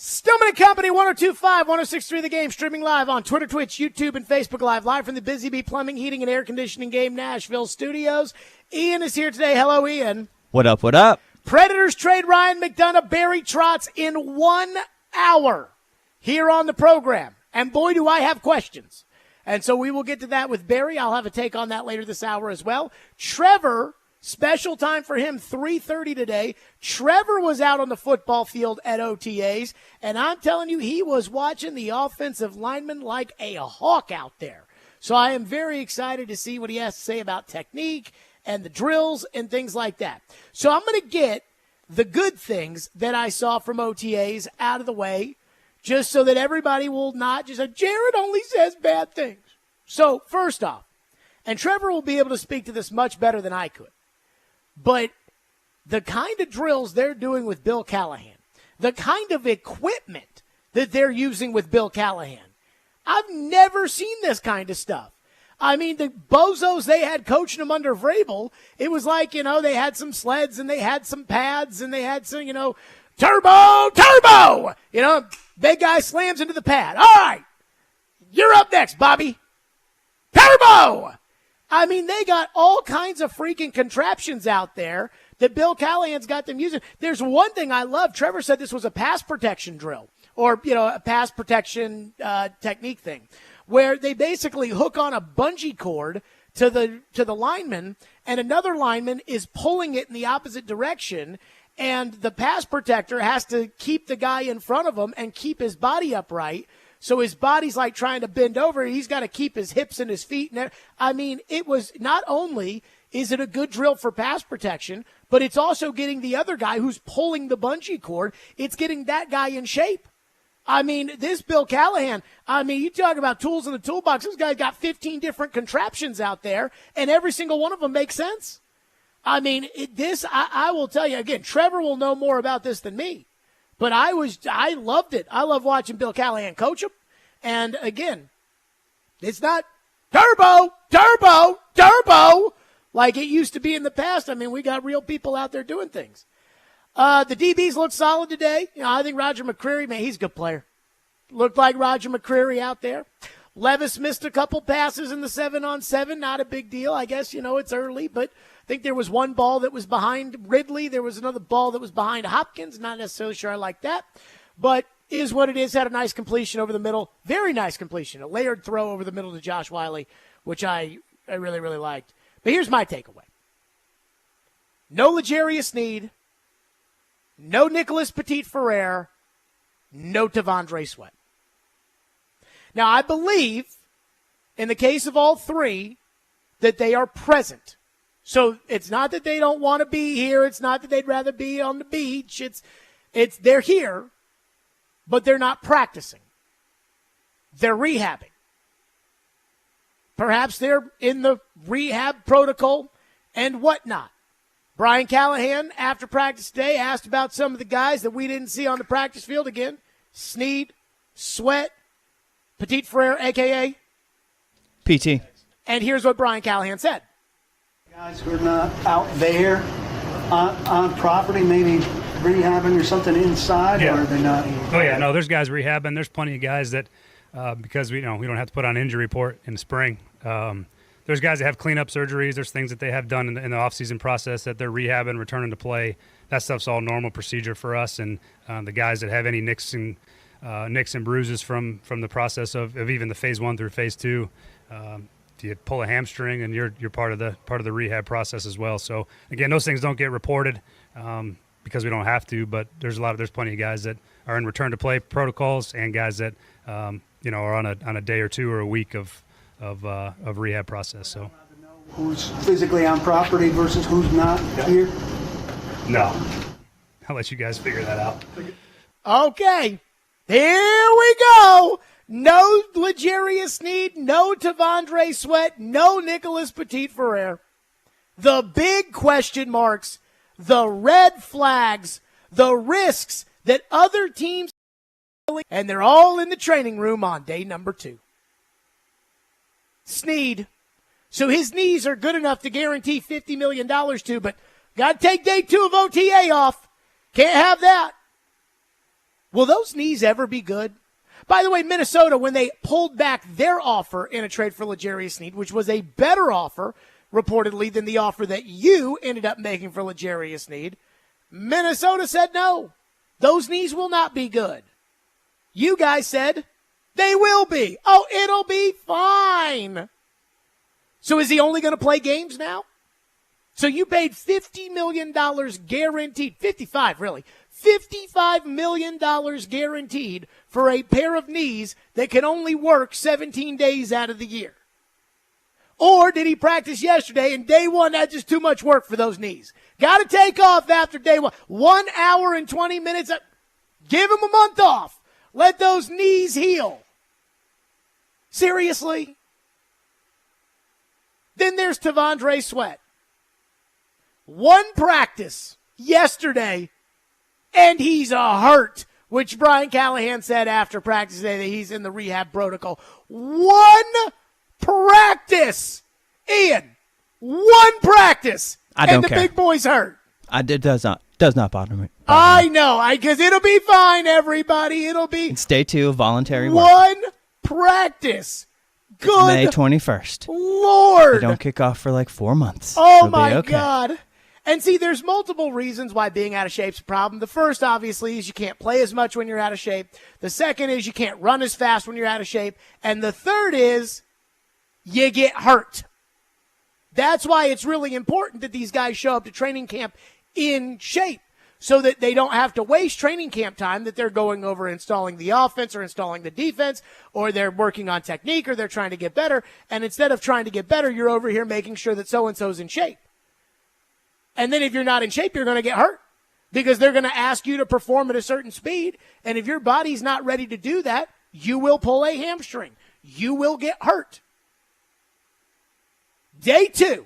Stillman & Company, 102.5, 106.3 The Game, streaming live on Twitter, Twitch, YouTube, and Facebook live from the Busy Bee Plumbing, Heating, and Air Conditioning Game Nashville studios. Ian is here today. Hello, Ian. What up, what up? Predators trade Ryan McDonough, Barry Trotz in 1 hour here on the program. And boy, do I have questions. And so we will get to that with Barry. I'll have a take on that later this hour as well. Trevor, special time for him, 3:30 today. Trevor was out on the football field at OTAs, and I'm telling you, he was watching the offensive lineman like a hawk out there. So I am very excited to see what he has to say about technique and the drills and things like that. So I'm going to get the good things that I saw from OTAs out of the way, just so that everybody will not just say, Jared only says bad things. So first off, and Trevor will be able to speak to this much better than I could, but the kind of drills they're doing with Bill Callahan, the kind of equipment that they're using with Bill Callahan, I've never seen this kind of stuff. I mean, the bozos they had coaching them under Vrabel, it was like, they had some sleds and they had some pads and they had some, turbo! Big guy slams into the pad. All right, you're up next, Bobby. Turbo! I mean, they got all kinds of freaking contraptions out there that Bill Callahan's got them using. There's one thing I love. Trevor said this was a pass protection drill or, a pass protection technique thing where they basically hook on a bungee cord to the lineman and another lineman is pulling it in the opposite direction, and the pass protector has to keep the guy in front of him and keep his body upright. So his body's like trying to bend over. He's got to keep his hips and his feet. I mean, it was not only is it a good drill for pass protection, but it's also getting the other guy who's pulling the bungee cord, it's getting that guy in shape. I mean, this Bill Callahan, you talk about tools in the toolbox. This guy's got 15 different contraptions out there, and every single one of them makes sense. I mean, I will tell you, again, Trevor will know more about this than me. But I loved it. I love watching Bill Callahan coach him. And again, it's not turbo like it used to be in the past. I mean, we got real people out there doing things. The DBs look solid today. I think Roger McCreary, man, he's a good player. Looked like Roger McCreary out there. Levis missed a couple passes in the 7-on-7. Not a big deal. I guess, it's early, but I think there was one ball that was behind Ridley. There was another ball that was behind Hopkins. Not necessarily sure I like that, but is what it is. Had a nice completion over the middle. Very nice completion. A layered throw over the middle to Josh Wiley, which I really, really liked. But here's my takeaway. No L'Jarius Sneed. No Nicholas Petit-Frere. No T'Vondre Sweat. Now, I believe, in the case of all three, that they are present. So it's not that they don't want to be here. It's not that they'd rather be on the beach. It's they're here, but they're not practicing. They're rehabbing. Perhaps they're in the rehab protocol and whatnot. Brian Callahan, after practice today, asked about some of the guys that we didn't see on the practice field again. Sneed, Sweat, Petit-Frere, a.k.a. PT. And here's what Brian Callahan said. Guys who are not out there on property, maybe rehabbing or something inside, or are they not? Oh, yeah, no, there's guys rehabbing. There's plenty of guys that, because we don't have to put on an injury report in the spring. There's guys that have cleanup surgeries. There's things that they have done in the off-season process that they're rehabbing, returning to play. That stuff's all normal procedure for us. And the guys that have any nicks and bruises from the process of even the phase 1 through phase 2, you pull a hamstring and you're part of the rehab process as well. So again, those things don't get reported because we don't have to. But there's plenty of guys that are in return to play protocols and guys that are on a day or two or a week of rehab process. So who's physically on property versus who's not here? No, I'll let you guys figure that out. Okay, here we go. No L'Jarius Sneed, no T'Vondre Sweat, no Nicholas Petit-Frere. The big question marks, the red flags, the risks that other teams, and they're all in the training room on day number 2. Sneed. So his knees are good enough to guarantee $50 million to, but got to take day 2 of OTA off. Can't have that. Will those knees ever be good? By the way, Minnesota, when they pulled back their offer in a trade for L'Jarius Sneed, which was a better offer, reportedly, than the offer that you ended up making for L'Jarius Sneed, Minnesota said no. Those knees will not be good. You guys said they will be. Oh, it'll be fine. So is he only going to play games now? So you paid $50 million guaranteed, 55 really, $55 million guaranteed for a pair of knees that can only work 17 days out of the year. Or did he practice yesterday and day one had just too much work for those knees? Got to take off after day one. 1 hour and 20 minutes. Give him a month off. Let those knees heal. Seriously? Then there's T'Vondre Sweat. One practice yesterday, and he's a hurt, which Brian Callahan said after practice today that he's in the rehab protocol. One practice, Ian. One practice. I don't and the care. big boy's hurt. It does not bother me. I know, because it'll be fine, everybody. It'll be It's day 2 of voluntary work. one practice. Good May 21st. Lord. They don't kick off for like 4 months. Oh, It'll be my okay. God. And see, there's multiple reasons why being out of shape's a problem. The first, obviously, is you can't play as much when you're out of shape. The second is you can't run as fast when you're out of shape. And the third is you get hurt. That's why it's really important that these guys show up to training camp in shape so that they don't have to waste training camp time that they're going over installing the offense or installing the defense, or they're working on technique, or they're trying to get better. And instead of trying to get better, you're over here making sure that so-and-so's in shape. And then if you're not in shape, you're going to get hurt because they're going to ask you to perform at a certain speed. And if your body's not ready to do that, you will pull a hamstring. You will get hurt. Day 2.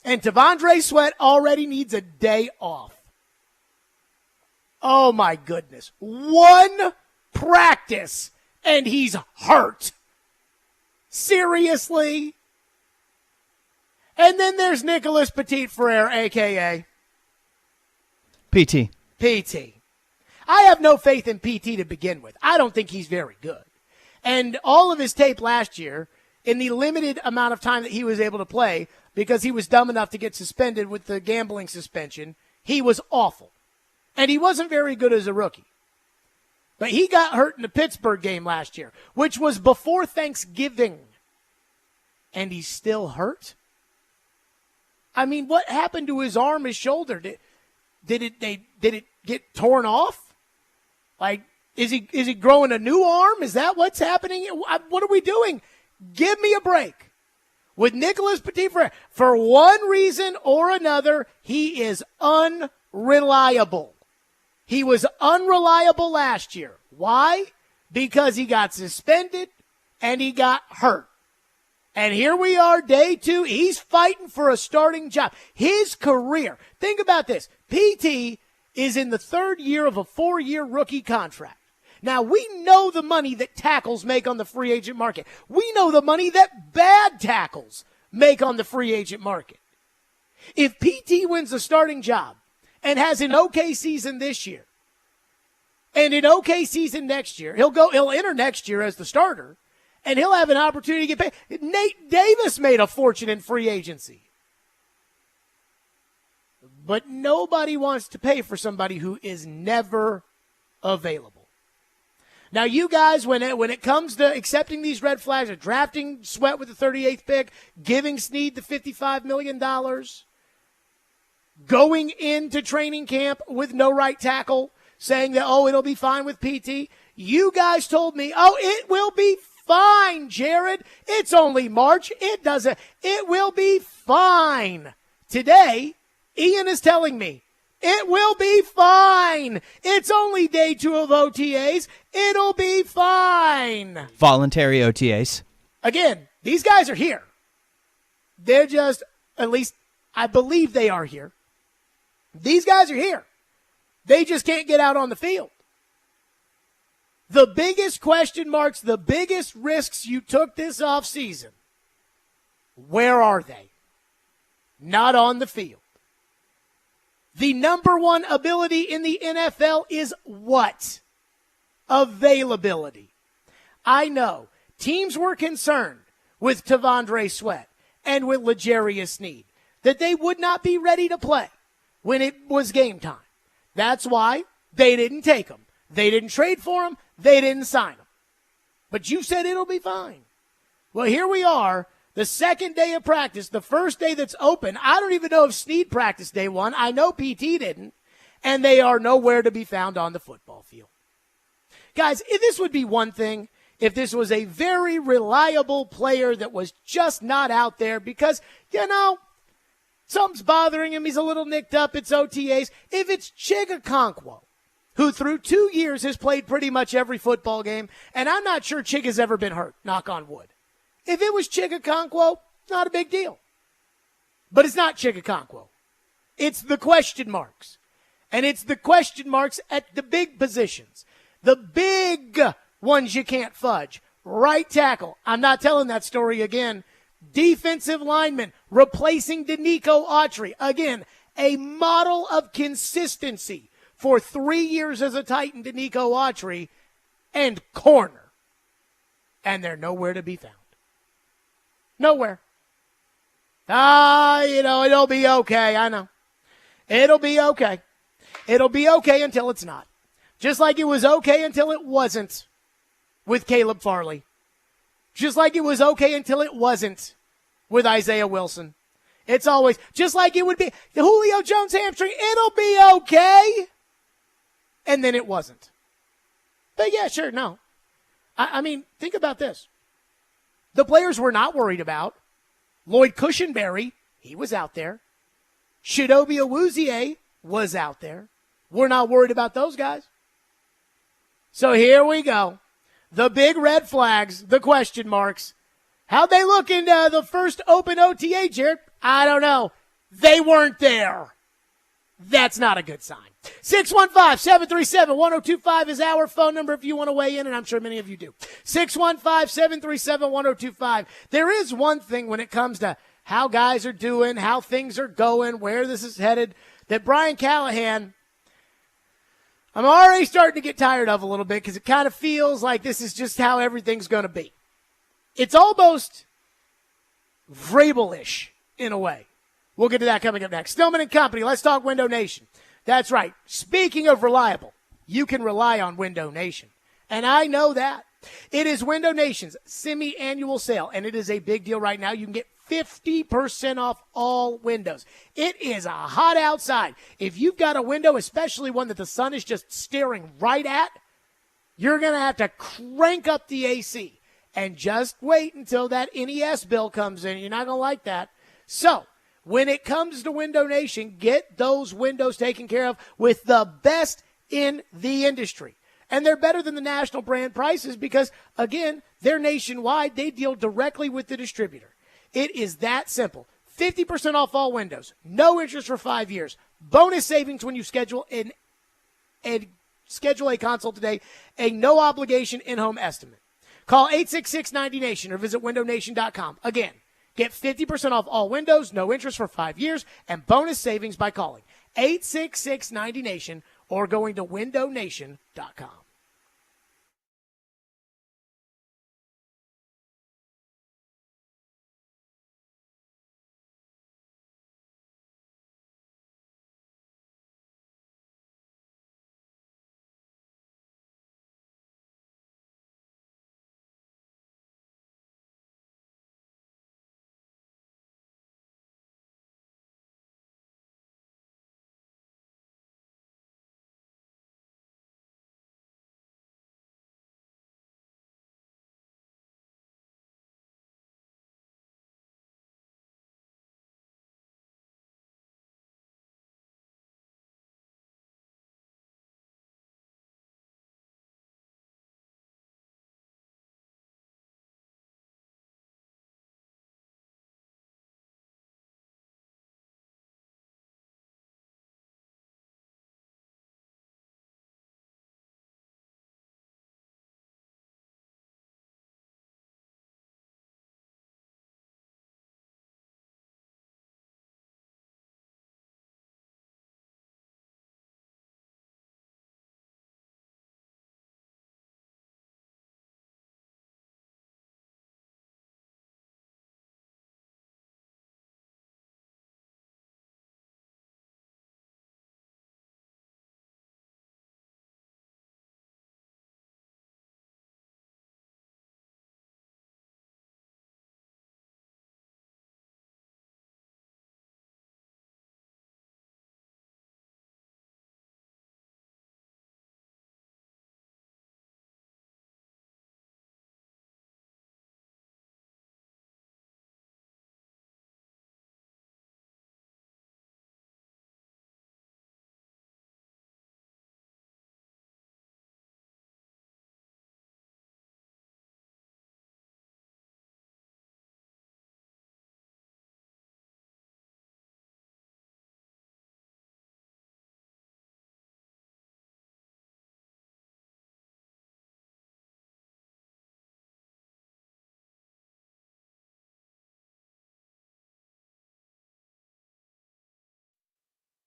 And T'Vondre Sweat already needs a day off. Oh, my goodness. One practice, and he's hurt. Seriously? And then there's Nicholas Petit-Frere, a.k.a. PT. PT. I have no faith in PT to begin with. I don't think he's very good. And all of his tape last year, in the limited amount of time that he was able to play, because he was dumb enough to get suspended with the gambling suspension, he was awful. And he wasn't very good as a rookie. But he got hurt in the Pittsburgh game last year, which was before Thanksgiving. And he's still hurt? I mean, what happened to his arm, his shoulder? Did it get torn off? Like, is he growing a new arm? Is that what's happening? What are we doing? Give me a break. With Nicholas Petit-Frere, for one reason or another, he is unreliable. He was unreliable last year. Why? Because he got suspended and he got hurt. And here we are, day 2. He's fighting for a starting job. His career, think about this. PT is in the 3rd year of a 4-year rookie contract. Now, we know the money that tackles make on the free agent market. We know the money that bad tackles make on the free agent market. If PT wins the starting job and has an okay season this year and an okay season next year, he'll enter next year as the starter. And he'll have an opportunity to get paid. Nate Davis made a fortune in free agency. But nobody wants to pay for somebody who is never available. Now, you guys, when it comes to accepting these red flags, or drafting Sweat with the 38th pick, giving Sneed the $55 million, going into training camp with no right tackle, saying that, it'll be fine with PT, you guys told me, it will be fine, Jared. It's only March. It will be fine. Today, Ian is telling me it will be fine. It's only day 2 of OTAs. It'll be fine. Voluntary OTAs. Again, these guys are here. They're just, at least I believe they are here. These guys are here. They just can't get out on the field. The biggest question marks, the biggest risks you took this offseason, where are they? Not on the field. The number one ability in the NFL is what? Availability. I know teams were concerned with Tavondre Sweat and with L'Jarius Sneed that they would not be ready to play when it was game time. That's why they didn't take them. They didn't trade for them. They didn't sign them. But you said it'll be fine. Well, here we are, the second day of practice, the first day that's open. I don't even know if Sneed practiced day one. I know PT didn't. And they are nowhere to be found on the football field. Guys, this would be one thing if this was a very reliable player that was just not out there because, something's bothering him. He's a little nicked up. It's OTAs. If it's Chigakonkwo, who through 2 years has played pretty much every football game, and I'm not sure Chig has ever been hurt, knock on wood. If it was Chigakonkwo, not a big deal. But it's not Chigakonkwo. It's the question marks. And it's the question marks at the big positions. The big ones you can't fudge. Right tackle. I'm not telling that story again. Defensive lineman replacing Danico Autry. Again, a model of consistency for 3 years as a Titan, Danico Autry, and corner. And they're nowhere to be found. Nowhere. It'll be okay. I know. It'll be okay. It'll be okay until it's not. Just like it was okay until it wasn't with Caleb Farley. Just like it was okay until it wasn't with Isaiah Wilson. It's always, just like it would be, the Julio Jones hamstring, it'll be okay. And then it wasn't. But yeah, sure, no. I mean, think about this. The players we're not worried about, Lloyd Cushenberry, he was out there. Chidobe Awuzie was out there. We're not worried about those guys. So here we go. The big red flags, the question marks. How'd they look in the first open OTA, Jared? I don't know. They weren't there. That's not a good sign. 615-737-1025 is our phone number if you want to weigh in, and I'm sure many of you do. 615-737-1025. There is one thing when it comes to how guys are doing, how things are going, where this is headed, that Brian Callahan, I'm already starting to get tired of a little bit because it kind of feels like this is just how everything's going to be. It's almost Vrabel-ish in a way. We'll get to that coming up next. Stillman and Company, let's talk Window Nation. That's right. Speaking of reliable, you can rely on Window Nation. And I know that. It is Window Nation's semi-annual sale, and it is a big deal right now. You can get 50% off all windows. It is hot outside. If you've got a window, especially one that the sun is just staring right at, you're going to have to crank up the AC. And just wait until that NES bill comes in. You're not going to like that. So, when it comes to Window Nation, get those windows taken care of with the best in the industry. And they're better than the national brand prices because, again, they're nationwide. They deal directly with the distributor. It is that simple. 50% off all windows. No interest for 5 years. Bonus savings when you schedule a consult today. A no-obligation in-home estimate. Call 866-90-NATION or visit windownation.com. Again, get 50% off all windows, no interest for 5 years, and bonus savings by calling 866-90-NATION or going to windownation.com.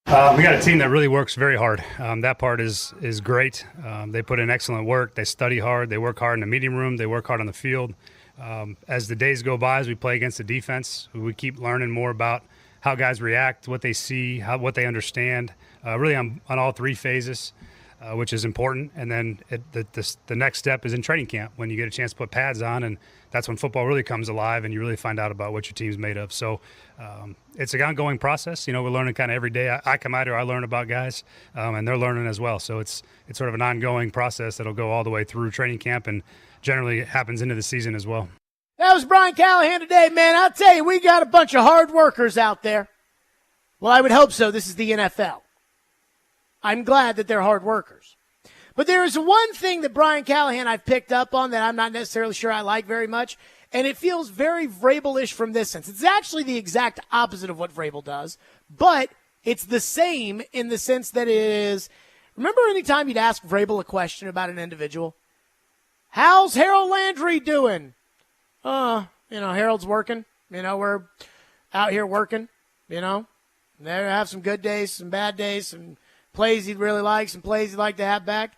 We got a team that really works very hard. That part is great. They put in excellent work. They study hard. They work hard in the meeting room. They work hard on the field. As the days go by, as we play against the defense, we keep learning more about how guys react, what they see, what they understand, really on all three phases, which is important. And then the next step is in training camp when you get a chance to put pads on, and that's when football really comes alive and you really find out about what your team's made of. So it's an ongoing process. We're learning kind of every day. I come out here, I learn about guys, and they're learning as well. So it's sort of an ongoing process that'll go all the way through training camp and generally happens into the season as well. That was Brian Callahan today, man. I'll tell you, we got a bunch of hard workers out there. Well, I would hope so. This is the NFL. I'm glad that they're hard workers. But there is one thing that Brian Callahan I've picked up on that I'm not necessarily sure I like very much, and it feels very Vrabel-ish from this sense. It's actually the exact opposite of what Vrabel does, but it's the same in the sense that it is, remember anytime you'd ask Vrabel a question about an individual? How's Harold Landry doing? Harold's working. We're out here working, They have some good days, some bad days, some plays he'd really like, some plays he'd like to have back.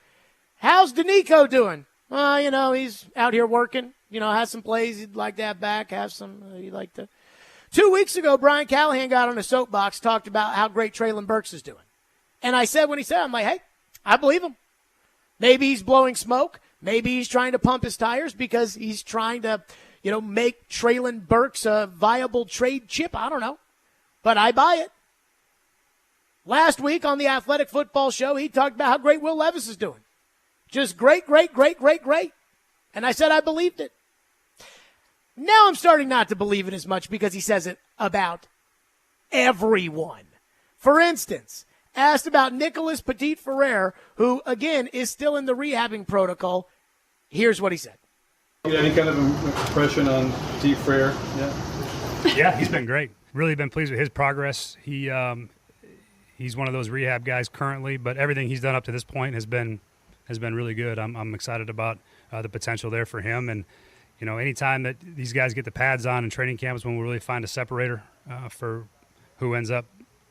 How's Danico doing? He's out here working. Has some plays he'd like to have back, have some he'd like to. 2 weeks ago, Brian Callahan got on a soapbox, talked about how great Treylon Burks is doing. And I said, when he said, I'm like, hey, I believe him. Maybe he's blowing smoke. Maybe he's trying to pump his tires because he's trying to, make Treylon Burks a viable trade chip. I don't know. But I buy it. Last week on the Athletic Football Show, he talked about how great Will Levis is doing. Just great, great, great, great, great. And I said I believed it. Now I'm starting not to believe it as much because he says it about everyone. For instance, asked about Nicholas Petit-Ferrer, who, again, is still in the rehabbing protocol. Here's what he said. Any kind of impression on Petit-Ferrer? Yeah, he's been great. Really been pleased with his progress. He's one of those rehab guys currently, but everything he's done up to this point has been really good. I'm excited about the potential there for him. And, anytime that these guys get the pads on in training camp is when we really find a separator for who ends up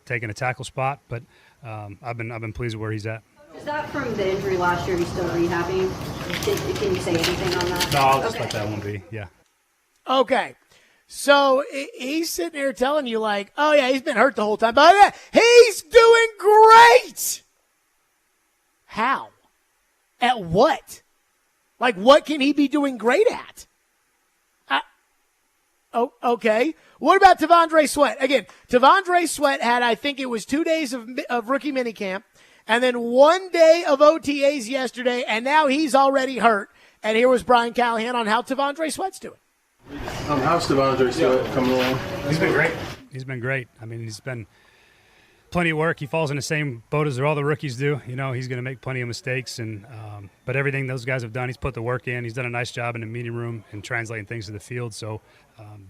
taking a tackle spot. But I've been pleased with where he's at. Is that from the injury last year? He's still rehabbing? Can you say anything on that? No, I'll just let that one be. Yeah. Okay. So he's sitting here telling you like, oh, yeah, he's been hurt the whole time. But he's doing great. How? At what? Like, what can he be doing great at? Okay. What about Tavondre Sweat? Again, Tavondre Sweat had, I think it was 2 days of rookie minicamp and then 1 day of OTAs yesterday, and now he's already hurt. And here was Brian Callahan on how Tavondre Sweat's doing. How's Tavondre Sweat coming along? He's been great. He's been great. I mean, he's been plenty of work. He falls in the same boat as all the rookies do. He's going to make plenty of mistakes, and but everything those guys have done, he's put the work in. He's done a nice job in the meeting room and translating things to the field. So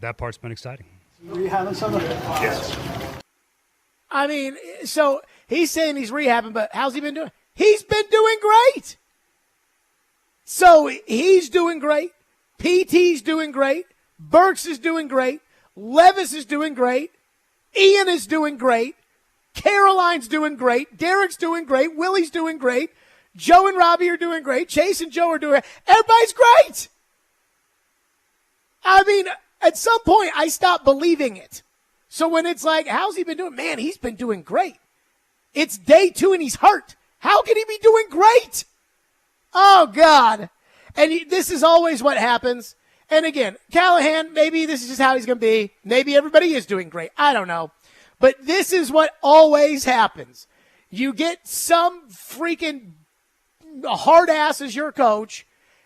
that part's been exciting. Are you having something? Yes. I mean, so he's saying he's rehabbing, but how's he been doing? He's been doing great. So he's doing great. PT's doing great. Burks is doing great. Levis is doing great. Ian is doing great. Caroline's doing great. Derek's doing great. Willie's doing great. Joe and Robbie are doing great. Chase and Joe are doing great. Everybody's great. I mean, at some point, I stopped believing it. So when it's like, how's he been doing? Man, he's been doing great. It's day 2 and he's hurt. How can he be doing great? Oh, God. And this is always what happens. And again, Callahan, maybe this is just how he's going to be. Maybe everybody is doing great. I don't know. But this is what always happens. You get some freaking hard ass as your coach,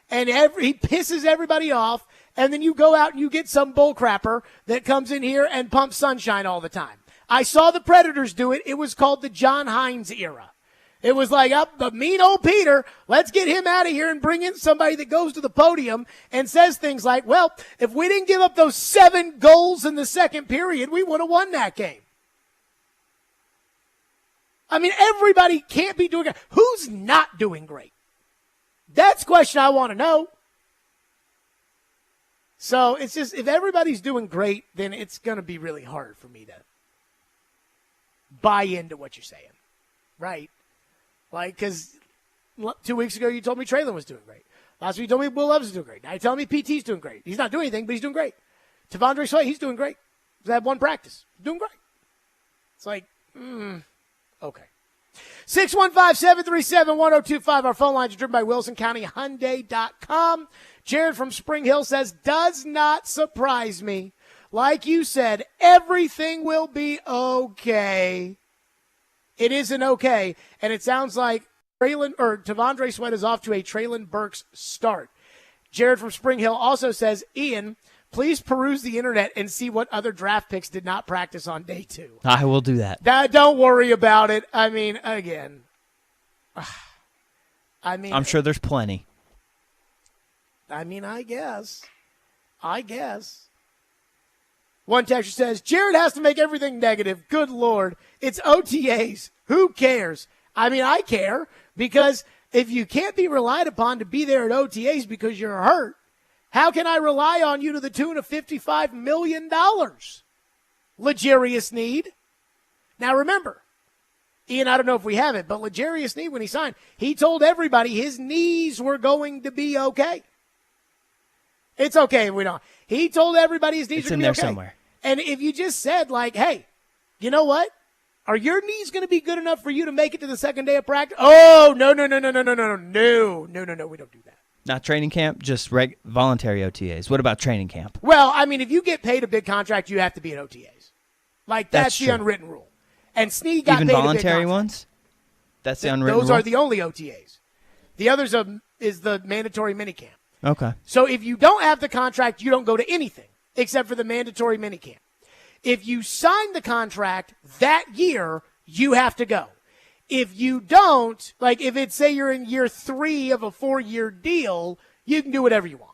and he pisses everybody off, and then you go out and you get some bullcrapper that comes in here and pumps sunshine all the time. I saw the Predators do it. It was called the John Hines era. It was like, the mean old Peter, let's get him out of here and bring in somebody that goes to the podium and says things like, well, if we didn't give up those 7 goals in the second period, we would have won that game. I mean, everybody can't be doing it. Who's not doing great? That's the question I want to know. So it's just, if everybody's doing great, then it's going to be really hard for me to buy into what you're saying, right? Like, because 2 weeks ago you told me Traylon was doing great. Last week you told me Will Levis is doing great. Now you're telling me PT's doing great. He's not doing anything, but he's doing great. T'Vondre Sweat, he's doing great. He's had one practice. He's doing great. It's like, okay. 615-737-1025. Our phone lines are driven by WilsonCountyHyundai.com. Jared from Spring Hill says, does not surprise me. Like you said, everything will be okay. It isn't okay. And it sounds like T'Vondre Sweat is off to a Traylon Burks start. Jared from Spring Hill also says, Ian, please peruse the internet and see what other draft picks did not practice on day 2. I will do that. Don't worry about it. I mean, again. I'm sure there's plenty. I guess. One texter says, Jared has to make everything negative. Good Lord. It's OTAs. Who cares? I care, because if you can't be relied upon to be there at OTAs because you're hurt, how can I rely on you to the tune of $55 million? L'Jarius Sneed. Now remember, Ian, I don't know if we have it, but L'Jarius Sneed, when he signed, he told everybody his knees were going to be okay. It's okay if we don't. He told everybody his knees it's are in going to be there okay. somewhere. And if you just said, like, hey, you know what? Are your knees going to be good enough for you to make it to the second day of practice? Oh, no, we don't do that. Not training camp, just voluntary OTAs. What about training camp? Well, if you get paid a big contract, you have to be at OTAs. Like, that's the true. unwritten rule. And Snead got even paid voluntary a big contract. ones? That's the unwritten Those rule? are the only OTAs. The others is the mandatory minicamp. Okay. So if you don't have the contract, you don't go to anything except for the mandatory minicamp. If you sign the contract that year, you have to go. If you don't, like if it's, say you're in year 3 of a 4-year deal, you can do whatever you want.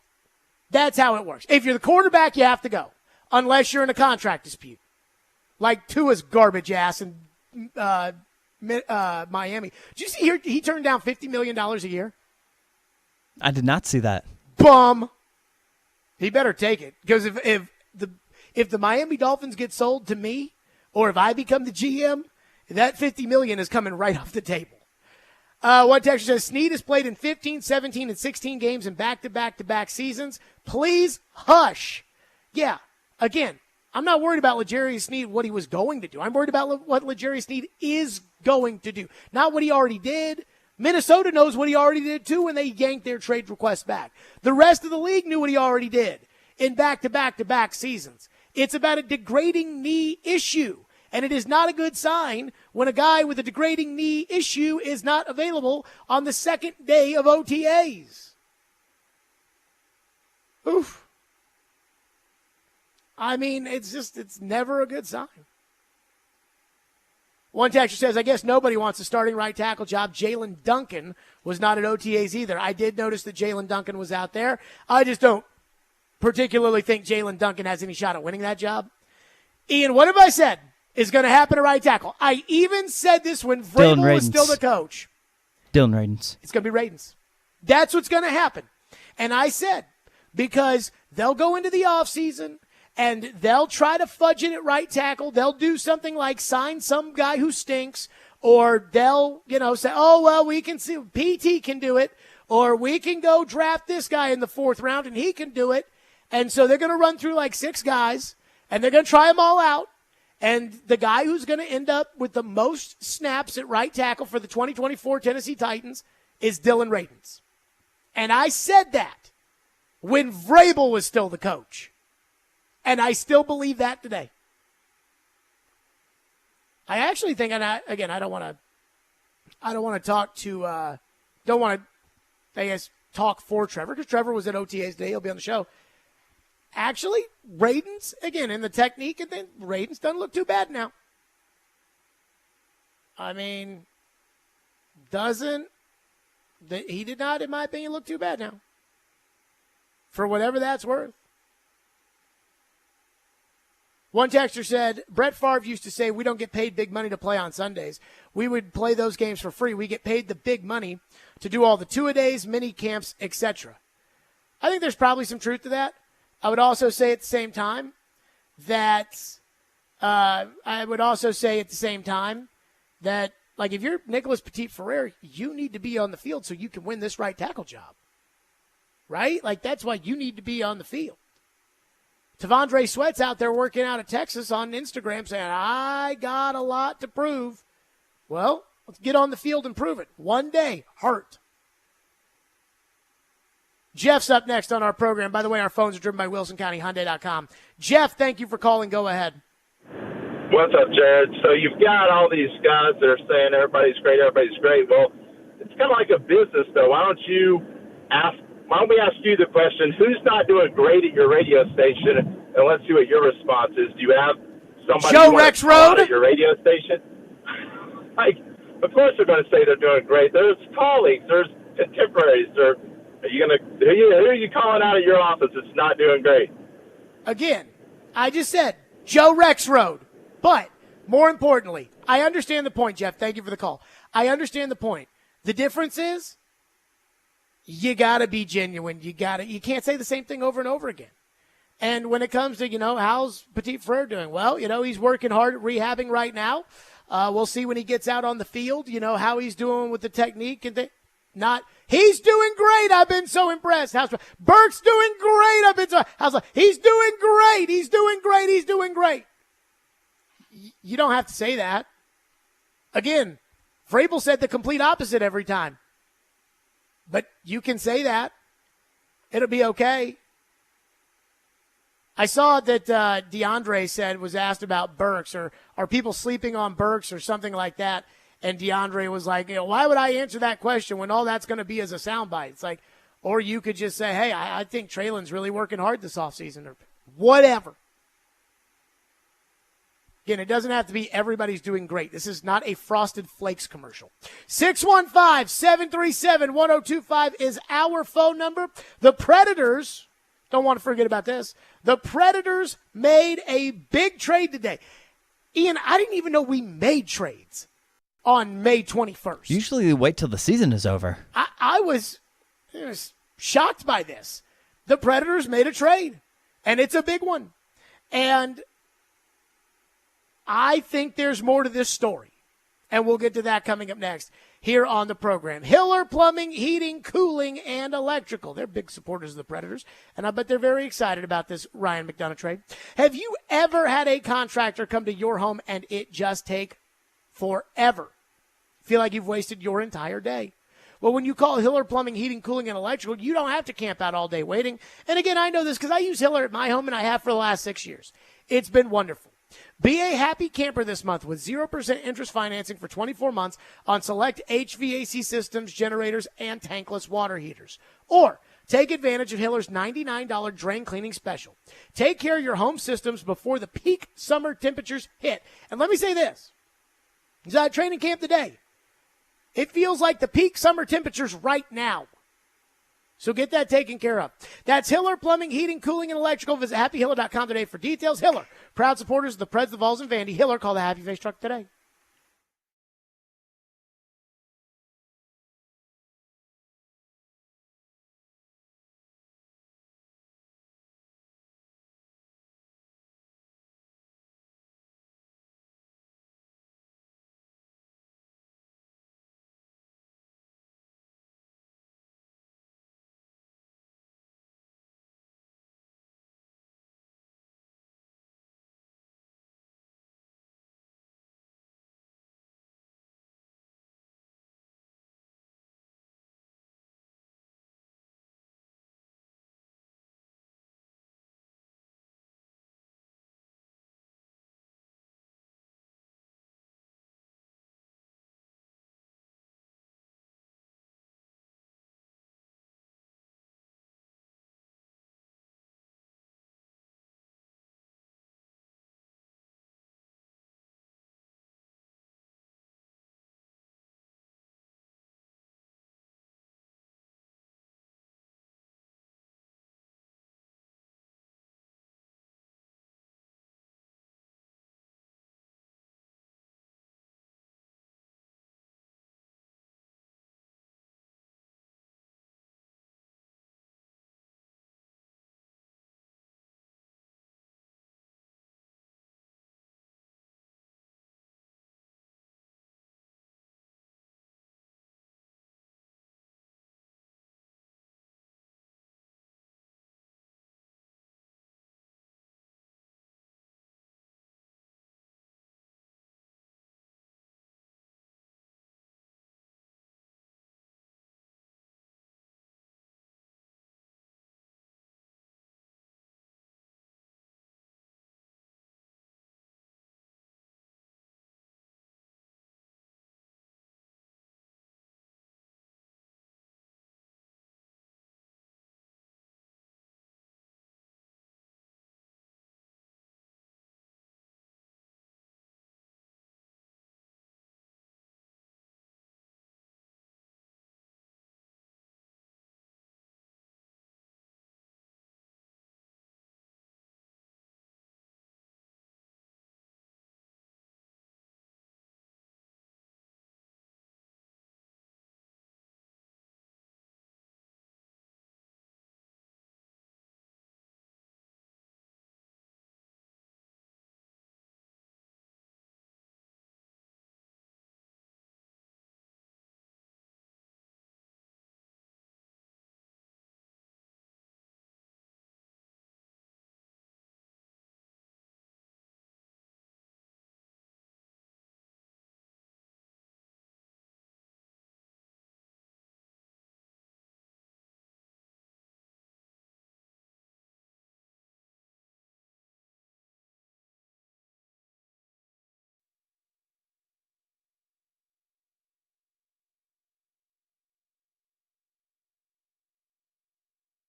That's how it works. If you're the quarterback, you have to go, unless you're in a contract dispute. Like Tua's garbage ass in Miami. Did you see he turned down $50 million a year? I did not see that. Bum. He better take it, because if the Miami Dolphins get sold to me, or if I become the GM, that $50 million is coming right off the table. One texter says, Snead has played in 15, 17, and 16 games in back-to-back-to-back seasons. Please hush. Yeah, again, I'm not worried about L'Jarius Snead, what he was going to do. I'm worried about what L'Jarius Snead is going to do, not what he already did. Minnesota knows what he already did, too, when they yanked their trade request back. The rest of the league knew what he already did in back-to-back-to-back seasons. It's about a degrading knee issue, and it is not a good sign when a guy with a degrading knee issue is not available on the second day of OTAs. Oof. It's never a good sign. One texter says, I guess nobody wants a starting right tackle job. Jalen Duncan was not at OTAs either. I did notice that Jalen Duncan was out there. I just don't particularly think Jalen Duncan has any shot at winning that job. Ian, what have I said is going to happen at right tackle? I even said this when Vrabel was still the coach. Dylan Radins. It's going to be Radins. That's what's going to happen. And I said, because they'll go into the offseason and they'll try to fudge it at right tackle. They'll do something like sign some guy who stinks, or they'll, say, oh, well, we can see PT can do it, or we can go draft this guy in the 4th round and he can do it. And so they're going to run through like 6 guys, and they're going to try them all out. And the guy who's going to end up with the most snaps at right tackle for the 2024 Tennessee Titans is Dylan Radins. And I said that when Vrabel was still the coach. And I still believe that today. I actually think, and I don't want to talk to, talk for Trevor, because Trevor was at OTAs today. He'll be on the show. Actually, Radins, again, in the technique, and then Radins doesn't look too bad now. He did not, in my opinion, look too bad now. For whatever that's worth. One texter said, Brett Favre used to say, we don't get paid big money to play on Sundays. We would play those games for free. We get paid the big money to do all the two-a-days, mini camps, etc. I think there's probably some truth to that. I would also say at the same time that I would also say at the same time that, like, if you're Nicholas Petit-Frere, you need to be on the field so you can win this right tackle job. Right? Like, that's why you need to be on the field. Tavondre Sweat's out there working out of Texas on Instagram saying, I got a lot to prove. Well, let's get on the field and prove it. One day, hurt. Jeff's up next on our program. By the way, our phones are driven by WilsonCountyHyundai.com. Jeff, thank you for calling. Go ahead. What's up, Jared? So you've got all these guys that are saying everybody's great. Well, it's kind of like a business, though. Why don't we ask you the question, who's not doing great at your radio station? And let's see what your response is. Do you have somebody Joe Rex Road at your radio station? Like, of course they're going to say they're doing great. There's colleagues, there's contemporaries. Who are you calling out of your office that's not doing great? Again, I just said Joe Rex Road. But more importantly, I understand the point, Jeff. Thank you for the call. I understand the point. The difference is you got to be genuine. You can't say the same thing over and over again. And when it comes to, how's Petit-Frere doing? Well, he's working hard at rehabbing right now. We'll see when he gets out on the field, how he's doing with the technique and he's doing great. I've been so impressed. Burke's doing great. He's doing great. He's doing great. He's doing great. You don't have to say that. Again, Vrabel said the complete opposite every time. But you can say that. It'll be okay. I saw that DeAndre was asked about Burks, or are people sleeping on Burks or something like that. And DeAndre was like, why would I answer that question when all that's going to be is a soundbite? It's like, or you could just say, hey, I think Traylon's really working hard this offseason, or whatever. Again, it doesn't have to be everybody's doing great. This is not a Frosted Flakes commercial. 615-737-1025 is our phone number. The Predators, don't want to forget about this, the Predators made a big trade today. Ian, I didn't even know we made trades on May 21st. Usually we wait till the season is over. I was shocked by this. The Predators made a trade, and it's a big one. And I think there's more to this story, and we'll get to that coming up next here on the program. Hiller Plumbing, Heating, Cooling, and Electrical. They're big supporters of the Predators, and I bet they're very excited about this Ryan McDonough trade. Have you ever had a contractor come to your home and it just take forever? Feel like you've wasted your entire day? Well, when you call Hiller Plumbing, Heating, Cooling, and Electrical, you don't have to camp out all day waiting. And again, I know this because I use Hiller at my home, and I have for the last 6 years. It's been wonderful. Be a happy camper this month with 0% interest financing for 24 months on select HVAC systems, generators, and tankless water heaters. Or take advantage of Hiller's $99 drain cleaning special. Take care of your home systems before the peak summer temperatures hit. And let me say this. I was at training camp today. It feels like the peak summer temperatures right now. So get that taken care of. That's Hiller Plumbing, Heating, Cooling, and Electrical. Visit happyhiller.com today for details. Hiller, proud supporters of the Preds, the Vols, and Vandy. Hiller, call the Happy Face truck today.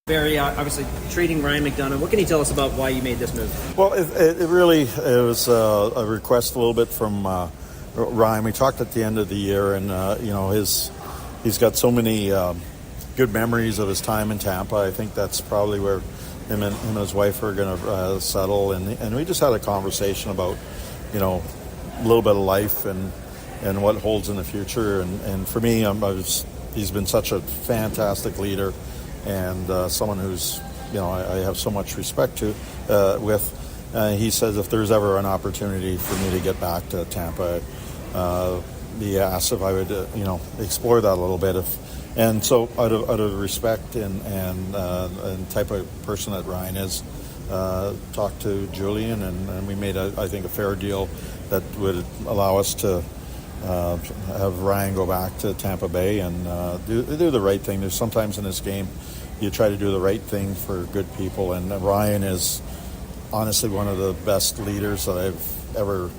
Barry, obviously trading Ryan McDonough. What can you tell us about why you made this move? Well, it was a request a little bit from Ryan. We talked at the end of the year, and he's got so many good memories of his time in Tampa. I think that's probably where him and his wife are going to settle. And we just had a conversation about a little bit of life and what holds in the future. And for me, he's been such a fantastic leader. And someone who's, I have so much respect to with. He says if there's ever an opportunity for me to get back to Tampa, he asked if I would, explore that a little bit. And so out of respect and type of person that Ryan is, talked to Julian and we made, I think, a fair deal that would allow us to have Ryan go back to Tampa Bay and do the right thing. There's sometimes in this game you try to do the right thing for good people, and Ryan is honestly one of the best leaders that I've ever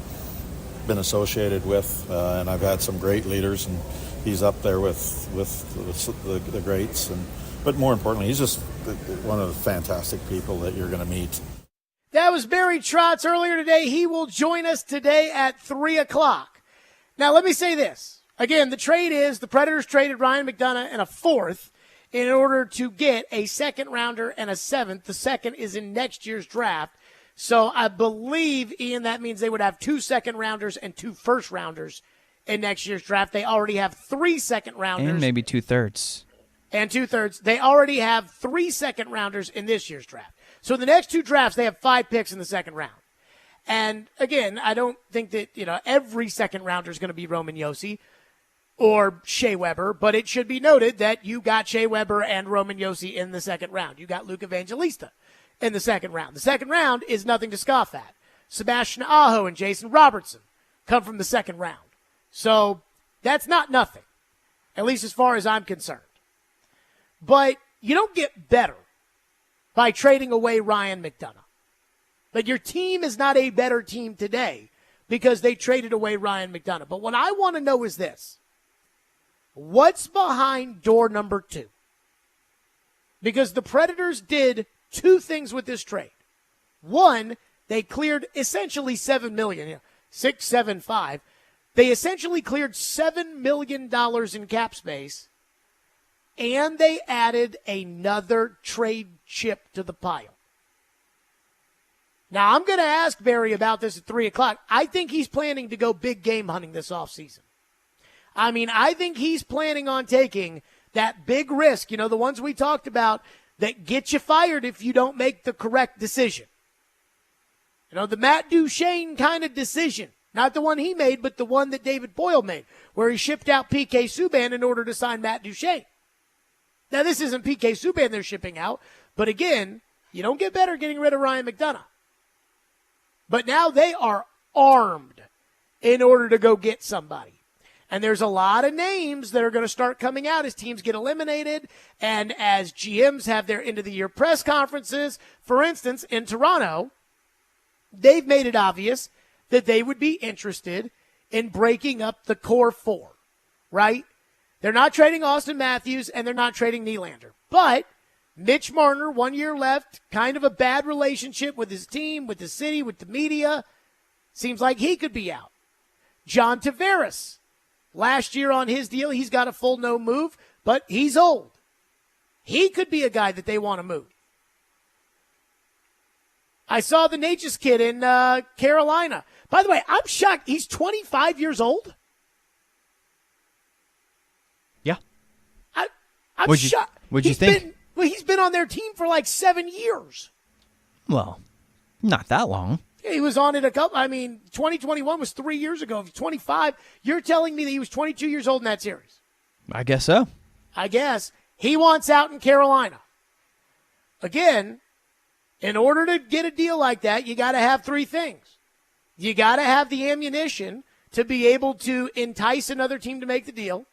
been associated with, and I've had some great leaders, and he's up there with the greats. But more importantly, he's just one of the fantastic people that you're going to meet. That was Barry Trotz earlier today. He will join us today at 3 o'clock. Now, let me say this. Again, the trade is the Predators traded Ryan McDonough and a fourth in order to get a second rounder and a seventh. The second is in next year's draft. So I believe, Ian, that means they would have 2 second rounders and 2 first rounders in next year's draft. They already have 3 second rounders. And maybe 2/3. And 2/3. They already have 3 second rounders in this year's draft. So in the next 2 drafts, they have 5 picks in the second round. And again, I don't think that, every second rounder is going to be Roman Josi or Shea Weber, but it should be noted that you got Shea Weber and Roman Josi in the second round. You got Luke Evangelista in the second round. The second round is nothing to scoff at. Sebastian Aho and Jason Robertson come from the second round. So that's not nothing, at least as far as I'm concerned. But you don't get better by trading away Ryan McDonough. Like, your team is not a better team today because they traded away Ryan McDonough. But what I want to know is this. What's behind door number 2? Because the Predators did 2 things with this trade. One, they cleared essentially $7 million, 675. They essentially cleared $7 million in cap space, and they added another trade chip to the pile. Now, I'm going to ask Barry about this at 3 o'clock. I think he's planning to go big game hunting this offseason. I think he's planning on taking that big risk, the ones we talked about that get you fired if you don't make the correct decision. The Matt Duchene kind of decision. Not the one he made, but the one that David Boyle made, where he shipped out P.K. Subban in order to sign Matt Duchene. Now, this isn't P.K. Subban they're shipping out, but again, you don't get better getting rid of Ryan McDonough. But now they are armed in order to go get somebody. And there's a lot of names that are going to start coming out as teams get eliminated and as GMs have their end-of-the-year press conferences. For instance, in Toronto, they've made it obvious that they would be interested in breaking up the core 4, right? They're not trading Austin Matthews, and they're not trading Nylander. But Mitch Marner, 1 year left, kind of a bad relationship with his team, with the city, with the media. Seems like he could be out. John Tavares, last year on his deal, he's got a full no move, but he's old. He could be a guy that they want to move. I saw the Natchez kid in Carolina. By the way, I'm shocked. He's 25 years old? Yeah. I'm shocked. What'd you think? He's been on their team for like 7 years. Well, not that long. Yeah, he was on it 2021 was 3 years ago. 25, you're telling me that he was 22 years old in that series? I guess so. I guess. He wants out in Carolina. Again, in order to get a deal like that, you got to have 3 things. You got to have the ammunition to be able to entice another team to make the deal.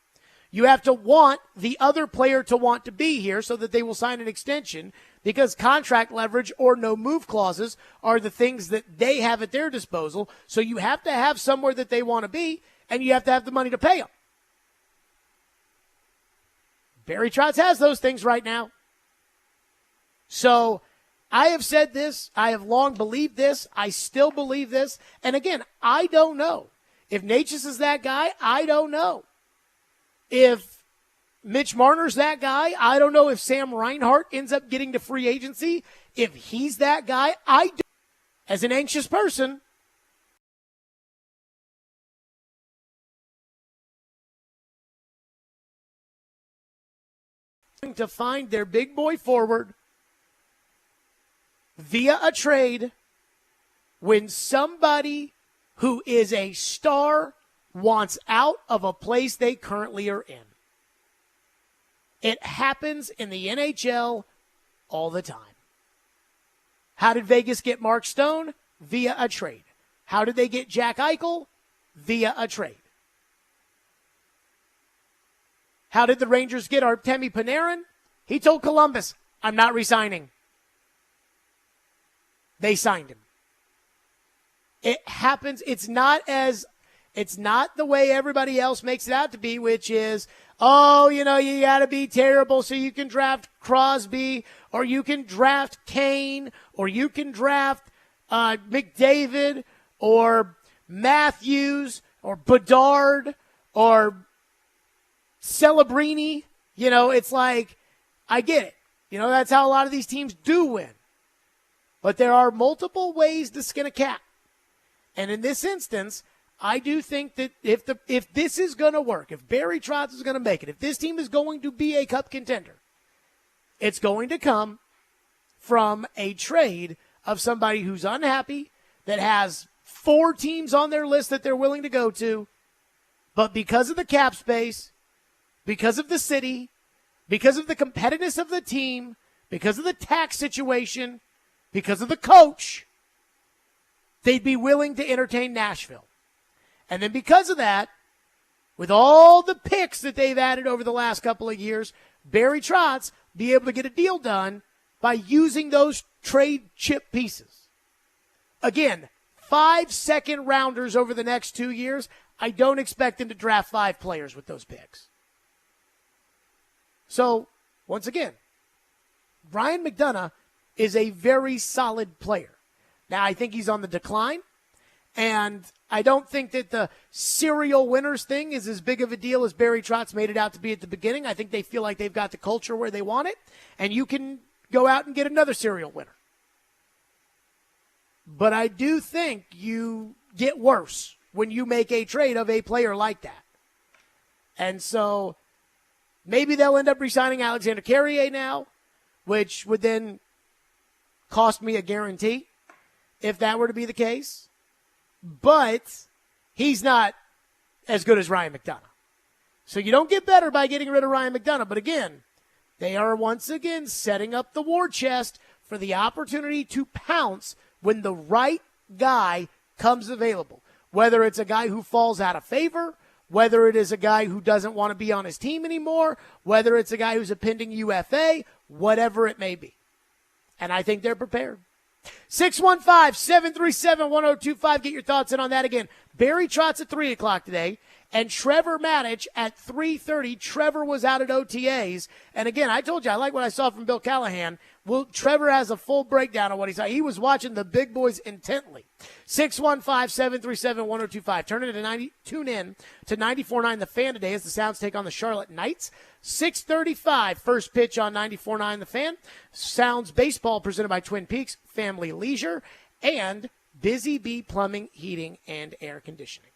You have to want the other player to want to be here so that they will sign an extension, because contract leverage or no move clauses are the things that they have at their disposal. So you have to have somewhere that they want to be, and you have to have the money to pay them. Barry Trotz has those things right now. So I have said this. I have long believed this. I still believe this. And again, I don't know. If Natchez is that guy, I don't know. If Mitch Marner's that guy, I don't know if Sam Reinhart ends up getting to free agency. If he's that guy, I do. As an anxious person, to find their big boy forward via a trade when somebody who is a star wants out of a place they currently are in. It happens in the NHL all the time. How did Vegas get Mark Stone? Via a trade. How did they get Jack Eichel? Via a trade. How did the Rangers get Artemi Panarin? He told Columbus, I'm not resigning. They signed him. It happens. It's not the way everybody else makes it out to be, which is, oh, you got to be terrible so you can draft Crosby, or you can draft Kane, or you can draft McDavid, or Matthews, or Bedard, or Celebrini. It's like, I get it. That's how a lot of these teams do win. But there are multiple ways to skin a cat. And in this instance, I do think that if this is going to work, if Barry Trotz is going to make it, if this team is going to be a cup contender, it's going to come from a trade of somebody who's unhappy, that has 4 teams on their list that they're willing to go to, but because of the cap space, because of the city, because of the competitiveness of the team, because of the tax situation, because of the coach, they'd be willing to entertain Nashville. And then because of that, with all the picks that they've added over the last couple of years, Barry Trotz be able to get a deal done by using those trade chip pieces. Again, 5 second-rounders over the next 2 years. I don't expect him to draft 5 players with those picks. So, once again, Ryan McDonagh is a very solid player. Now, I think he's on the decline, and I don't think that the serial winners thing is as big of a deal as Barry Trotz made it out to be at the beginning. I think they feel like they've got the culture where they want it, and you can go out and get another serial winner. But I do think you get worse when you make a trade of a player like that. And so maybe they'll end up re-signing Alexander Carrier now, which would then cost me a guarantee if that were to be the case. But he's not as good as Ryan McDonagh. So you don't get better by getting rid of Ryan McDonagh. But again, they are once again setting up the war chest for the opportunity to pounce when the right guy comes available. Whether it's a guy who falls out of favor, whether it is a guy who doesn't want to be on his team anymore, whether it's a guy who's a pending UFA, whatever it may be. And I think they're prepared. 615-737-1025. Get your thoughts in on that again. Barry Trotz at 3 o'clock today, and Trevor Maddich at 3:30. Trevor was out at OTAs. And again, I told you, I like what I saw from Bill Callahan. Well, Trevor has a full breakdown of what he saw. He was watching the big boys intently. 615-737-1025. Tune in to 94.9 The Fan today as the Sounds take on the Charlotte Knights. 6:35, first pitch on 94.9 The Fan. Sounds baseball presented by Twin Peaks Family Leisure and Busy Bee Plumbing, Heating, and Air Conditioning.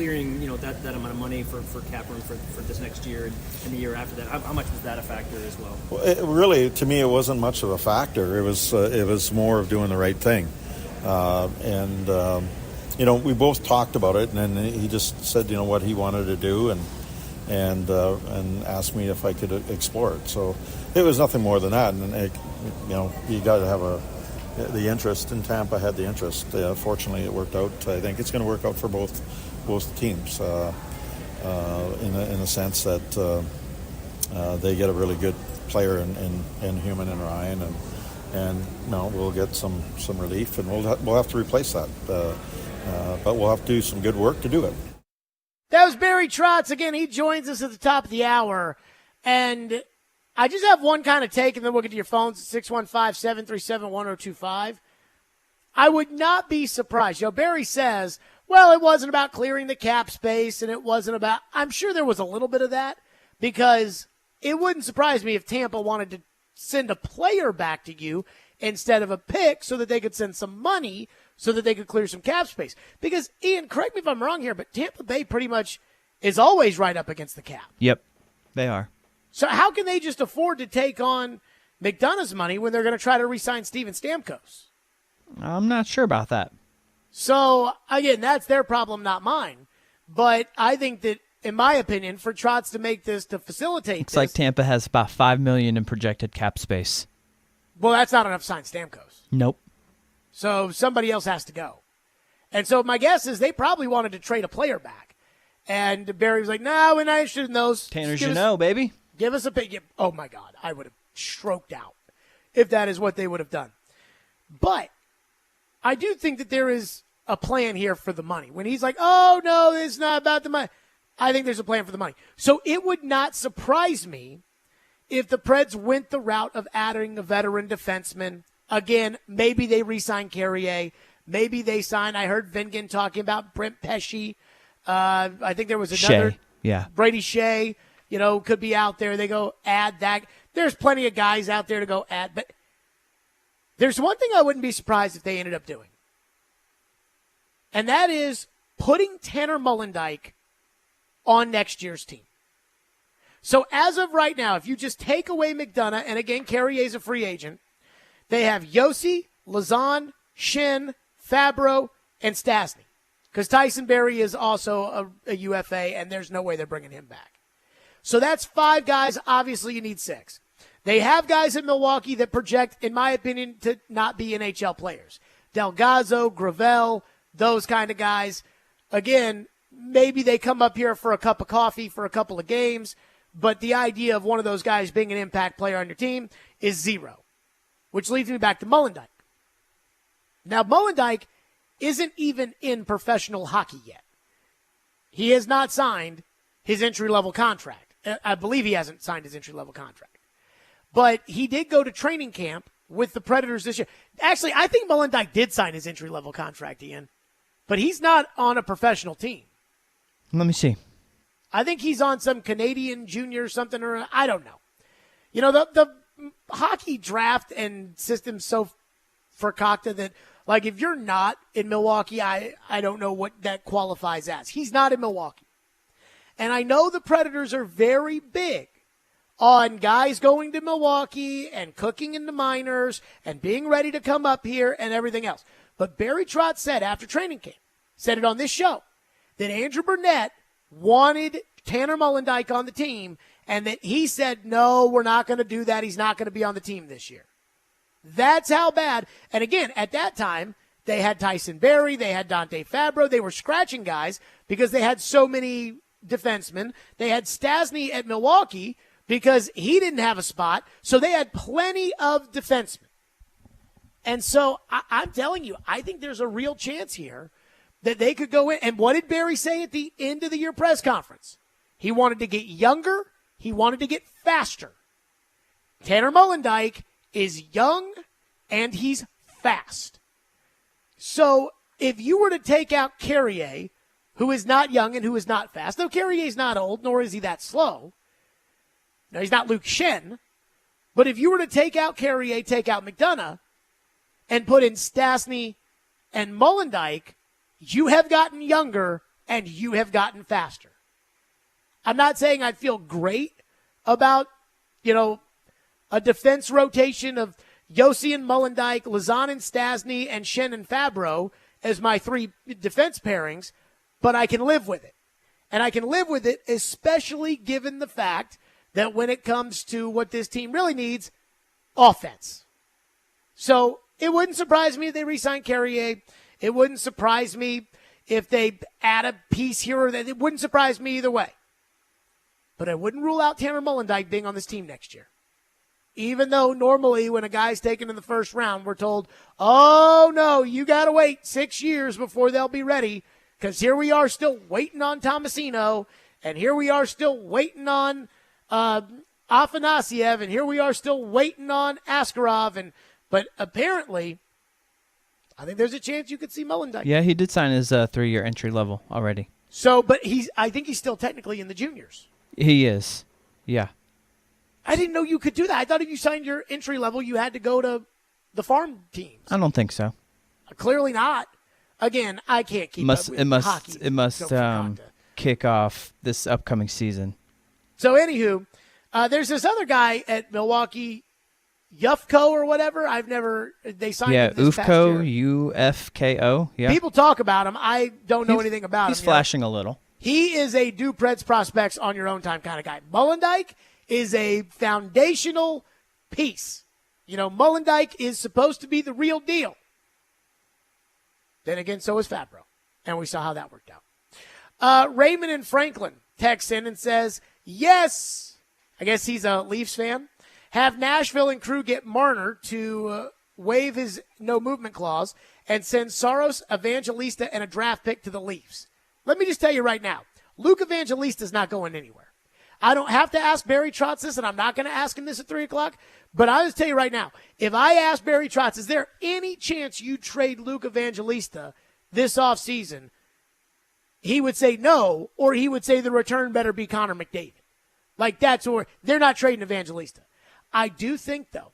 clearing, that amount of money for cap room for this next year and the year after that? How much was that a factor as well? Well, really, to me, it wasn't much of a factor. It was more of doing the right thing. We both talked about it, and then he just said, what he wanted to do, and asked me if I could explore it. So it was nothing more than that. And you got to have the interest, and Tampa had the interest. Fortunately, it worked out. I think it's going to work out for both teams in a sense that they get a really good player in Human and Ryan, and we'll get some relief, and we'll have to replace that. But we'll have to do some good work to do it. That was Barry Trotz. Again, he joins us at the top of the hour. And I just have one kind of take, and then we'll get to your phones at 615-737-1025. I would not be surprised. Barry says, well, it wasn't about clearing the cap space, and it wasn't about – I'm sure there was a little bit of that, because it wouldn't surprise me if Tampa wanted to send a player back to you instead of a pick so that they could send some money so that they could clear some cap space. Because, Ian, correct me if I'm wrong here, but Tampa Bay pretty much is always right up against the cap. Yep, they are. So how can they just afford to take on McDonough's money when they're going to try to re-sign Steven Stamkos? I'm not sure about that. So, again, that's their problem, not mine. But I think that, in my opinion, for Trotz to make this, to facilitate It's like Tampa has about $5 million in projected cap space. Well, that's not enough to sign Stamkos. Nope. So somebody else has to go. And so my guess is they probably wanted to trade a player back. And Barry was like, no, we're not interested in those. Tanner's baby. Give us a pick. Oh, my God. I would have stroked out if that is what they would have done. But I do think that there is a plan here for the money. When he's like, oh, no, it's not about the money. I think there's a plan for the money. So it would not surprise me if the Preds went the route of adding a veteran defenseman. Again, maybe they re-sign Carrier. Maybe they sign, I heard Vingan talking about Brent Pesce. I think there was another. Shea. Yeah. Brady Shea, could be out there. They go add that. There's plenty of guys out there to go add. But there's one thing I wouldn't be surprised if they ended up doing. And that is putting Tanner Molendyk on next year's team. So as of right now, if you just take away McDonough, and again, Carrier's a free agent, they have Yossi, Lazan, Shin, Fabro, and Stastny. Because Tyson Barrie is also a UFA, and there's no way they're bringing him back. So that's 5 guys. Obviously, you need 6. They have guys in Milwaukee that project, in my opinion, to not be NHL players. Delgado, Gravel, those kind of guys. Again, maybe they come up here for a cup of coffee for a couple of games, but the idea of one of those guys being an impact player on your team is 0. Which leads me back to Molendyk. Now, Molendyk isn't even in professional hockey yet. He has not signed his entry-level contract. I believe he hasn't signed his entry-level contract. But he did go to training camp with the Predators this year. Actually, I think Molendyk did sign his entry-level contract, Ian. But he's not on a professional team. Let me see. I think he's on some Canadian junior or something, or I don't know. The hockey draft and system's so verkakta that, like, if you're not in Milwaukee, I don't know what that qualifies as. He's not in Milwaukee. And I know the Predators are very big on guys going to Milwaukee and cooking in the minors and being ready to come up here and everything else. But Barry Trotz said after training camp, said it on this show, that Andrew Burnett wanted Tanner Molendyk on the team, and that he said, no, we're not going to do that. He's not going to be on the team this year. That's how bad. And again, at that time, they had Tyson Barrie, they had Dante Fabro. They were scratching guys because they had so many defensemen. They had Stastny at Milwaukee because he didn't have a spot. So they had plenty of defensemen. And so I'm telling you, I think there's a real chance here that they could go in. And what did Barry say at the end of the year press conference? He wanted to get younger. He wanted to get faster. Tanner Molendyk is young and he's fast. So if you were to take out Carrier, who is not young and who is not fast, though Carrier's not old, nor is he that slow. No, he's not Luke Shen. But if you were to take out Carrier, take out McDonough, and put in Stastny and Molendyk, you have gotten younger and you have gotten faster. I'm not saying I feel great about, a defense rotation of Yossi and Mullendijk, Lazan and Stasny, and Shen and Fabro as my 3 defense pairings, but I can live with it. And I can live with it, especially given the fact that when it comes to what this team really needs, offense. So it wouldn't surprise me if they re-sign Carrier. It wouldn't surprise me if they add a piece here or there. It wouldn't surprise me either way. But I wouldn't rule out Tanner Mullendijk being on this team next year. Even though normally when a guy's taken in the first round, we're told, oh, no, you got to wait 6 years before they'll be ready, because here we are still waiting on Tomasino, and here we are still waiting on Afanasiev, and here we are still waiting on Askarov. But apparently, I think there's a chance you could see Mullendijk. Yeah, he did sign his 3-year entry level already. So, but I think he's still technically in the juniors. He is, yeah. I didn't know you could do that. I thought if you signed your entry level, you had to go to the farm teams. I don't think so. Clearly not. Again, I can't keep up with hockey. It must kick off this upcoming season. So, anywho, there's this other guy at Milwaukee, Ufko or whatever. They signed him this past year. Ufko. Yeah. People talk about him. I don't know anything about him. He's flashing a little. He is a do Preds prospects on your own time kind of guy. Mullendijk is a foundational piece. Mullendijk is supposed to be the real deal. Then again, so is Fabro. And we saw how that worked out. Raymond in Franklin texts in and says, yes, I guess he's a Leafs fan, have Nashville and crew get Marner to waive his no-movement clause and send Saros, Evangelista, and a draft pick to the Leafs. Let me just tell you right now, Luke Evangelista is not going anywhere. I don't have to ask Barry Trotz this, and I'm not going to ask him this at 3 o'clock, but I'll just tell you right now, if I ask Barry Trotz, is there any chance you trade Luke Evangelista this offseason, he would say no, or he would say the return better be Connor McDavid. Like that's where they're not trading Evangelista. I do think, though,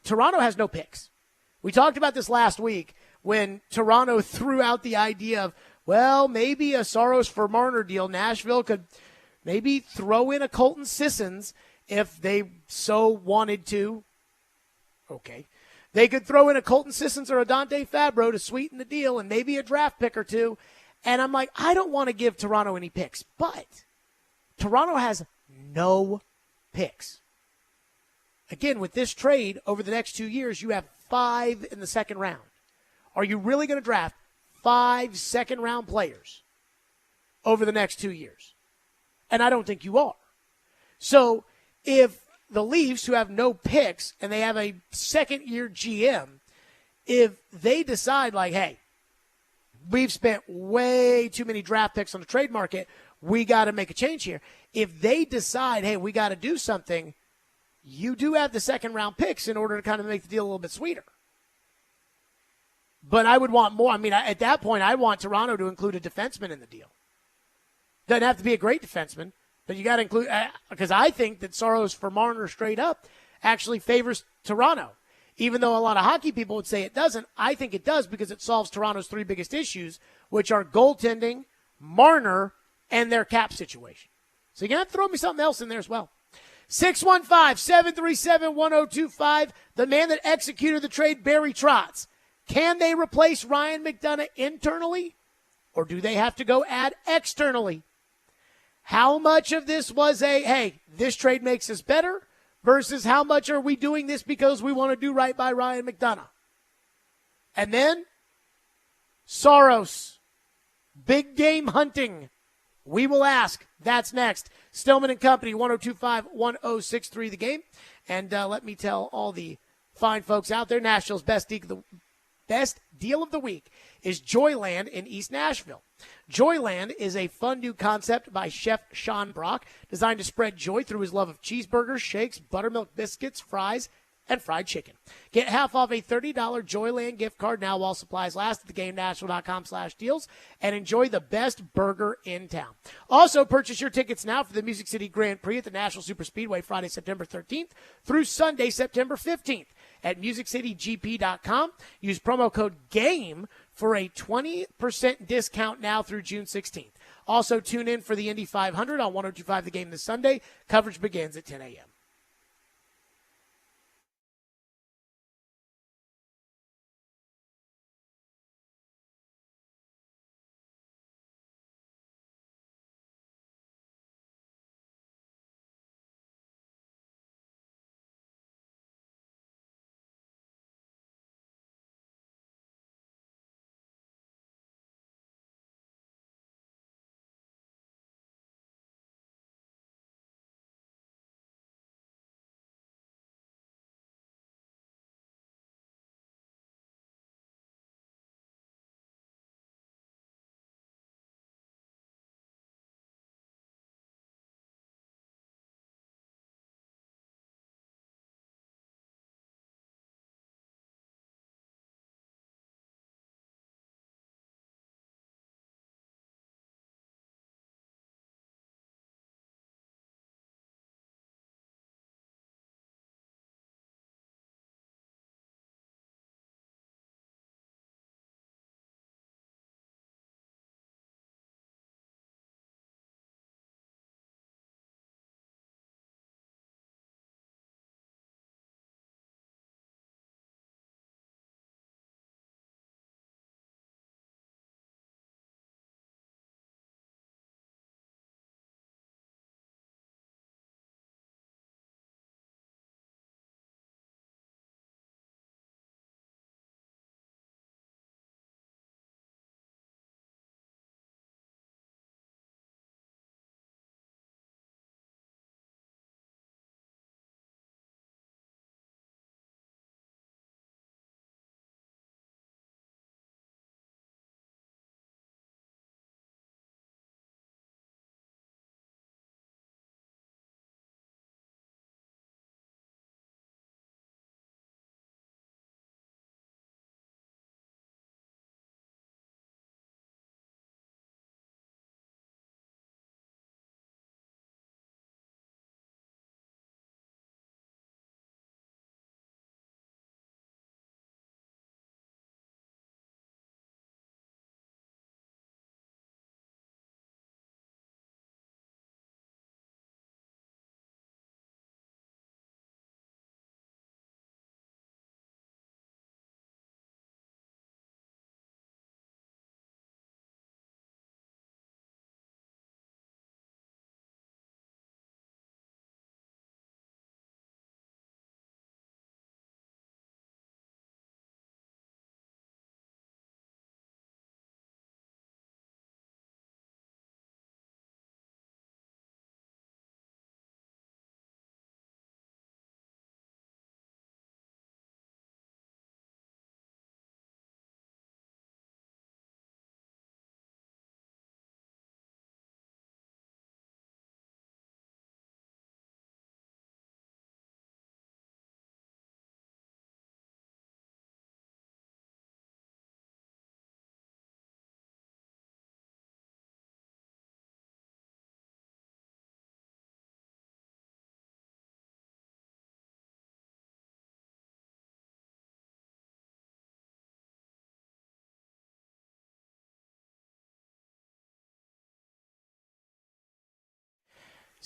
Toronto has no picks. We talked about this last week when Toronto threw out the idea of, well, maybe a Saros for Marner deal. Nashville could maybe throw in a Colton Sissons if they so wanted to. Okay. They could throw in a Colton Sissons or a Dante Fabro to sweeten the deal and maybe a draft pick or two. And I'm like, I don't want to give Toronto any picks. But Toronto has no picks. Again, with this trade over the next 2 years, you have 5 in the second round. Are you really going to draft 5 second-round players over the next 2 years? And I don't think you are. So if the Leafs, who have no picks, and they have a second-year GM, if they decide like, hey, we've spent way too many draft picks on the trade market, we got to make a change here. If they decide, hey, we got to do something, you do have the second-round picks in order to kind of make the deal a little bit sweeter. But I would want more. I mean, at that point, I want Toronto to include a defenseman in the deal. Doesn't have to be a great defenseman, but you got to include, because I think that Saros for Marner straight up actually favors Toronto. Even though a lot of hockey people would say it doesn't, I think it does because it solves Toronto's 3 biggest issues, which are goaltending, Marner, and their cap situation. So you're going to have to throw me something else in there as well. 615-737-1025, the man that executed the trade, Barry Trotz. Can they replace Ryan McDonough internally, or do they have to go add externally? How much of this was hey, this trade makes us better, versus how much are we doing this because we want to do right by Ryan McDonough? And then, Saros, big game hunting. We will ask. That's next. Stillman and Company, 1025-1063 the game. And let me tell all the fine folks out there, Nashville's best deal of the week is Joyland in East Nashville. Joyland is a fun new concept by Chef Sean Brock, designed to spread joy through his love of cheeseburgers, shakes, buttermilk biscuits, fries, and fried chicken. Get half off a $30 Joyland gift card now while supplies last at theGameNashville.com/deals and enjoy the best burger in town. Also, purchase your tickets now for the Music City Grand Prix at the National Superspeedway Friday, September 13th through Sunday, September 15th at MusicCityGP.com. Use promo code GAME for a 20% discount now through June 16th. Also, tune in for the Indy 500 on 102.5 The Game this Sunday. Coverage begins at 10 a.m.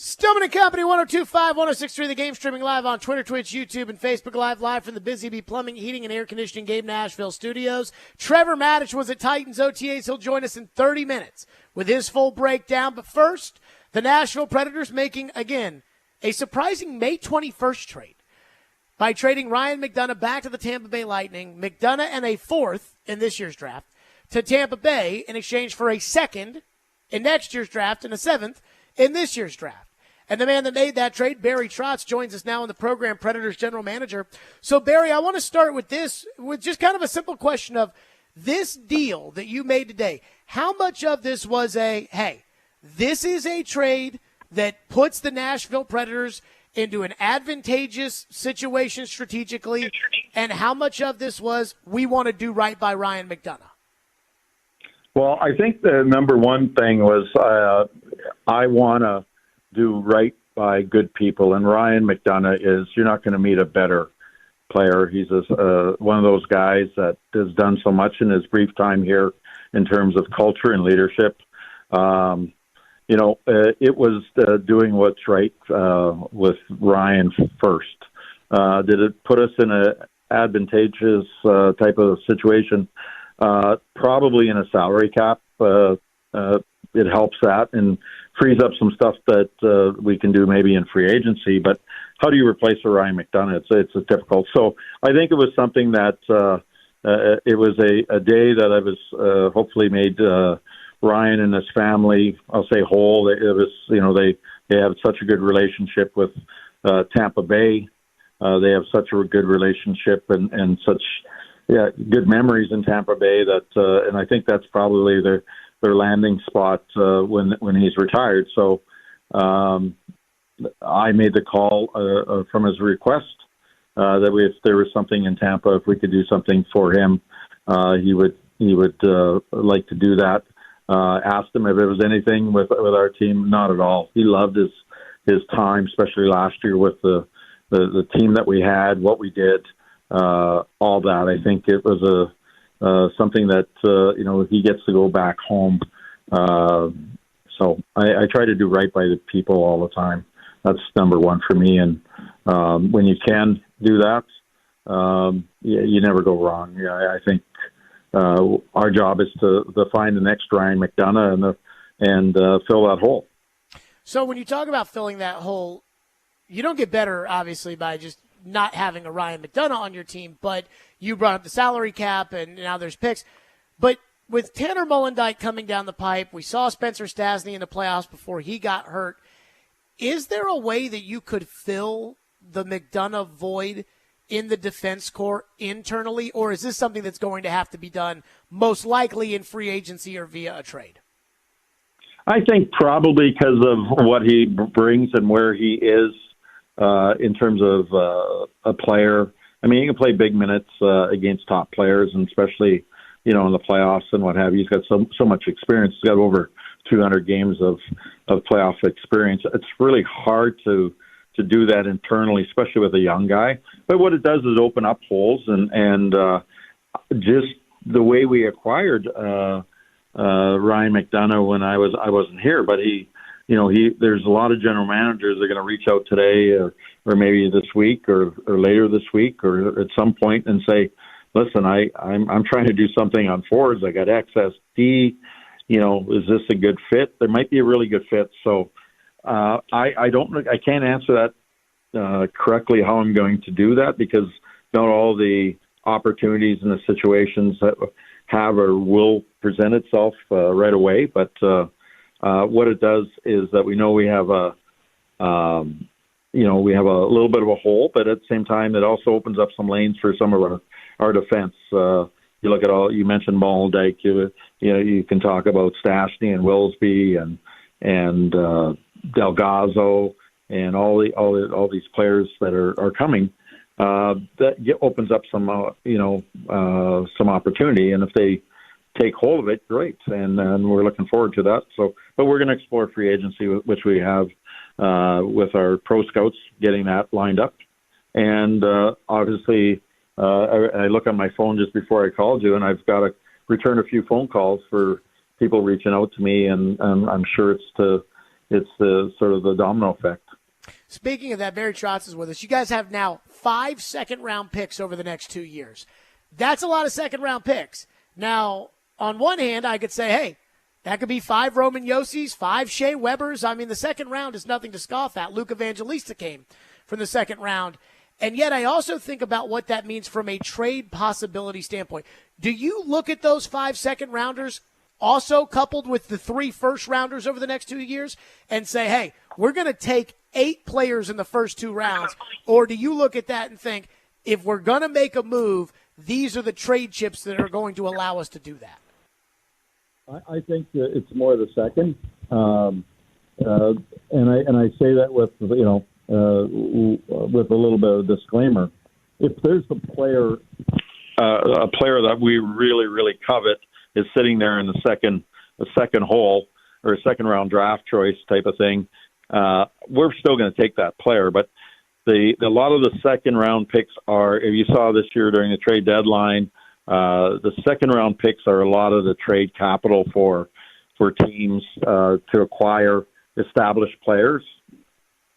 Stillman and Company, 102.5, 106.3 The Game, streaming live on Twitter, Twitch, YouTube, and Facebook live from the Busy Bee Plumbing, Heating, and Air Conditioning Gabe Nashville studios. Trevor Maddich was at Titans OTAs. He'll join us in 30 minutes with his full breakdown. But first, the Nashville Predators making, again, a surprising May 21st trade by trading Ryan McDonough back to the Tampa Bay Lightning, McDonough and a fourth in this year's draft, to Tampa Bay in exchange for a second in next year's draft and a seventh in this year's draft. And the man that made that trade, Barry Trotz, joins us now on the program, Predators general manager. So, Barry, I want to start with this, with just kind of a simple question of this deal that you made today. How much of this was hey, this is a trade that puts the Nashville Predators into an advantageous situation strategically, and how much of this was we want to do right by Ryan McDonough? Well, I think the number one thing was I want to do right by good people, and Ryan McDonough is, you're not going to meet a better player. He's one of those guys that has done so much in his brief time here in terms of culture and leadership. It was doing what's right with Ryan first. Did it put us in an advantageous type of situation? Probably in a salary cap. It helps that and frees up some stuff that we can do maybe in free agency. But how do you replace a Ryan McDonough? It's difficult. So I think it was something that it was a day that I was hopefully made Ryan and his family, I'll say whole. It was, they have such a good relationship with Tampa Bay. They have such a good relationship and such good memories in Tampa Bay that, and I think that's probably their landing spot when he's retired. So I made the call from his request that if there was something in Tampa, if we could do something for him, he would like to do that. Asked him if there was anything with our team. Not at all. He loved his time, especially last year with the team that we had, what we did, all that. I think it was something that he gets to go back home. So I try to do right by the people all the time. That's number one for me. And when you can do that, you never go wrong. I think our job is to find the next Ryan McDonough and fill that hole. So when you talk about filling that hole, you don't get better, obviously, by just not having a Ryan McDonough on your team, but you brought up the salary cap, and now there's picks. But with Tanner Mollendijk coming down the pipe, we saw Spencer Stastny in the playoffs before he got hurt. Is there a way that you could fill the McDonough void in the defense corps internally, or is this something that's going to have to be done most likely in free agency or via a trade? I think probably because of what he brings and where he is in terms of a player. I mean, he can play big minutes against top players, and especially, in the playoffs and what have you. He's got so much experience. He's got over 200 games of playoff experience. It's really hard to do that internally, especially with a young guy. But what it does is open up holes, and just the way we acquired Ryan McDonough when I wasn't here, but there's a lot of general managers that are going to reach out today or maybe this week or later this week or at some point and say, listen, I'm trying to do something on forwards. I got XSD. Is this a good fit? There might be a really good fit. So I can't answer that correctly how I'm going to do that, because not all the opportunities and the situations that have or will present itself right away. But what it does is that we know we have a little bit of a hole, but at the same time, it also opens up some lanes for some of our defense. You look at you mentioned Mollendijk. You can talk about Stastny and Willsby and Delgado and all these players that are coming. That opens up some opportunity, and if they take hold of it, great, and we're looking forward to that. So, but we're going to explore free agency, which we have with our pro scouts, getting that lined up, and obviously, I look on my phone just before I called you, and I've got to return a few phone calls for people reaching out to me, and I'm sure it's the sort of the domino effect. Speaking of that, Barry Trotz is with us. You guys have now 5 second-round picks over the next 2 years. That's a lot of second-round picks. Now, on one hand, I could say, hey, that could be 5 Roman Yossi's, 5 Shea Webbers. I mean, the second round is nothing to scoff at. Luke Evangelista came from the second round. And yet I also think about what that means from a trade possibility standpoint. Do you look at those 5 second-rounders also coupled with the 3 first-rounders over the next 2 years and say, hey, we're going to take 8 players in the first 2 rounds? Or do you look at that and think, if we're going to make a move, these are the trade chips that are going to allow us to do that? I think it's more the second, and I say that with with a little bit of disclaimer. If there's a player that we really, really covet is sitting there in the second hole or a second round draft choice type of thing, we're still going to take that player. But a lot of the second round picks are, if you saw this year during the trade deadline, the second round picks are a lot of the trade capital for teams to acquire established players.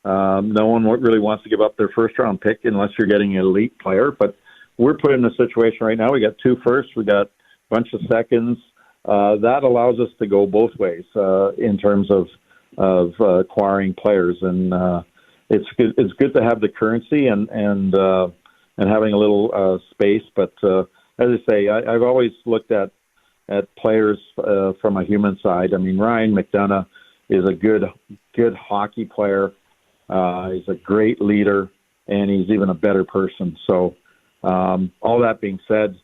No one really wants to give up their first round pick unless you're getting an elite player. But we're put in a situation right now. We got 2 firsts, we got a bunch of seconds. That allows us to go both ways in terms of acquiring players, and it's good to have the currency and having a little space. But as I say, I've always looked at players from a human side. I mean, Ryan McDonough is a good hockey player. He's a great leader, and he's even a better person. So all that being said,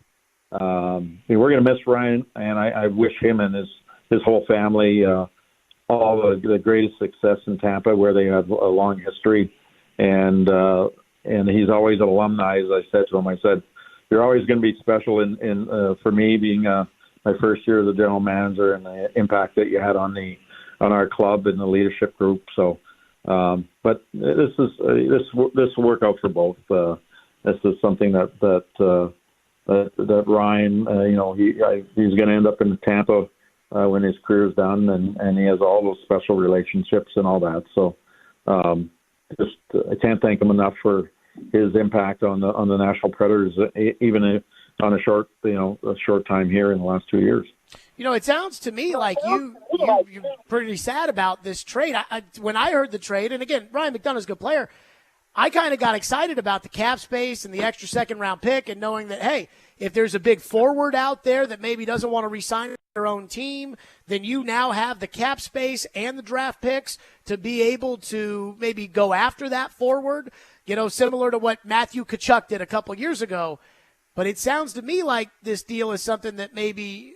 we're going to miss Ryan, and I wish him and his whole family all the greatest success in Tampa, where they have a long history. And he's always an alumni. As I said to him, I said, you're always going to be special in for me being my first year as a general manager and the impact that you had on our club and the leadership group. So, but this will work out for both. This is something that Ryan, he's going to end up in Tampa when his career is done, and he has all those special relationships and all that. So, I can't thank him enough for his impact on the National Predators, even on a short time here in the last 2 years. It sounds to me like you're pretty sad about this trade. When I heard the trade, and again, Ryan McDonough's a good player, I kind of got excited about the cap space and the extra second-round pick, and knowing that, hey, if there's a big forward out there that maybe doesn't want to re-sign their own team, then you now have the cap space and the draft picks to be able to maybe go after that forward, similar to what Matthew Tkachuk did a couple years ago. But it sounds to me like this deal is something that maybe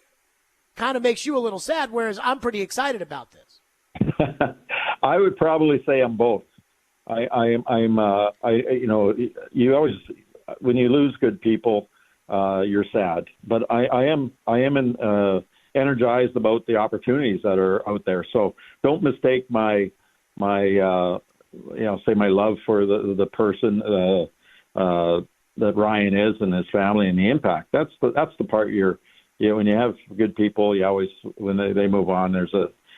kind of makes you a little sad, whereas I'm pretty excited about this. I would probably say I'm both. You always, when you lose good people, you're sad. But I am energized about the opportunities that are out there. So don't mistake my love for the person that Ryan is and his family and the impact. That's the part when you have good people, you always, when they move on,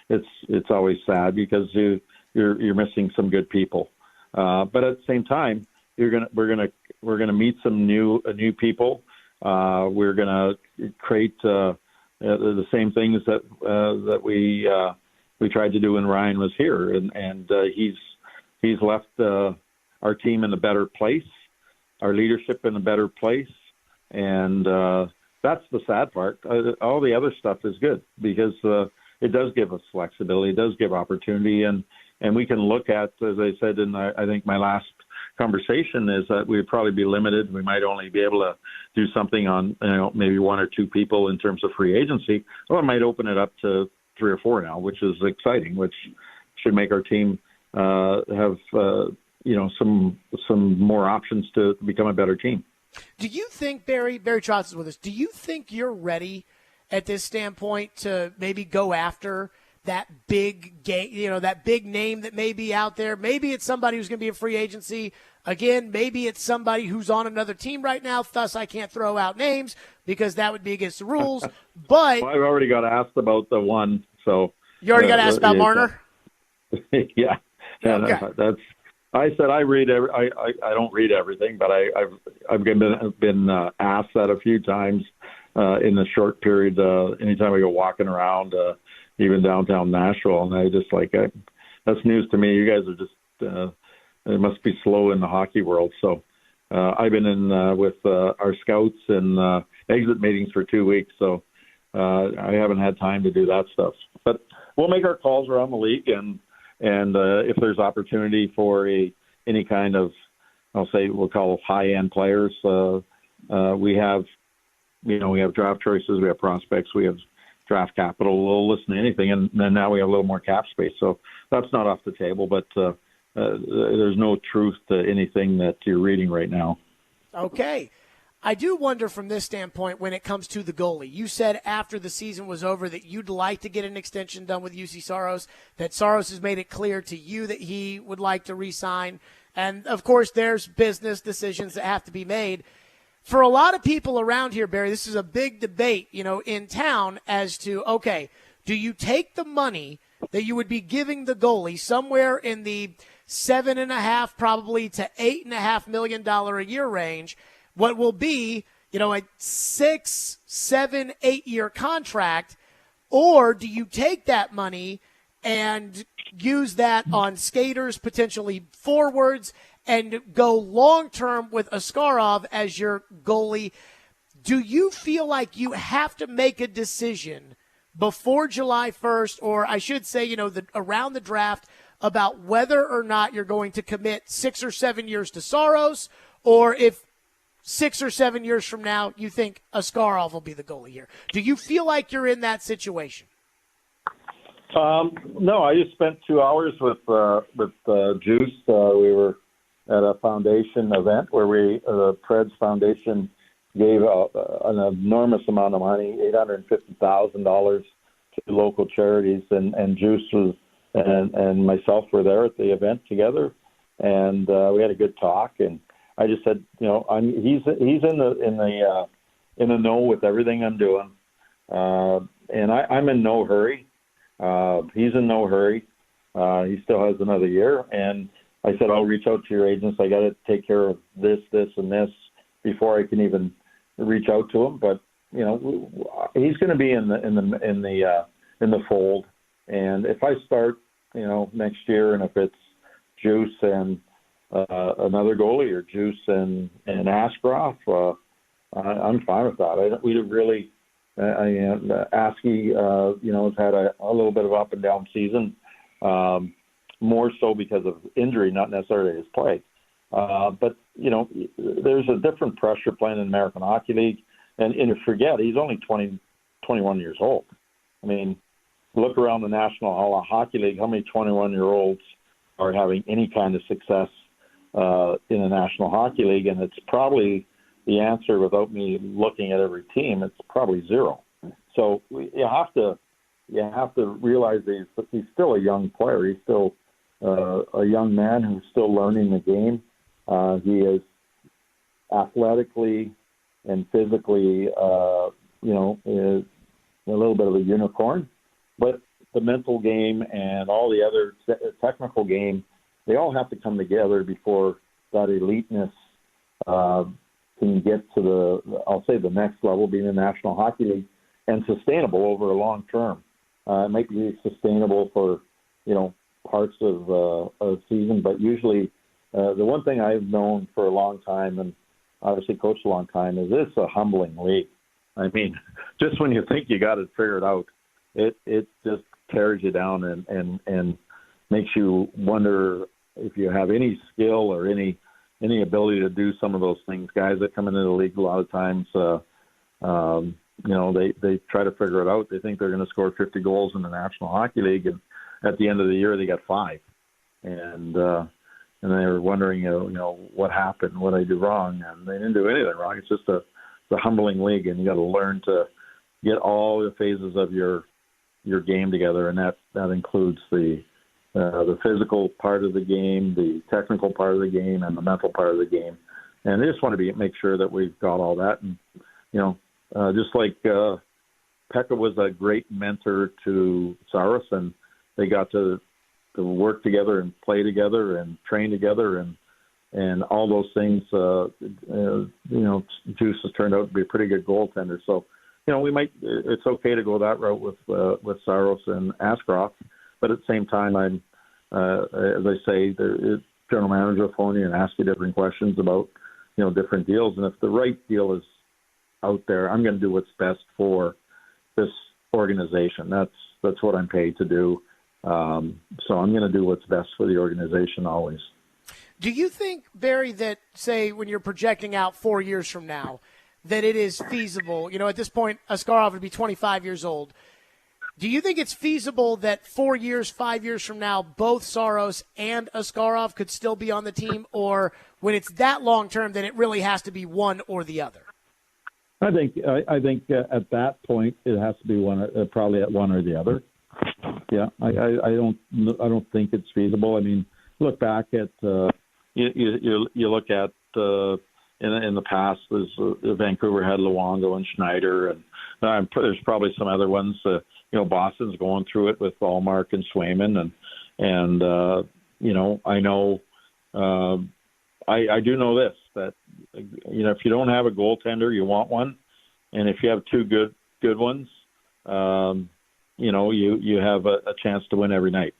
it's always sad because you're missing some good people. But at the same time, we're gonna meet some new people. We're gonna create the same things that we tried to do when Ryan was here, and he's left our team in a better place, our leadership in a better place, and that's the sad part. All the other stuff is good because it does give us flexibility, it does give opportunity, and we can look at, as I said in I think my last conversation, is that we'd probably be limited. We might only be able to do something on maybe 1 or 2 people in terms of free agency. Well, it might open it up to 3 or 4 now, which is exciting, which should make our team have some more options to become a better team. Do you think, Barry Trotz is with us, do you think you're ready at this standpoint to maybe go after that big game, that big name that may be out there? Maybe it's somebody who's going to be a free agency. Again, maybe it's somebody who's on another team right now. Thus, I can't throw out names because that would be against the rules. But well, I've already got asked about the one. So you already got asked about Marner? Yeah. Okay. That's. I said I read. I don't read everything, but I've been asked that a few times in a short period. Anytime I go walking around, even downtown Nashville, and I just that's news to me. You guys are just it must be slow in the hockey world. So I've been in with our scouts and exit meetings for 2 weeks, so I haven't had time to do that stuff. But we'll make our calls around the league, and if there's opportunity for any kind of, we'll call high-end players, we have draft choices, we have prospects, we have draft capital. We'll listen to anything, and then now we have a little more cap space. So that's not off the table, but there's no truth to anything that you're reading right now. Okay. I do wonder from this standpoint when it comes to the goalie. You said after the season was over that you'd like to get an extension done with UC Saros, that Saros has made it clear to you that he would like to re-sign. And, of course, there's business decisions that have to be made. For a lot of people around here, Barry, this is a big debate, in town as to, okay, do you take the money that you would be giving the goalie somewhere in the $7.5 probably to $8.5 million a year range, what will be, a 6, 7, 8-year contract, or do you take that money and use that on skaters, potentially forwards, and go long-term with Askarov as your goalie? Do you feel like you have to make a decision before July 1st, or I should say, around the draft, about whether or not you're going to commit 6 or 7 years to Saros, or if 6 or 7 years from now you think Askarov will be the goalie here? Do you feel like you're in that situation? No, I just spent 2 hours with Juice. We were at a foundation event where the Preds Foundation gave an enormous amount of money, $850,000 to local charities, and Juice was and myself were there at the event together, and we had a good talk. And I just said, he's in the know with everything I'm doing, and I'm in no hurry. He's in no hurry. He still has another year, and I said, I'll reach out to your agents. I got to take care of this, and this before I can even reach out to him. But he's going to be in the fold. And if I start, next year, and if it's Juice and another goalie, or Juice and Askarov, I'm fine with that. We really, Askey, has had a little bit of up and down season. More so because of injury, not necessarily his play. But, there's a different pressure playing in the American Hockey League. And you forget, he's only 21 years old. I mean, look around the National Hockey League, how many 21-year-olds are having any kind of success in the National Hockey League? And it's probably the answer, without me looking at every team, it's probably zero. So you have to realize that he's still a young player. He's still a young man who's still learning the game. He is athletically and physically, is a little bit of a unicorn. But the mental game and all the other technical game, they all have to come together before that eliteness can get to the next level, being the National Hockey League, and sustainable over a long term. It might be sustainable for, parts of a season, but usually the one thing I've known for a long time, and obviously coached a long time, is it's a humbling league. I mean, just when you think you got it figured out, it just tears you down and makes you wonder if you have any skill or any ability to do some of those things. Guys that come into the league a lot of times, they try to figure it out. They think they're going to score 50 goals in the National Hockey League, and at the end of the year they got 5, and they're wondering, what happened, what I do wrong, and they didn't do anything wrong. It's just a humbling league, and you got to learn to get all the phases of your game together, and that includes the physical part of the game, the technical part of the game, and the mental part of the game. And I just want to make sure that we've got all that. And just like Pekka was a great mentor to Saros, and they got to work together and play together and train together and all those things. Juice has turned out to be a pretty good goaltender. So, it's okay to go that route with Saros and Askarov, but at the same time, I'm, as I say, the general manager will phone you and ask you different questions about, different deals. And if the right deal is out there, I'm going to do what's best for this organization. That's what I'm paid to do. So I'm going to do what's best for the organization always. Do you think, Barry, that, say, when you're projecting out 4 years from now, that it is feasible? At this point, Askarov would be 25 years old. Do you think it's feasible that 4 years, 5 years from now, both Saros and Askarov could still be on the team? Or when it's that long term, then it really has to be one or the other? I think at that point it has to be one, probably at one or the other. Yeah, I don't think it's feasible. I mean, look back at you look at in the past, Vancouver had Luongo and Schneider, and there's probably some other ones. Boston's going through it with Allmark and Swayman, and I know I do know this, that if you don't have a goaltender, you want one, and if you have two good ones, you have a chance to win every night.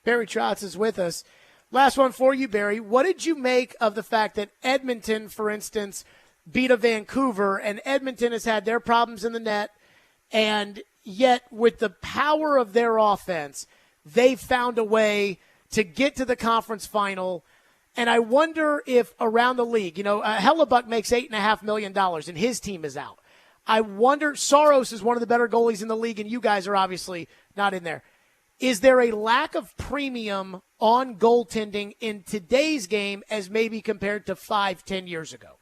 Barry Trotz is with us. Last one for you, Barry. What did you make of the fact that Edmonton, for instance, beat a Vancouver, and Edmonton has had their problems in the net, and yet with the power of their offense, they found a way to get to the conference final? And I wonder if around the league, Hellebuck makes $8.5 million, and his team is out. I wonder, Saros is one of the better goalies in the league, and you guys are obviously not in there. Is there a lack of premium on goaltending in today's game as maybe compared to 5-10 years ago?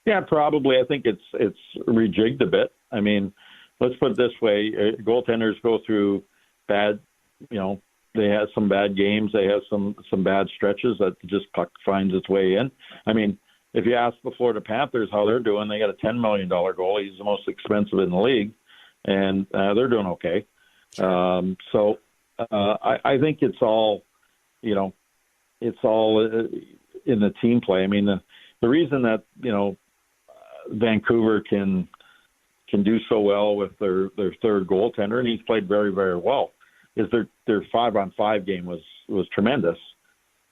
Yeah, probably. I think it's rejigged a bit. I mean, let's put it this way. Goaltenders go through bad, they have some bad games. They have some bad stretches that just puck finds its way in. I mean, if you ask the Florida Panthers how they're doing, they got a $10 million goalie. He's the most expensive in the league, and they're doing okay. I think it's all, it's all in the team play. I mean, the reason that, Vancouver can do so well with their third goaltender, and he's played very, very well, is their 5-on-5 game was tremendous.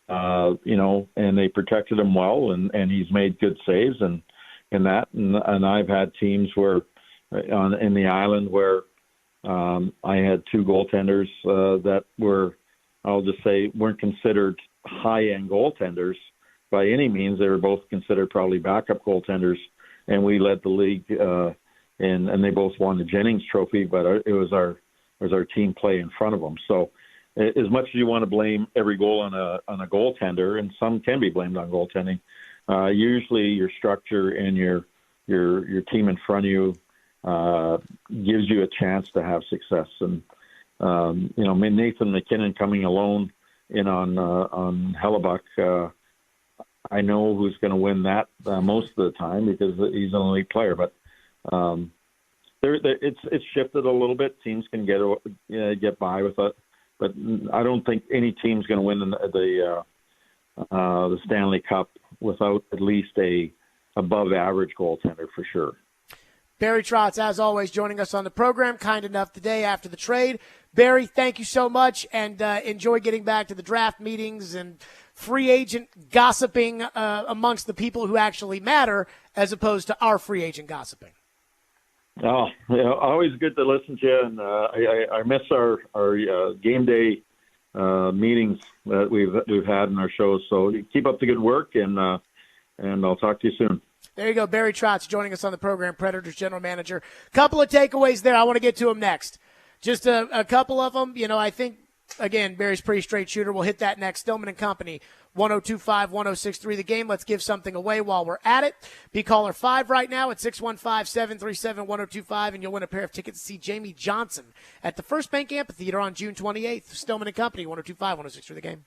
And they protected him well, and he's made good saves and that. And I've had teams where in the island where I had two goaltenders that were, I'll just say, weren't considered high-end goaltenders by any means. They were both considered probably backup goaltenders, and we led the league, and they both won the Jennings Trophy, but it was our team play in front of them. So as much as you want to blame every goal on a goaltender, and some can be blamed on goaltending, usually your structure and your team in front of you gives you a chance to have success. And Nathan McKinnon coming alone in on Hellebuck, I know who's going to win that most of the time because he's an elite player. But it's shifted a little bit. Teams can get by with it, but I don't think any team's going to win the Stanley Cup without at least a above average goaltender for sure. Barry Trotz, as always, joining us on the program, kind enough today after the trade. Barry, thank you so much, and enjoy getting back to the draft meetings and free agent gossiping amongst the people who actually matter as opposed to our free agent gossiping. Oh, always good to listen to you, and I miss our game day meetings that we've had in our shows. So keep up the good work, and I'll talk to you soon. There you go, Barry Trotz joining us on the program, Predators general manager. Couple of takeaways there. I want to get to them next. Just a couple of them. I think, again, Barry's pretty straight shooter. We'll hit that next. Stillman and Company, 102.5, 106.3 The Game. Let's give something away while we're at it. Be caller 5 right now at 615-737-1025, and you'll win a pair of tickets to see Jamie Johnson at the First Bank Amphitheater on June 28th. Stillman and Company, 102.5, 106.3 The Game.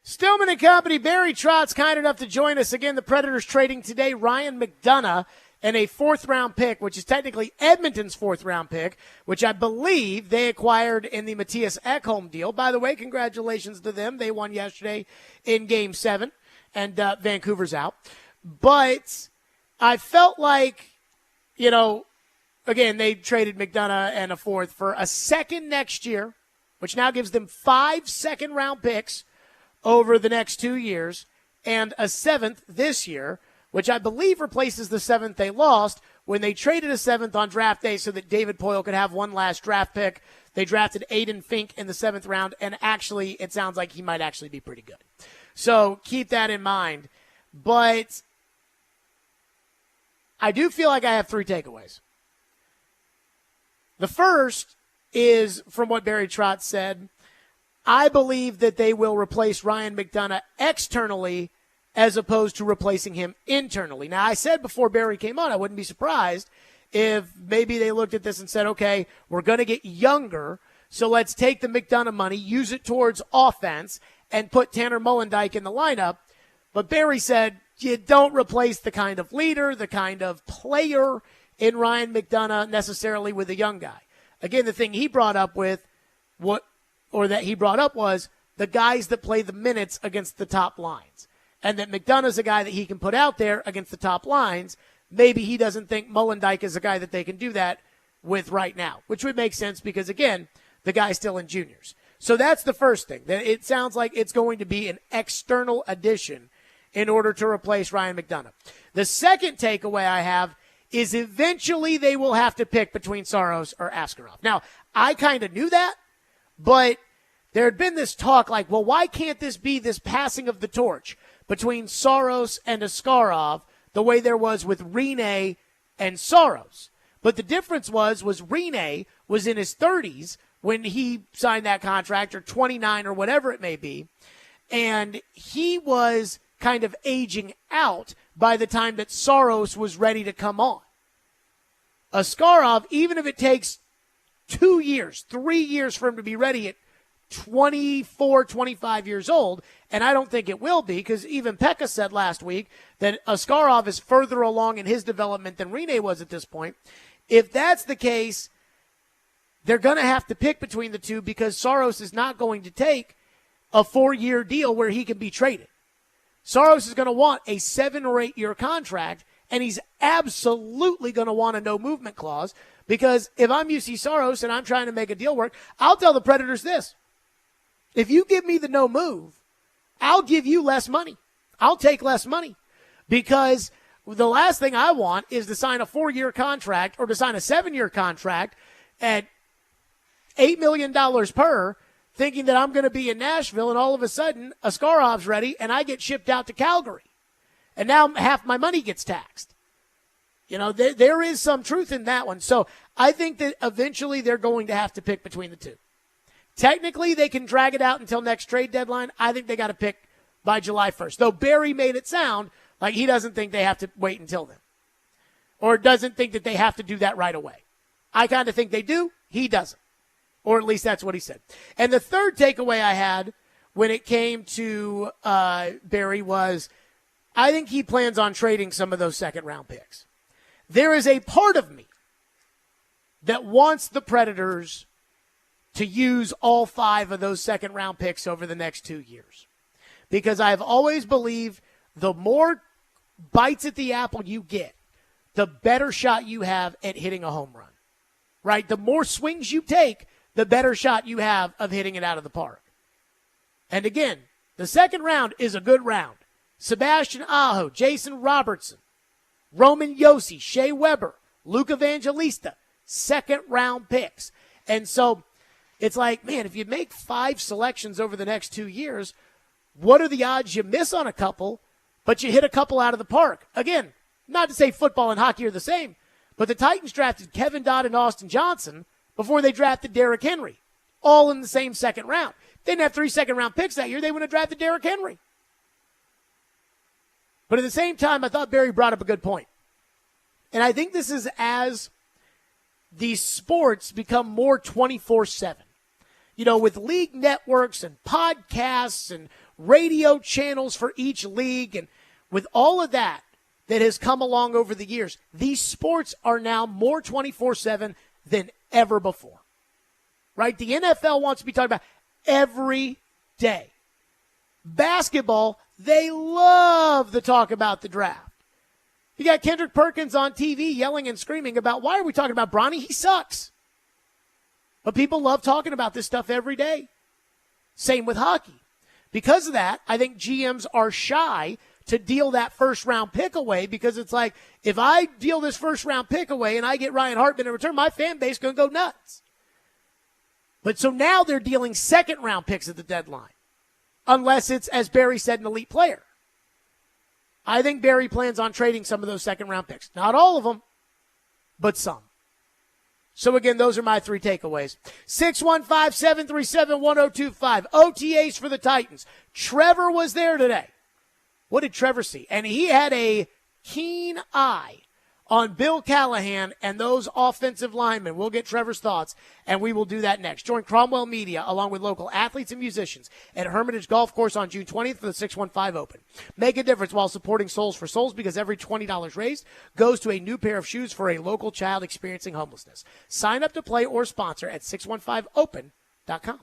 Stillman and Company, Barry Trotz, kind enough to join us again. The Predators trading today Ryan McDonough and a 4th-round pick, which is technically Edmonton's 4th-round pick, which I believe they acquired in the Matthias Ekholm deal. By the way, congratulations to them. They won yesterday in Game 7, and Vancouver's out. But I felt like, again, they traded McDonough and a 4th for a 2nd next year, which now gives them 5 second-round picks over the next 2 years, and a 7th this year, which I believe replaces the 7th they lost when they traded a 7th on draft day so that David Poile could have one last draft pick. They drafted Aiden Fink in the 7th round, and actually it sounds like he might actually be pretty good. So keep that in mind. But I do feel like I have 3 takeaways. The first is from what Barry Trotz said. I believe that they will replace Ryan McDonough externally as opposed to replacing him internally. Now, I said before Barry came on, I wouldn't be surprised if maybe they looked at this and said, okay, we're going to get younger, so let's take the McDonough money, use it towards offense, and put Tanner Molendyke in the lineup. But Barry said, you don't replace the kind of leader, the kind of player in Ryan McDonough necessarily with a young guy. Again, the thing he brought up was the guys that play the minutes against the top lines. And that McDonough's a guy that he can put out there against the top lines. Maybe he doesn't think Molendyke is a guy that they can do that with right now, which would make sense because, again, the guy's still in juniors. So that's the first thing. It sounds like it's going to be an external addition in order to replace Ryan McDonough. The second takeaway I have is eventually they will have to pick between Saros or Askarov. Now, I kind of knew that, but there had been this talk like, well, why can't this be this passing of the torch between Saros and Askarov the way there was with Rinne and Saros? But the difference was Rinne was in his 30s when he signed that contract, or 29 or whatever it may be, and he was kind of aging out by the time that Saros was ready to come on. Askarov, even if it takes 2 years, 3 years for him to be ready at 24, 25 years old, and I don't think it will be, because even Pekka said last week that Askarov is further along in his development than Rinne was at this point. If that's the case, they're going to have to pick between the two because Saros is not going to take a 4-year deal where he can be traded. Saros is going to want a 7 or 8 year contract, and he's absolutely going to want a no movement clause, because if I'm UC Saros and I'm trying to make a deal work, I'll tell the Predators this. If you give me the no move, I'll give you less money. I'll take less money, because the last thing I want is to sign a 4-year contract or to sign a 7-year contract at $8 million per, thinking that I'm going to be in Nashville, and all of a sudden Askarov's ready and I get shipped out to Calgary. And now half my money gets taxed. There is some truth in that one. So I think that eventually they're going to have to pick between the two. Technically, they can drag it out until next trade deadline. I think they got to pick by July 1st. Though Barry made it sound like he doesn't think they have to wait until then, or doesn't think that they have to do that right away. I kind of think they do. He doesn't. Or at least that's what he said. And the third takeaway I had when it came to Barry was, I think he plans on trading some of those second-round picks. There is a part of me that wants the Predators to use all 5 of those second-round picks over the next 2 years, because I've always believed the more bites at the apple you get, the better shot you have at hitting a home run, right? The more swings you take, the better shot you have of hitting it out of the park. And again, the second round is a good round. Sebastian Aho, Jason Robertson, Roman Josi, Shea Weber, Luke Evangelista, second-round picks. And so it's like, man, if you make 5 selections over the next 2 years, what are the odds you miss on a couple, but you hit a couple out of the park? Again, not to say football and hockey are the same, but the Titans drafted Kevin Dodd and Austin Johnson before they drafted Derrick Henry, all in the same second round. They didn't have 3 second-round picks that year. They wouldn't have drafted Derrick Henry. But at the same time, I thought Barry brought up a good point. And I think this is as these sports become more 24/7. With league networks and podcasts and radio channels for each league, and with all of that has come along over the years, these sports are now more 24/7 than ever before. Right? The NFL wants to be talked about every day. Basketball, they love to talk about the draft. You got Kendrick Perkins on TV yelling and screaming about, why are we talking about Bronny? He sucks. But people love talking about this stuff every day. Same with hockey. Because of that, I think GMs are shy to deal that first-round pick away, because it's like, if I deal this first-round pick away and I get Ryan Hartman in return, my fan base is going to go nuts. But so now they're dealing second-round picks at the deadline, unless it's, as Barry said, an elite player. I think Barry plans on trading some of those second-round picks. Not all of them, but some. So, again, those are my three takeaways. 615-737-1025. OTAs for the Titans. Trevor was there today. What did Trevor see? And he had a keen eye on Bill Callahan and those offensive linemen. We'll get Trevor's thoughts, and we will do that next. Join Cromwell Media along with local athletes and musicians at Hermitage Golf Course on June 20th for the 615 Open. Make a difference while supporting Souls for Souls, because every $20 raised goes to a new pair of shoes for a local child experiencing homelessness. Sign up to play or sponsor at 615open.com.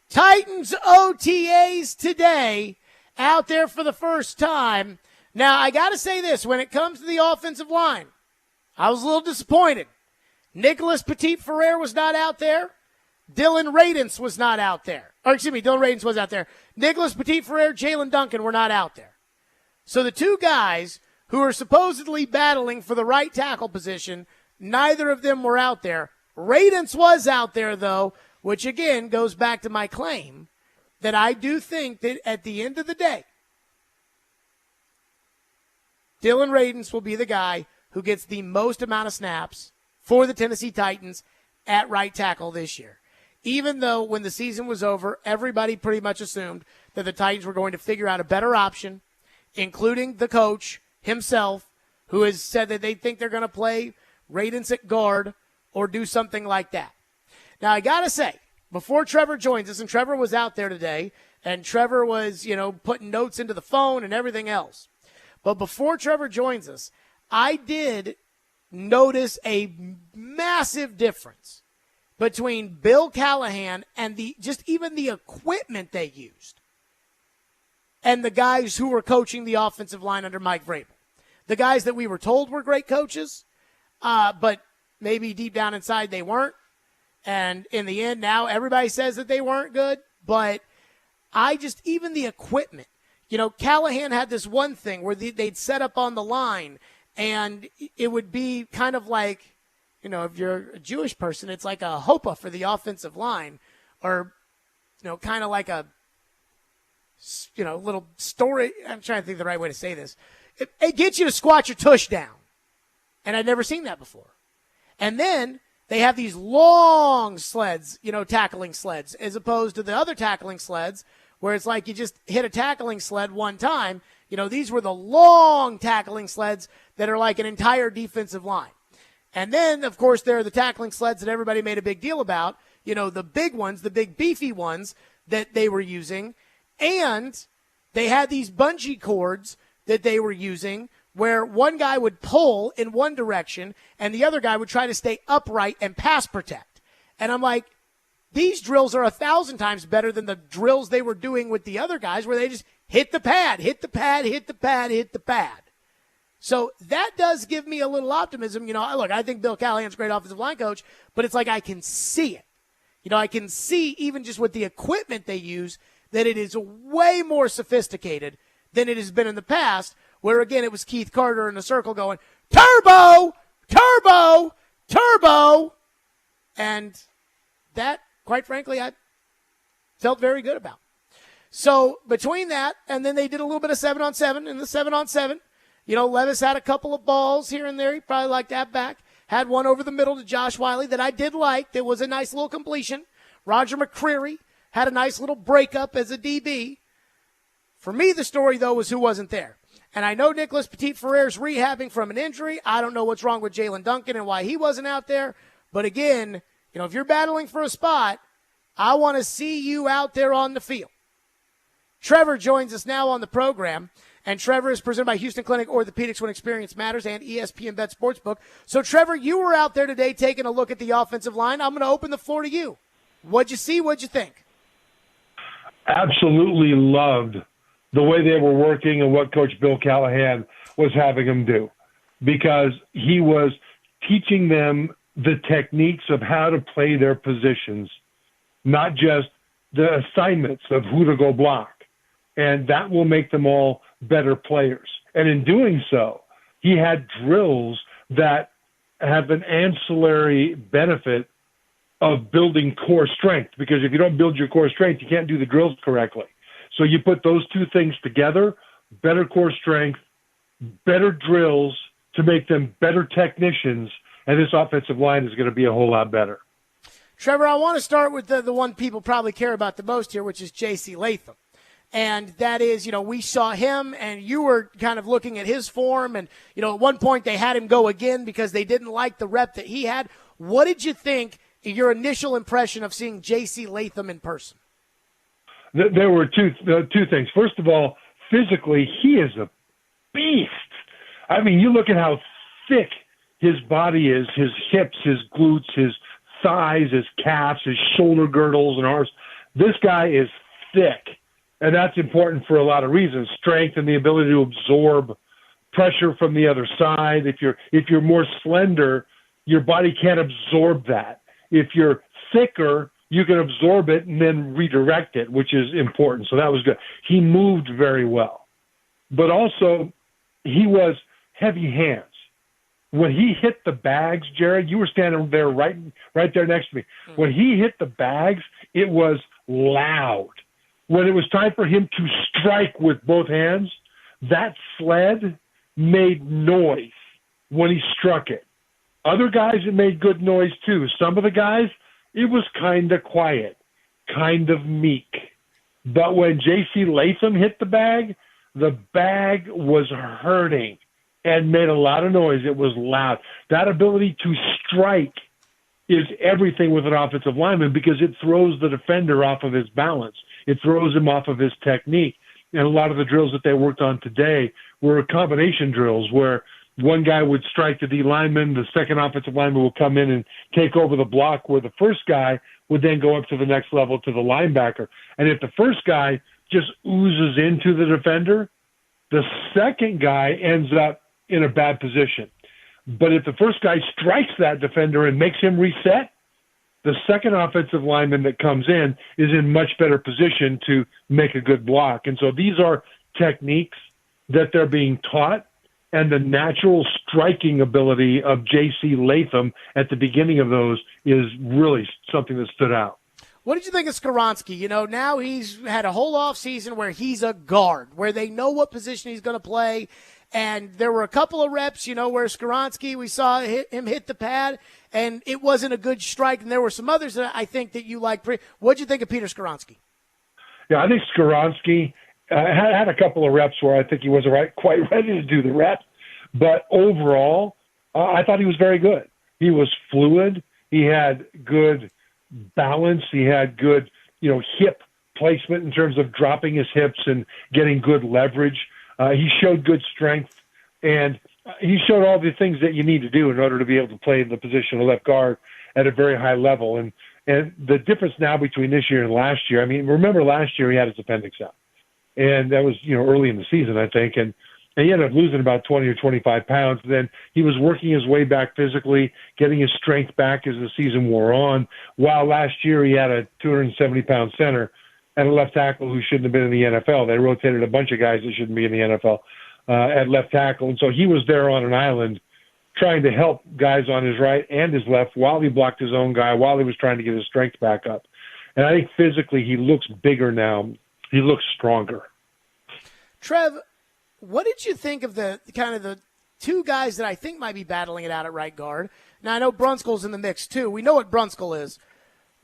Titans OTAs today out there for the first time. Now, I got to say this. When it comes to the offensive line, I was a little disappointed. Nicholas Petit-Frere was not out there. Dylan Radins was not out there. Dylan Radins was out there. Nicholas Petit-Frere, Jalen Duncan were not out there. So the two guys who are supposedly battling for the right tackle position, neither of them were out there. Radins was out there, though, which, again, goes back to my claim that I do think that at the end of the day, Dylan Radins will be the guy who gets the most amount of snaps for the Tennessee Titans at right tackle this year. Even though when the season was over, everybody pretty much assumed that the Titans were going to figure out a better option, including the coach himself, who has said that they think they're going to play Radins at guard or do something like that. Now, I got to say, before Trevor joins us, and Trevor was out there today, and Trevor was, putting notes into the phone and everything else. But before Trevor joins us, I did notice a massive difference between Bill Callahan and even the equipment they used and the guys who were coaching the offensive line under Mike Vrabel. The guys that we were told were great coaches, but maybe deep down inside they weren't. And in the end, now everybody says that they weren't good. But even the equipment, Callahan had this one thing where they'd set up on the line, and it would be kind of like, if you're a Jewish person, it's like a hopa for the offensive line, or, kind of like a, little story. I'm trying to think of the right way to say this. It gets you to squat your tush down. And I'd never seen that before. And then they have these long sleds, tackling sleds, as opposed to the other tackling sleds where it's like you just hit a tackling sled one time. These were the long tackling sleds that are like an entire defensive line. And then, of course, there are the tackling sleds that everybody made a big deal about, the big ones, the big beefy ones that they were using. And they had these bungee cords that they were using where one guy would pull in one direction and the other guy would try to stay upright and pass protect. And I'm like, these drills are 1,000 times better than the drills they were doing with the other guys where they just hit the pad, hit the pad, hit the pad, hit the pad. So that does give me a little optimism. Look, I think Bill Callahan's a great offensive line coach, but it's like I can see it. I can see even just with the equipment they use that it is way more sophisticated than it has been in the past, where, again, it was Keith Carter in a circle going, turbo, turbo, turbo. And that, quite frankly, I felt very good about. So between that, and then they did a little bit of 7-on-7 in the 7-on-7. Levis had a couple of balls here and there. He probably liked that back. Had one over the middle to Josh Wiley that I did like. That was a nice little completion. Roger McCreary had a nice little breakup as a DB. For me, the story, though, was who wasn't there. And I know Nicholas Petit-Frere's rehabbing from an injury. I don't know what's wrong with Jalen Duncan and why he wasn't out there. But again, if you're battling for a spot, I want to see you out there on the field. Trevor joins us now on the program. And Trevor is presented by Houston Clinic Orthopedics, when experience matters, and ESPN Bet Sportsbook. So, Trevor, you were out there today taking a look at the offensive line. I'm going to open the floor to you. What'd you see? What'd you think? Absolutely loved the way they were working and what Coach Bill Callahan was having them do, because he was teaching them the techniques of how to play their positions, not just the assignments of who to go block. And that will make them all better players. And in doing so, he had drills that have an ancillary benefit of building core strength, because if you don't build your core strength, you can't do the drills correctly. So you put those two things together, better core strength, better drills to make them better technicians, and this offensive line is going to be a whole lot better. Trevor, I want to start with the one people probably care about the most here, which is J.C. Latham. And that is, we saw him, and you were kind of looking at his form. And, at one point they had him go again because they didn't like the rep that he had. What did you think, your initial impression of seeing J.C. Latham in person? There were two things. First of all, physically, he is a beast. I mean, you look at how thick his body is, his hips, his glutes, his thighs, his calves, his shoulder girdles and arms. This guy is thick, and that's important for a lot of reasons. Strength and the ability to absorb pressure from the other side. If you're more slender, your body can't absorb that. If you're thicker, you can absorb it and then redirect it, which is important. So that was good. He moved very well. But also, he was heavy hands. When he hit the bags, Jared, you were standing there right there next to me. When he hit the bags, it was loud. When it was time for him to strike with both hands, that sled made noise when he struck it. Other guys, it made good noise too. Some of the guys, it was kind of quiet, kind of meek. But when J.C. Latham hit the bag was hurting and made a lot of noise. It was loud. That ability to strike is everything with an offensive lineman because it throws the defender off of his balance. It throws him off of his technique. And a lot of the drills that they worked on today were combination drills where one guy would strike the D lineman, the second offensive lineman would come in and take over the block, where the first guy would then go up to the next level to the linebacker. And if the first guy just oozes into the defender, the second guy ends up in a bad position. But if the first guy strikes that defender and makes him reset, the second offensive lineman that comes in is in much better position to make a good block. And so these are techniques that they're being taught, and the natural striking ability of J.C. Latham at the beginning of those is really something that stood out. What did you think of Skoronski? You know, now he's had a whole off season where he's a guard, where they know what position he's going to play. And there were a couple of reps, you know, where Skoronski, we saw him hit the pad, and it wasn't a good strike. And there were some others that I think that you liked. What did you think of Peter Skoronski? Yeah, I think Skoronski had a couple of reps where I think he wasn't quite ready to do the rep. But overall, I thought he was very good. He was fluid. He had good balance. He had good, hip placement in terms of dropping his hips and getting good leverage. He showed good strength, and he showed all the things that you need to do in order to be able to play in the position of left guard at a very high level. And the difference now between this year and last year, I mean, remember last year he had his appendix out, and that was, early in the season, I think, and he ended up losing about 20 or 25 pounds. Then he was working his way back physically, getting his strength back as the season wore on, while last year he had a 270-pound center and a left tackle who shouldn't have been in the NFL. They rotated a bunch of guys that shouldn't be in the NFL at left tackle. And so he was there on an island trying to help guys on his right and his left while he blocked his own guy, while he was trying to get his strength back up. And I think physically he looks bigger now. He looks stronger. Trev, what did you think of the two guys that I think might be battling it out at right guard? Now, I know Brunskill's in the mix, too. We know what Brunskill is.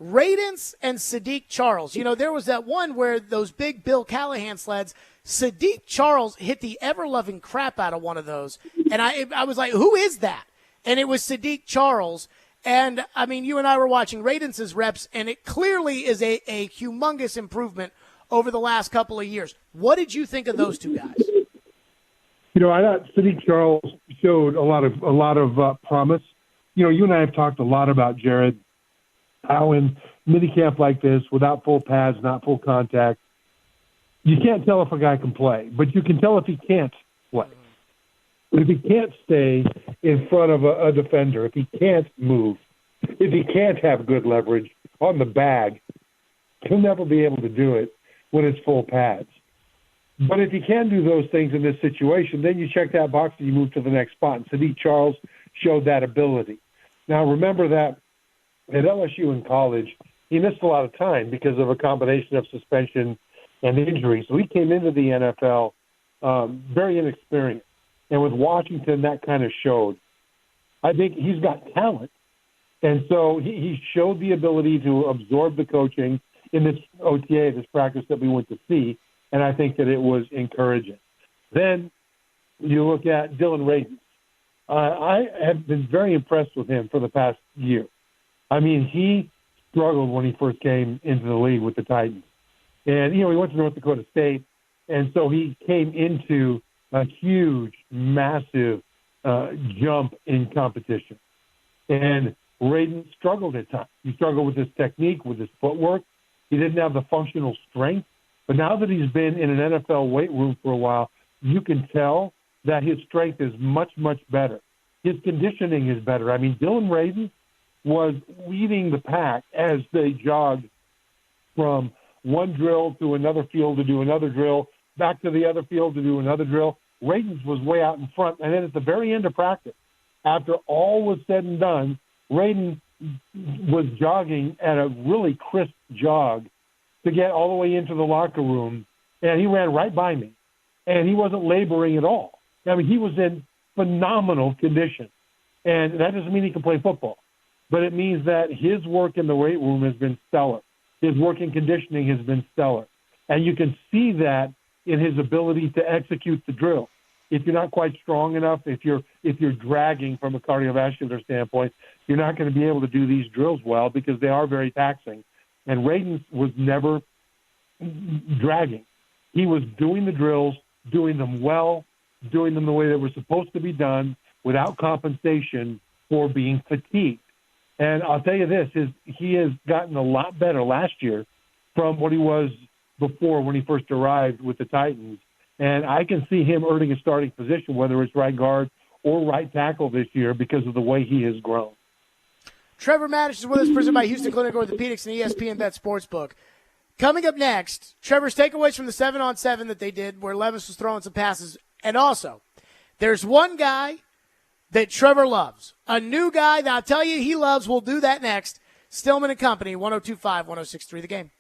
Radence and Sadiq Charles. There was that one where those big Bill Callahan sleds, Sadiq Charles hit the ever-loving crap out of one of those. And I was like, who is that? And it was Sadiq Charles. And, I mean, you and I were watching Radence's reps, and it clearly is a humongous improvement over the last couple of years. What did you think of those two guys? I thought Sadiq Charles showed a lot of promise. You and I have talked a lot about, Jared, how in minicamp like this, without full pads, not full contact, you can't tell if a guy can play, but you can tell if he can't play. If he can't stay in front of a defender, if he can't move, if he can't have good leverage on the bag, he'll never be able to do it when it's full pads. But if he can do those things in this situation, then you check that box and you move to the next spot. And Sadiq Charles showed that ability. Now, remember that at LSU in college, he missed a lot of time because of a combination of suspension and injury. So he came into the NFL very inexperienced. And with Washington, that kind of showed. I think he's got talent. And so he showed the ability to absorb the coaching in this OTA, this practice that we went to see. And I think that it was encouraging. Then you look at Dylan Radence. I have been very impressed with him for the past year. I mean, he struggled when he first came into the league with the Titans. And, he went to North Dakota State, and so he came into a huge, massive jump in competition. And Radence struggled at times. He struggled with his technique, with his footwork. He didn't have the functional strength. But now that he's been in an NFL weight room for a while, you can tell that his strength is much, much better. His conditioning is better. I mean, Dylan Radin was leading the pack as they jogged from one drill to another field to do another drill, back to the other field to do another drill. Radin was way out in front. And then at the very end of practice, after all was said and done, Radin was jogging at a really crisp jog to get all the way into the locker room, and he ran right by me. And he wasn't laboring at all. I mean, he was in phenomenal condition. And that doesn't mean he can play football, but it means that his work in the weight room has been stellar. His work in conditioning has been stellar. And you can see that in his ability to execute the drill. If you're not quite strong enough, if you're dragging from a cardiovascular standpoint, you're not going to be able to do these drills well because they are very taxing. And Radin was never dragging. He was doing the drills, doing them well, doing them the way they were supposed to be done without compensation for being fatigued. And I'll tell you this, he has gotten a lot better last year from what he was before when he first arrived with the Titans. And I can see him earning a starting position, whether it's right guard or right tackle this year because of the way he has grown. Trevor Madish is with us, presented by Houston Clinic Orthopedics and ESPN Bet Sportsbook. Coming up next, Trevor's takeaways from the 7-on-7 that they did where Levis was throwing some passes. And also, there's one guy that Trevor loves, a new guy that I'll tell you he loves. We'll do that next. Stillman and Company, 102.5, 106.3 The Game.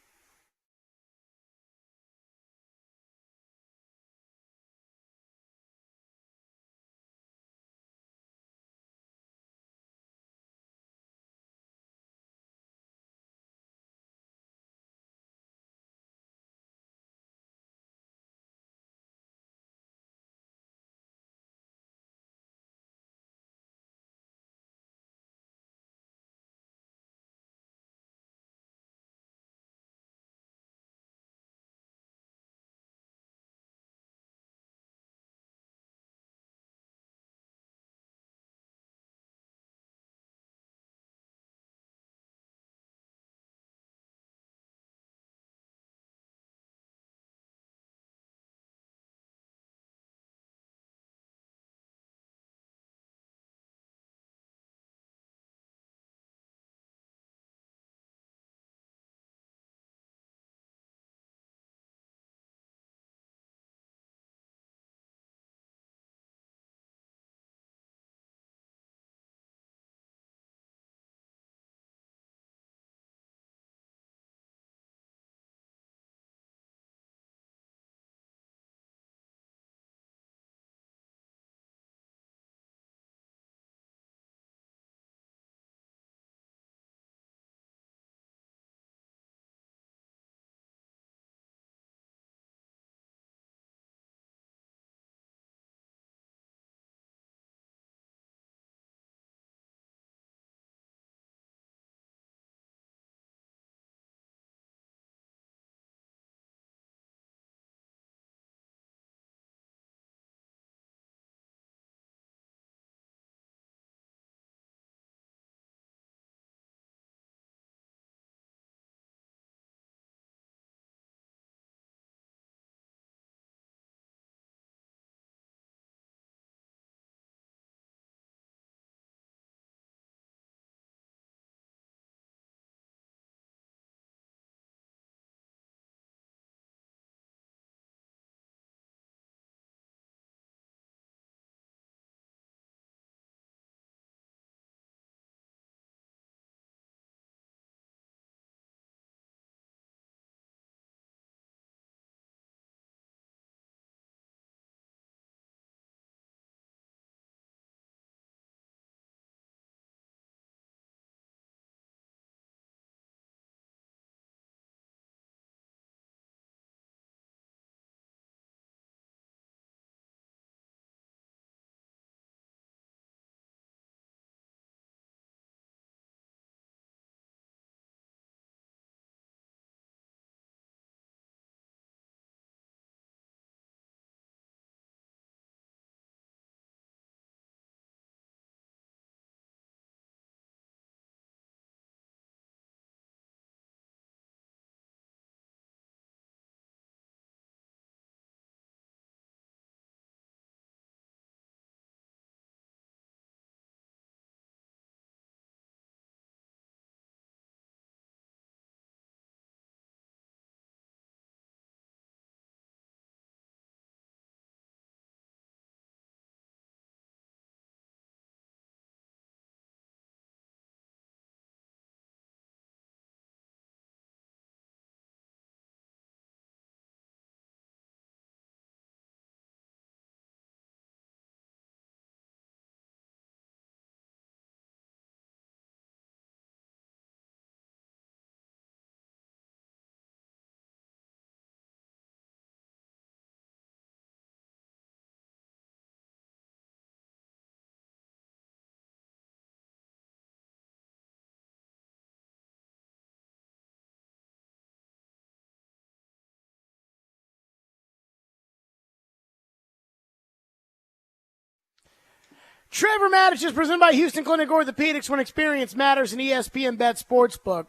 Trevor Maddich is presented by Houston Clinic Orthopedics, when experience matters, and ESPN Bet Sportsbook.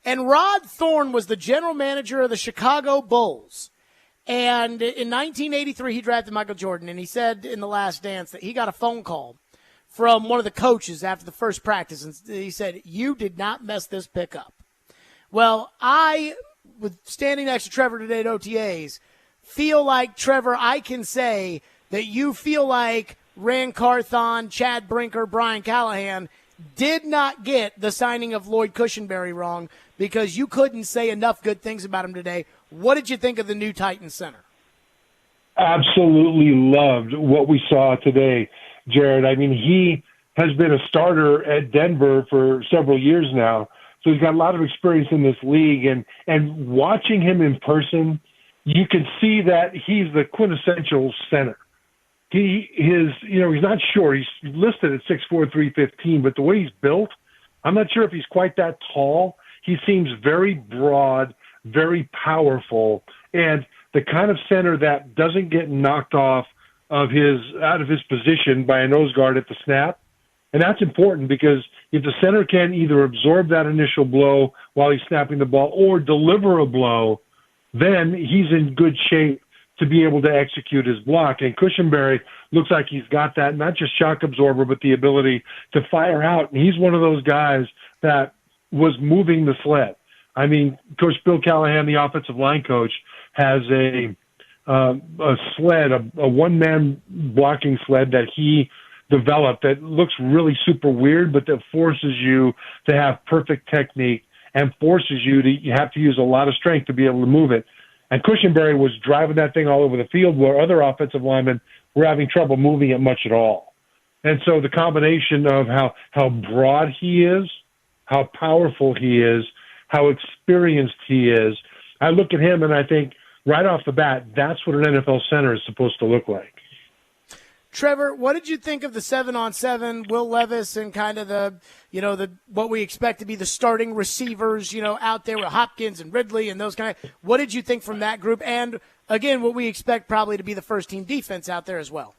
And Rod Thorne was the general manager of the Chicago Bulls. And in 1983, he drafted Michael Jordan, and he said in The Last Dance that he got a phone call from one of the coaches after the first practice, and he said, "You did not mess this pick up." Well, I, with standing next to Trevor today at OTAs, feel like, Trevor, I can say that you feel like Rand Carthon, Chad Brinker, Brian Callahan did not get the signing of Lloyd Cushenberry wrong, because you couldn't say enough good things about him today. What did you think of the new Titans center? Absolutely loved what we saw today, Jared. I mean, he has been a starter at Denver for several years now, so he's got a lot of experience in this league. And watching him in person, you can see that he's the quintessential center. He's not short. He's listed at 6'4", 315, but the way he's built, I'm not sure if he's quite that tall. He seems very broad, very powerful, and the kind of center that doesn't get knocked out of his position by a nose guard at the snap. And that's important, because if the center can either absorb that initial blow while he's snapping the ball or deliver a blow, then he's in good shape to be able to execute his block. And Cushenberry looks like he's got that, not just shock absorber, but the ability to fire out. And he's one of those guys that was moving the sled. I mean, Coach Bill Callahan, the offensive line coach, has a sled, a one-man blocking sled that he developed that looks really super weird, but that forces you to have perfect technique and forces you have to use a lot of strength to be able to move it. And Cushenberry was driving that thing all over the field, where other offensive linemen were having trouble moving it much at all. And so the combination of how broad he is, how powerful he is, how experienced he is, I look at him and I think right off the bat, that's what an NFL center is supposed to look like. Trevor, what did you think of the 7-on-7, Will Levis, and kind of the what we expect to be the starting receivers, out there with Hopkins and Ridley and those kind of? What did you think from that group? And again, what we expect probably to be the first team defense out there as well.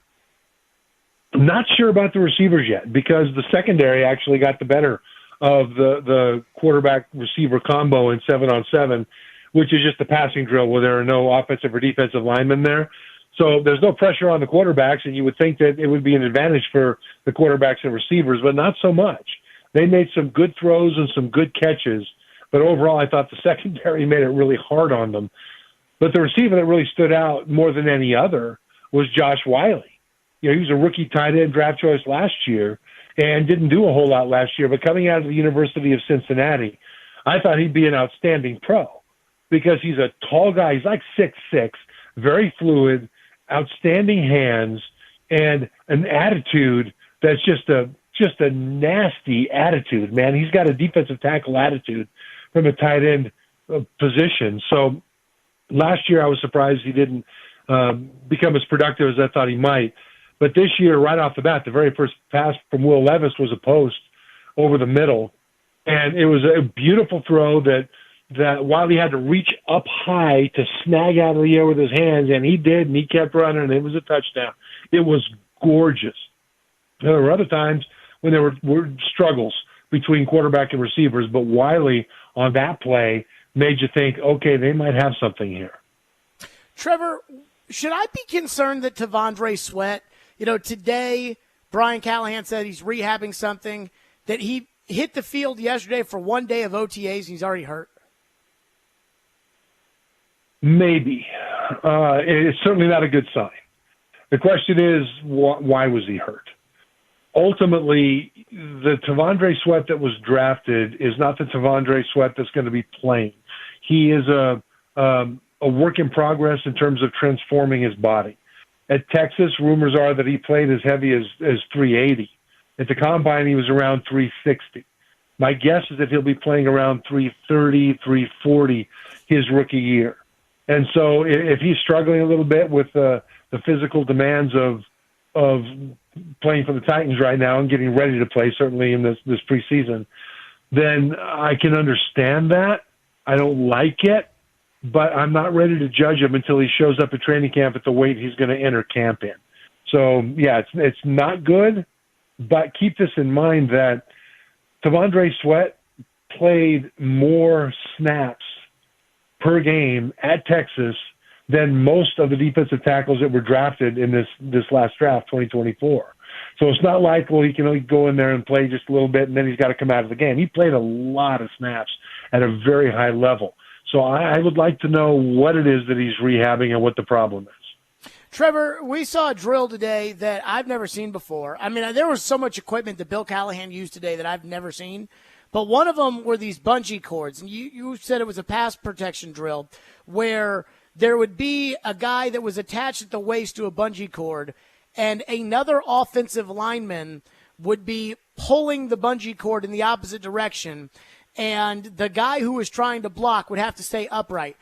I'm not sure about the receivers yet, because the secondary actually got the better of the quarterback receiver combo in 7-on-7, which is just a passing drill where there are no offensive or defensive linemen there. So there's no pressure on the quarterbacks, and you would think that it would be an advantage for the quarterbacks and receivers, but not so much. They made some good throws and some good catches, but overall I thought the secondary made it really hard on them. But the receiver that really stood out more than any other was Josh Wiley. He was a rookie tight end draft choice last year and didn't do a whole lot last year, but coming out of the University of Cincinnati, I thought he'd be an outstanding pro, because he's a tall guy. He's like 6'6", very fluid, outstanding hands, and an attitude that's just a nasty attitude, man. He's got a defensive tackle attitude from a tight end position. So last year I was surprised he didn't become as productive as I thought he might. But this year, right off the bat, the very first pass from Will Levis was a post over the middle, and it was a beautiful throw that Wiley had to reach up high to snag out of the air with his hands, and he did, and he kept running, and it was a touchdown. It was gorgeous. There were other times when there were struggles between quarterback and receivers, but Wiley on that play made you think, okay, they might have something here. Trevor, should I be concerned that T'Vondre Sweat, today Brian Callahan said he's rehabbing something, that he hit the field yesterday for one day of OTAs and he's already hurt? Maybe. It's certainly not a good sign. The question is, why was he hurt? Ultimately, the T'Vondre Sweat that was drafted is not the T'Vondre Sweat that's going to be playing. He is a work in progress in terms of transforming his body. At Texas, rumors are that he played as heavy as 380. At the Combine, he was around 360. My guess is that he'll be playing around 330, 340 his rookie year. And so if he's struggling a little bit with the physical demands of playing for the Titans right now and getting ready to play, certainly in this preseason, then I can understand that. I don't like it, but I'm not ready to judge him until he shows up at training camp at the weight he's going to enter camp in. So, yeah, it's not good, But keep this in mind that T'Vondre Sweat played more snaps per game at Texas than most of the defensive tackles that were drafted in this last draft, 2024. So it's not like, well, he can only go in there and play just a little bit and then he's got to come out of the game. He played a lot of snaps at a very high level. So I would like to know what it is that he's rehabbing and what the problem is. Trevor, we saw a drill today that I've never seen before. I mean, there was so much equipment that Bill Callahan used today that I've never seen. But one of them were these bungee cords. And you said it was a pass protection drill where there would be a guy that was attached at the waist to a bungee cord, and another offensive lineman would be pulling the bungee cord in the opposite direction, and the guy who was trying to block would have to stay upright.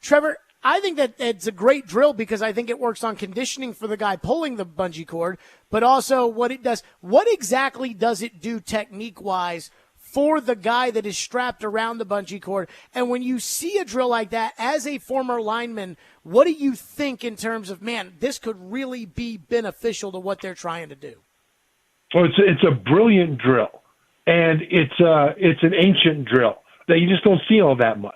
Trevor, I think that it's a great drill because I think it works on conditioning for the guy pulling the bungee cord, but also what it does. What exactly does it do technique-wise for the guy that is strapped around the bungee cord? And when you see a drill like that, as a former lineman, what do you think in terms of, man, this could really be beneficial to what they're trying to do? Well, it's a brilliant drill, and it's an ancient drill that you just don't see all that much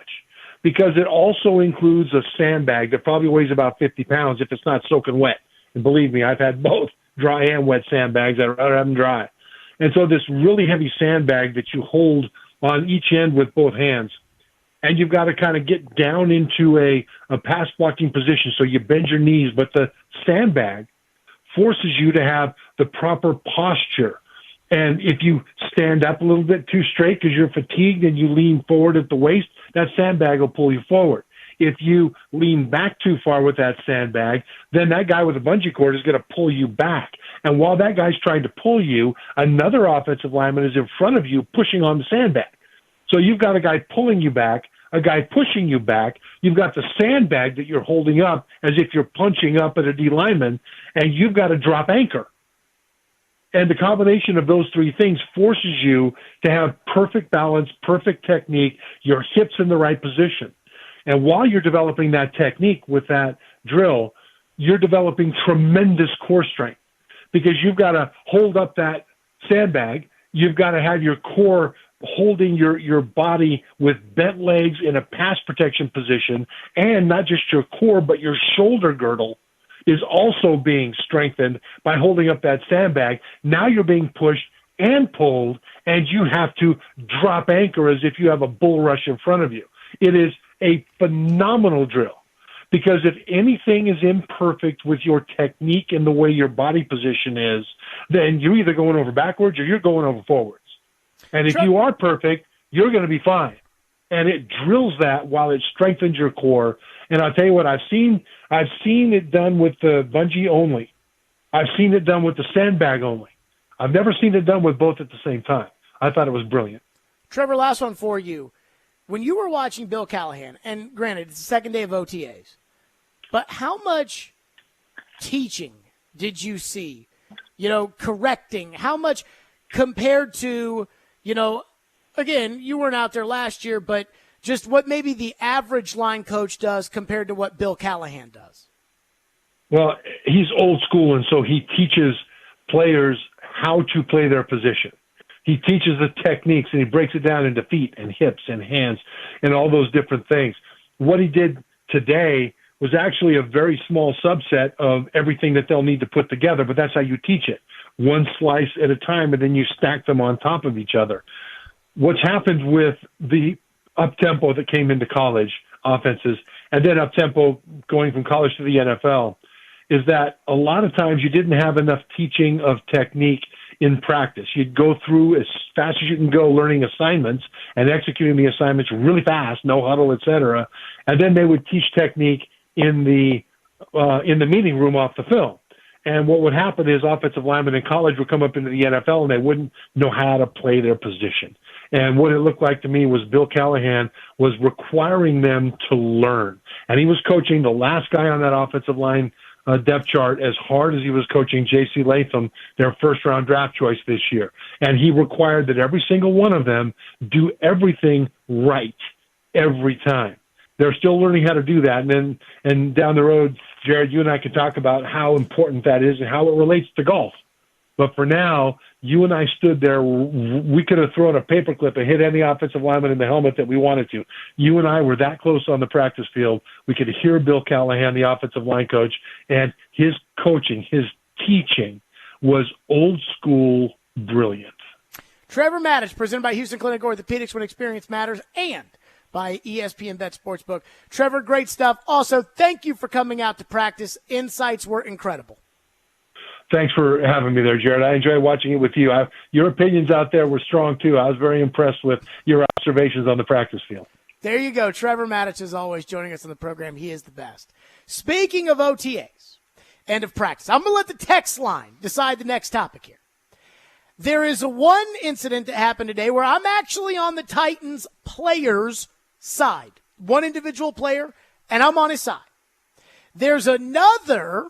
because it also includes a sandbag that probably weighs about 50 pounds if it's not soaking wet. And believe me, I've had both dry and wet sandbags. I'd rather have them dry. And so this really heavy sandbag that you hold on each end with both hands, and you've got to kind of get down into a pass blocking position. So you bend your knees, but the sandbag forces you to have the proper posture. And if you stand up a little bit too straight because you're fatigued and you lean forward at the waist, that sandbag will pull you forward. If you lean back too far with that sandbag, then that guy with a bungee cord is going to pull you back. And while that guy's trying to pull you, another offensive lineman is in front of you pushing on the sandbag. So you've got a guy pulling you back, a guy pushing you back. You've got the sandbag that you're holding up as if you're punching up at a D lineman, and you've got to drop anchor. And the combination of those three things forces you to have perfect balance, perfect technique, your hips in the right position. And while you're developing that technique with that drill, you're developing tremendous core strength because you've got to hold up that sandbag. You've got to have your core holding your body with bent legs in a pass protection position, and not just your core, but your shoulder girdle is also being strengthened by holding up that sandbag. Now you're being pushed and pulled, and you have to drop anchor as if you have a bull rush in front of you. It is a phenomenal drill because if anything is imperfect with your technique and the way your body position is, then you're either going over backwards or you're going over forwards. And if you are perfect, you're going to be fine. And it drills that while it strengthens your core. And I'll tell you what, I've seen it done with the bungee only. I've seen it done with the sandbag only. I've never seen it done with both at the same time. I thought it was brilliant. Trevor, last one for you. When you were watching Bill Callahan, and granted, it's the second day of OTAs, but how much teaching did you see? Correcting, how much compared to, again, you weren't out there last year, but just what maybe the average line coach does compared to what Bill Callahan does? Well, he's old school, and so he teaches players how to play their position. He teaches the techniques, and he breaks it down into feet and hips and hands and all those different things. What he did today was actually a very small subset of everything that they'll need to put together, but that's how you teach it, one slice at a time, and then you stack them on top of each other. What's happened with the up-tempo that came into college offenses and then up-tempo going from college to the NFL is that a lot of times you didn't have enough teaching of technique in practice. You'd go through as fast as you can go learning assignments and executing the assignments really fast, no huddle, et cetera. And then they would teach technique in the meeting room off the film. And what would happen is offensive linemen in college would come up into the NFL and they wouldn't know how to play their position. And what it looked like to me was Bill Callahan was requiring them to learn. And he was coaching the last guy on that offensive line depth chart as hard as he was coaching J.C. Latham, their first-round draft choice this year. And he required that every single one of them do everything right every time. They're still learning how to do that. And down the road, Jared, you and I can talk about how important that is and how it relates to golf. But for now, you and I stood there. We could have thrown a paperclip and hit any offensive lineman in the helmet that we wanted to. You and I were that close on the practice field. We could hear Bill Callahan, the offensive line coach, and his coaching, his teaching was old school brilliant. Trevor Maddich, presented by Houston Clinic Orthopedics, when experience matters, and by ESPN Bet Sportsbook. Trevor, great stuff. Also, thank you for coming out to practice. Insights were incredible. Thanks for having me there, Jared. I enjoyed watching it with you. Your opinions out there were strong, too. I was very impressed with your observations on the practice field. There you go. Trevor Maddich, as always, joining us on the program. He is the best. Speaking of OTAs and of practice, I'm going to let the text line decide the next topic here. There is one incident that happened today where I'm actually on the Titans players' side. One individual player, and I'm on his side. There's another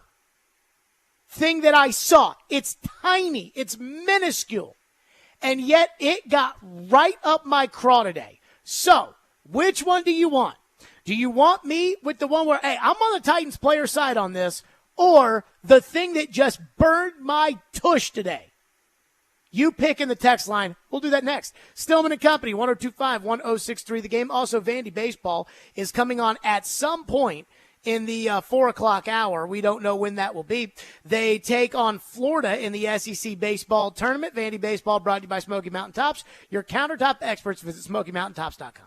thing that I saw. It's tiny. It's minuscule. And yet it got right up my craw today. So, which one do you want? Do you want me with the one where, hey, I'm on the Titans player side on this, or the thing that just burned my tush today? You pick in the text line. We'll do that next. Stillman & Company, 1025-1063 The Game. Also, Vandy Baseball is coming on at some point in the 4 o'clock hour. We don't know when that will be. They take on Florida in the SEC baseball tournament. Vandy Baseball brought to you by Smoky Mountain Tops. Your countertop experts. Visit SmokyMountainTops.com.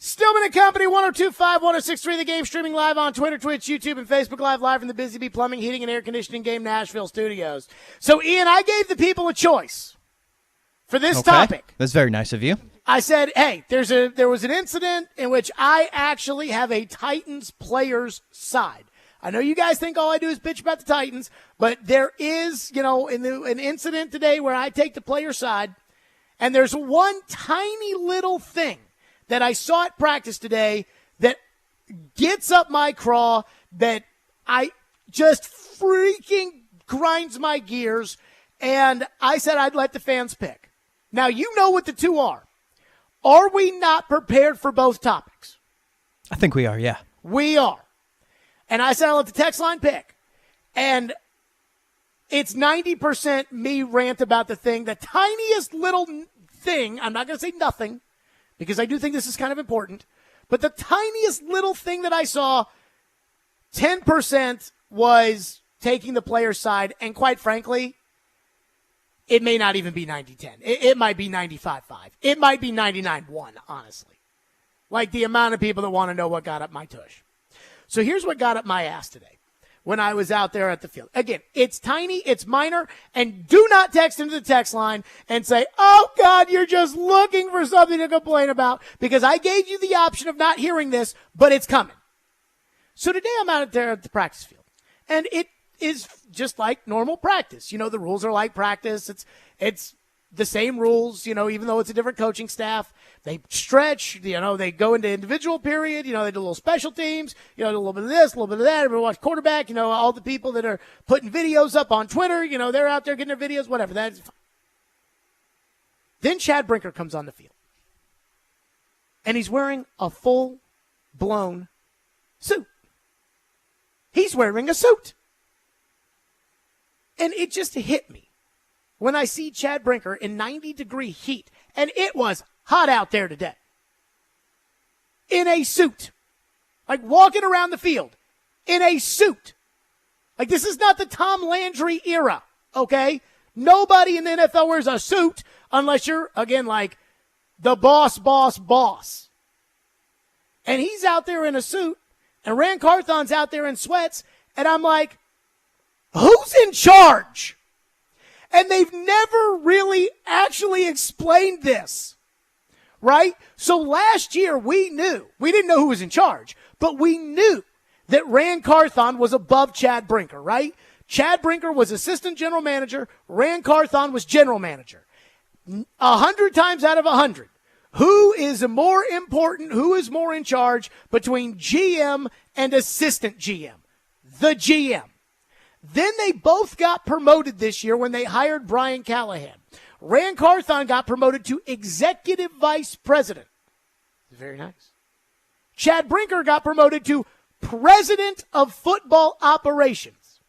Stillman and Company, 102.5, 106.3, The Game, streaming live on Twitter, Twitch, YouTube, and Facebook live from the Busy Bee Plumbing, Heating, and Air Conditioning Game Nashville studios. So, Ian, I gave the people a choice for this topic. That's very nice of you. I said, hey, there was an incident in which I actually have a Titans player's side. I know you guys think all I do is bitch about the Titans, but there is, an incident today where I take the player's side, and there's one tiny little thing that I saw at practice today that gets up my craw, that I just freaking grinds my gears, and I said I'd let the fans pick. Now, you know what the two are. Are we not prepared for both topics? I think we are, yeah. We are. And I said I'll let the text line pick. And it's 90% me rant about the thing, the tiniest little thing. I'm not going to say nothing, because I do think this is kind of important. But the tiniest little thing that I saw, 10% was taking the player's side. And quite frankly, it may not even be 90-10. It might be 95-5. It might be 99-1, honestly. Like the amount of people that want to know what got up my tush. So here's what got up my ass today when I was out there at the field. Again, it's tiny, it's minor, and do not text into the text line and say, oh, God, you're just looking for something to complain about, because I gave you the option of not hearing this, but it's coming. So today I'm out there at the practice field, and it is just like normal practice. The rules are like practice. It's the same rules, even though it's a different coaching staff. They stretch, they go into individual period, they do a little special teams, do a little bit of this, a little bit of that. Everyone watch quarterback, all the people that are putting videos up on Twitter, they're out there getting their videos, whatever. That's fine. Then Chad Brinker comes on the field. And he's wearing a full-blown suit. He's wearing a suit. And it just hit me when I see Chad Brinker in 90-degree heat, and it was hot out there today, in a suit, like walking around the field in a suit. Like, this is not the Tom Landry era, okay? Nobody in the NFL wears a suit unless you're, again, like the boss. And he's out there in a suit, and Rand Carthon's out there in sweats, and I'm like, who's in charge? And they've never really actually explained this, right? So last year we didn't know who was in charge, but we knew that Rand Carthon was above Chad Brinker, right? Chad Brinker was assistant general manager. Rand Carthon was general manager. 100 times out of 100. Who is more important? Who is more in charge between GM and assistant GM? The GM. Then they both got promoted this year when they hired Brian Callahan. Rand Carthon got promoted to executive vice president. Very nice. Chad Brinker got promoted to president of football operations.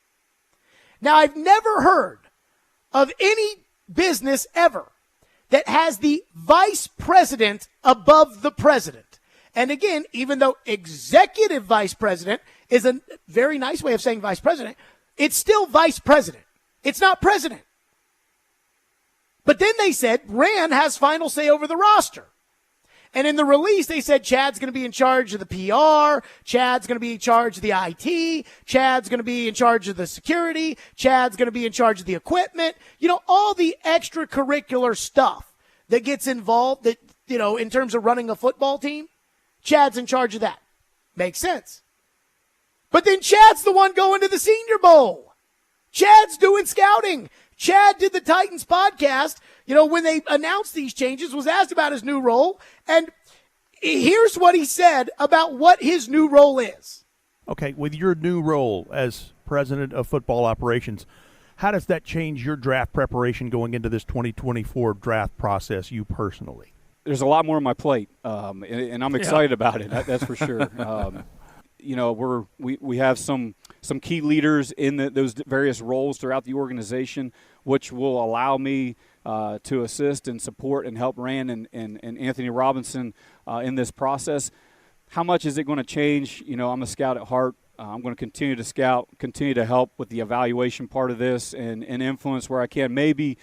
Now, I've never heard of any business ever that has the vice president above the president. And again, even though executive vice president is a very nice way of saying vice president, it's still vice president. It's not president. But then they said Rand has final say over the roster. And in the release, they said Chad's going to be in charge of the PR. Chad's going to be in charge of the IT. Chad's going to be in charge of the security. Chad's going to be in charge of the equipment. All the extracurricular stuff that gets involved that, in terms of running a football team. Chad's in charge of that. Makes sense. But then Chad's the one going to the Senior Bowl. Chad's doing scouting. Chad did the Titans podcast, when they announced these changes, was asked about his new role. And here's what he said about what his new role is. Okay, with your new role as president of football operations, how does that change your draft preparation going into this 2024 draft process, you personally? There's a lot more on my plate, and I'm excited about it, that's for sure. We have some key leaders in those various roles throughout the organization, which will allow me to assist and support and help Rand and Anthony Robinson in this process. How much is it going to change? I'm a scout at heart. I'm going to continue to scout, continue to help with the evaluation part of this and influence where I can. Maybe,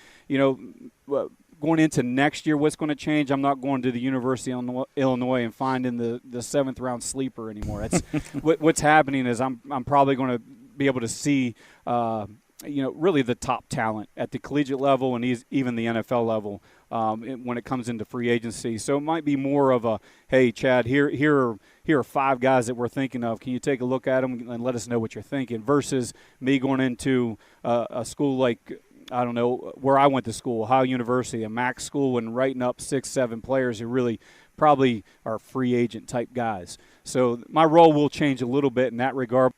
going into next year, what's going to change? I'm not going to the University of Illinois and finding the 7th-round sleeper anymore. That's what's happening is I'm probably going to be able to see really the top talent at the collegiate level and even the NFL level when it comes into free agency. So it might be more of a, hey, Chad, here are 5 guys that we're thinking of. Can you take a look at them and let us know what you're thinking? Versus me going into a school like, I don't know, where I went to school, Ohio University, a MAC school, and writing up 6-7 players who really probably are free agent type guys. So my role will change a little bit in that regard.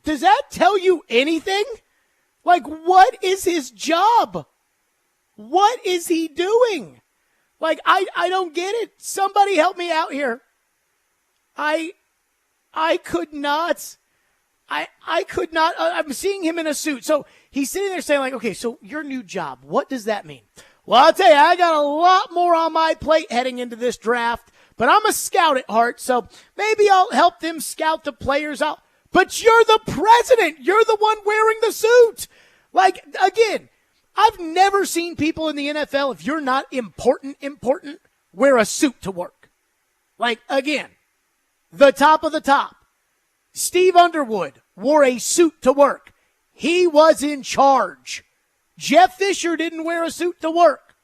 Does that tell you anything? Like, what is his job? What is he doing? Like, I don't get it. Somebody help me out here. I could not. I could not. I'm seeing him in a suit. So he's sitting there saying, like, okay, so your new job, what does that mean? Well, I'll tell you, I got a lot more on my plate heading into this draft, but I'm a scout at heart, so maybe I'll help them scout the players out. But you're the president. You're the one wearing the suit. Like, again, I've never seen people in the NFL, if you're not important, wear a suit to work. Like, again, the top of the top. Steve Underwood wore a suit to work. He was in charge. Jeff Fisher didn't wear a suit to work.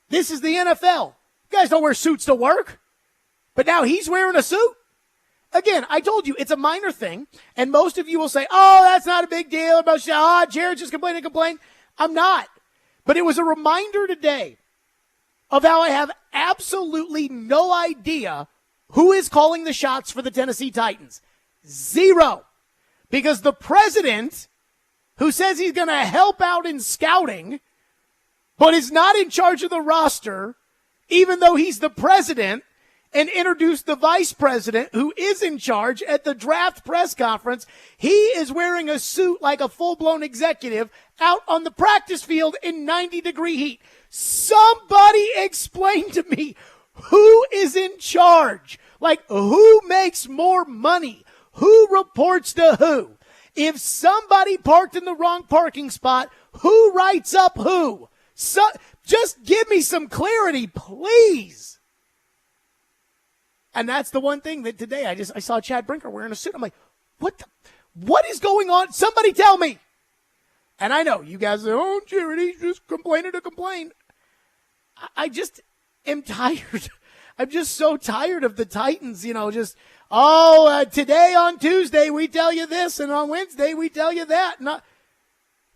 This is the NFL. You guys don't wear suits to work. But now he's wearing a suit. Again, I told you, it's a minor thing, and most of you will say, oh, that's not a big deal. Jared's just complaining. I'm not. But it was a reminder today of how I have absolutely no idea who is calling the shots for the Tennessee Titans. Zero. Because the president, who says he's going to help out in scouting, but is not in charge of the roster, even though he's the president, and introduced the vice president who is in charge at the draft press conference. He is wearing a suit like a full-blown executive out on the practice field in 90-degree heat. Somebody explain to me who is in charge. Like, who makes more money? Who reports to who? If somebody parked in the wrong parking spot, who writes up who? So, just give me some clarity, please. And that's the one thing that today I saw Chad Brinker wearing a suit. I'm like, what is going on? Somebody tell me. And I know you guys are, oh, Jared, he's just complaining to complain. I just am tired. I'm just so tired of the Titans, today on Tuesday we tell you this, and on Wednesday we tell you that.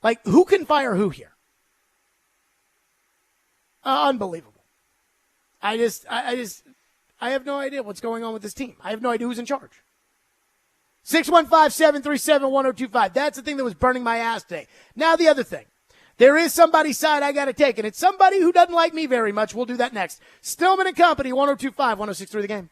Like, who can fire who here? Unbelievable. I have no idea what's going on with this team. I have no idea who's in charge. 615-737-1025. That's the thing that was burning my ass today. Now the other thing. There is somebody's side I got to take, and it's somebody who doesn't like me very much. We'll do that next. Stillman and Company, 1025, 1063 The Game.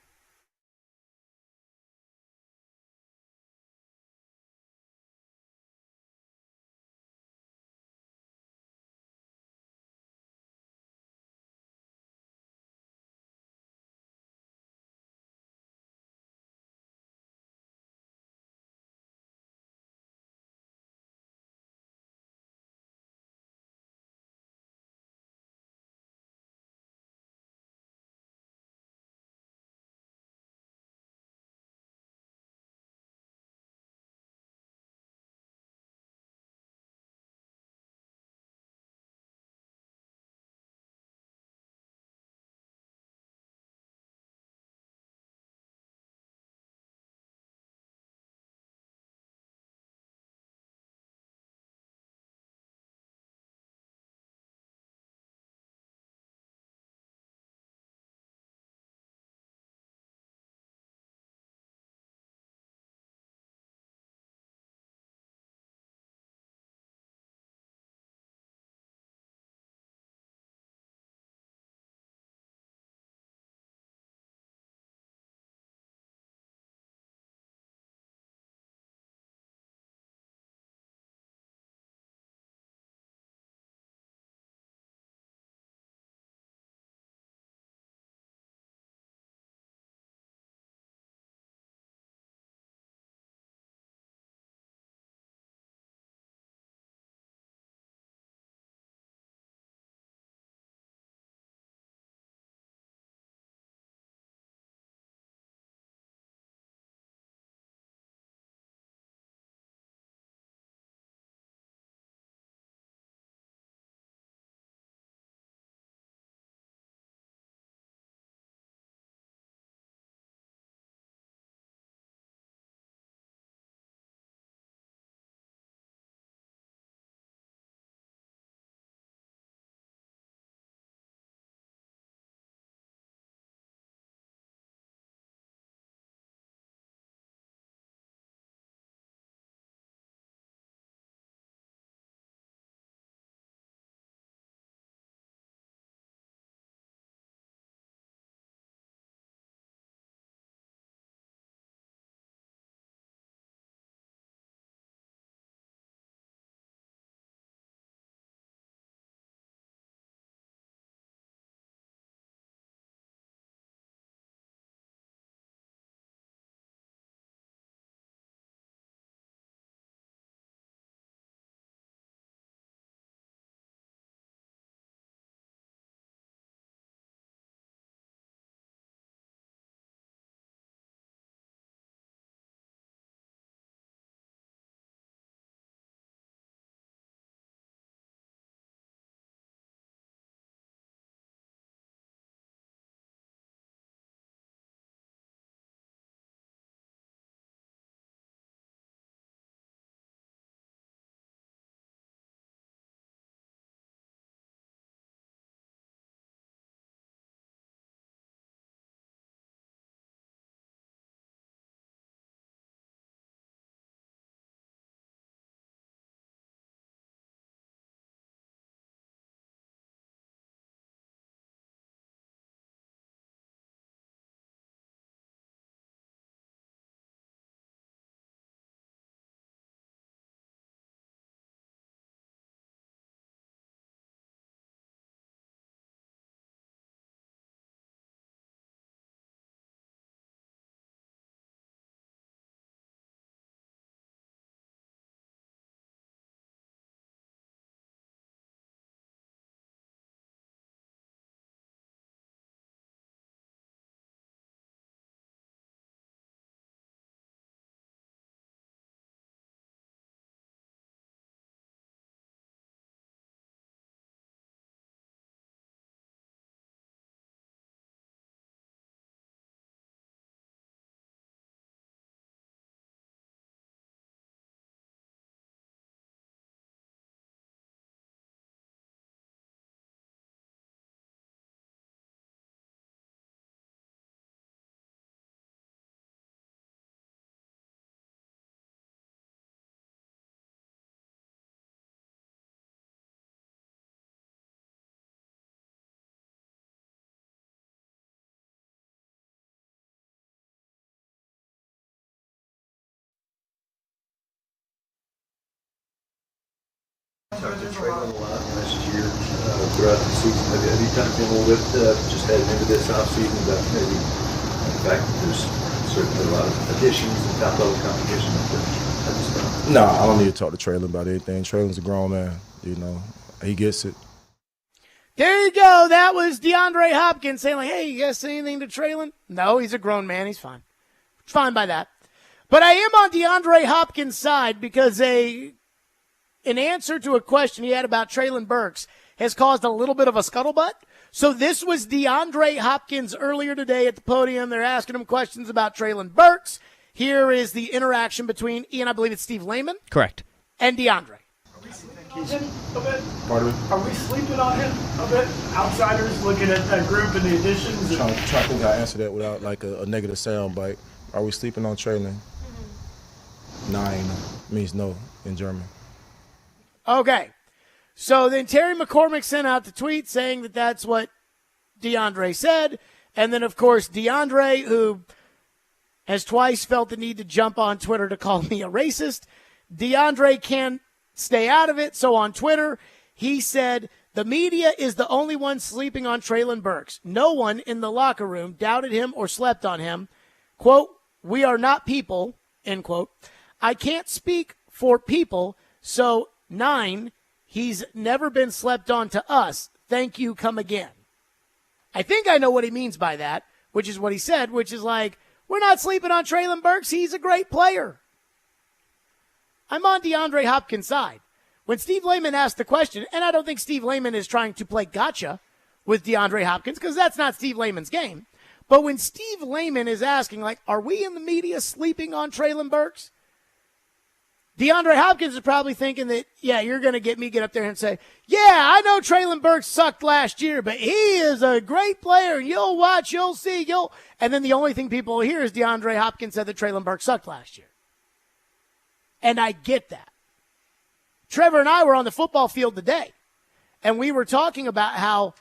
talked to Traylon a lot last year throughout the season. Have you talked to him a little bit just heading into this offseason about maybe the fact that there's certainly a lot of additions and top-level competition? No, I don't need to talk to Traylon about anything. Traylon's a grown man. You know, he gets it. There you go. That was DeAndre Hopkins saying, like, hey, you guys say anything to Traylon? No, he's a grown man. He's fine. Fine by that. But I am on DeAndre Hopkins' side because an answer to a question he had about Traylon Burks has caused a little bit of a scuttlebutt. So this was DeAndre Hopkins earlier today at the podium. They're asking him questions about Traylon Burks. Here is the interaction between Ian, I believe it's Steve Lehman. Correct. And DeAndre. Pardon me? Are we sleeping on him a bit? Outsiders looking at that group and the additions? Trying to think I answer that without like a negative sound bite. Are we sleeping on Traylon? Nein means no in German. Okay. So then Terry McCormick sent out the tweet saying that that's what DeAndre said. And then, of course, DeAndre, who has twice felt the need to jump on Twitter to call me a racist, DeAndre can't stay out of it. So on Twitter, he said, the media is the only one sleeping on Traylon Burks. No one in the locker room doubted him or slept on him. Quote, we are not people, end quote. I can't speak for people, so 9, he's never been slept on to us. Thank you, come again. I think I know what he means by that, which is what he said, which is like, we're not sleeping on Traylon Burks. He's a great player. I'm on DeAndre Hopkins' side. When Steve Lehman asked the question, and I don't think Steve Lehman is trying to play gotcha with DeAndre Hopkins because that's not Steve Lehman's game. But when Steve Lehman is asking, like, are we in the media sleeping on Traylon Burks? DeAndre Hopkins is probably thinking that, yeah, you're going to get up there and say, yeah, I know Traylon Burks sucked last year, but he is a great player. You'll watch, you'll see, and then the only thing people will hear is DeAndre Hopkins said that Traylon Burks sucked last year. And I get that. Trevor and I were on the football field today, and we were talking about how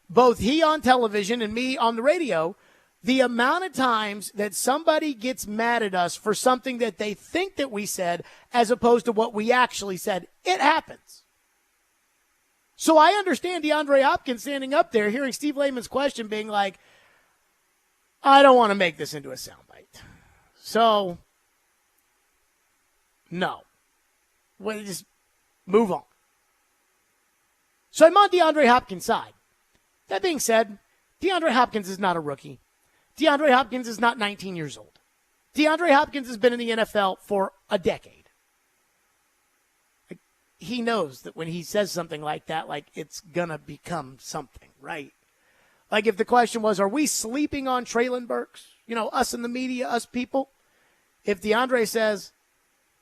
both he on television and me on the radio, the amount of times that somebody gets mad at us for something that they think that we said as opposed to what we actually said, it happens. So I understand DeAndre Hopkins standing up there, hearing Steve Lehman's question being like, I don't want to make this into a soundbite. So, no. Well, just move on. So I'm on DeAndre Hopkins' side. That being said, DeAndre Hopkins is not a rookie. DeAndre Hopkins is not 19 years old. DeAndre Hopkins has been in the NFL for a decade. He knows that when he says something like that, like it's going to become something, right? Like if the question was, are we sleeping on Traylon Burks? You know, us in the media, us people. If DeAndre says,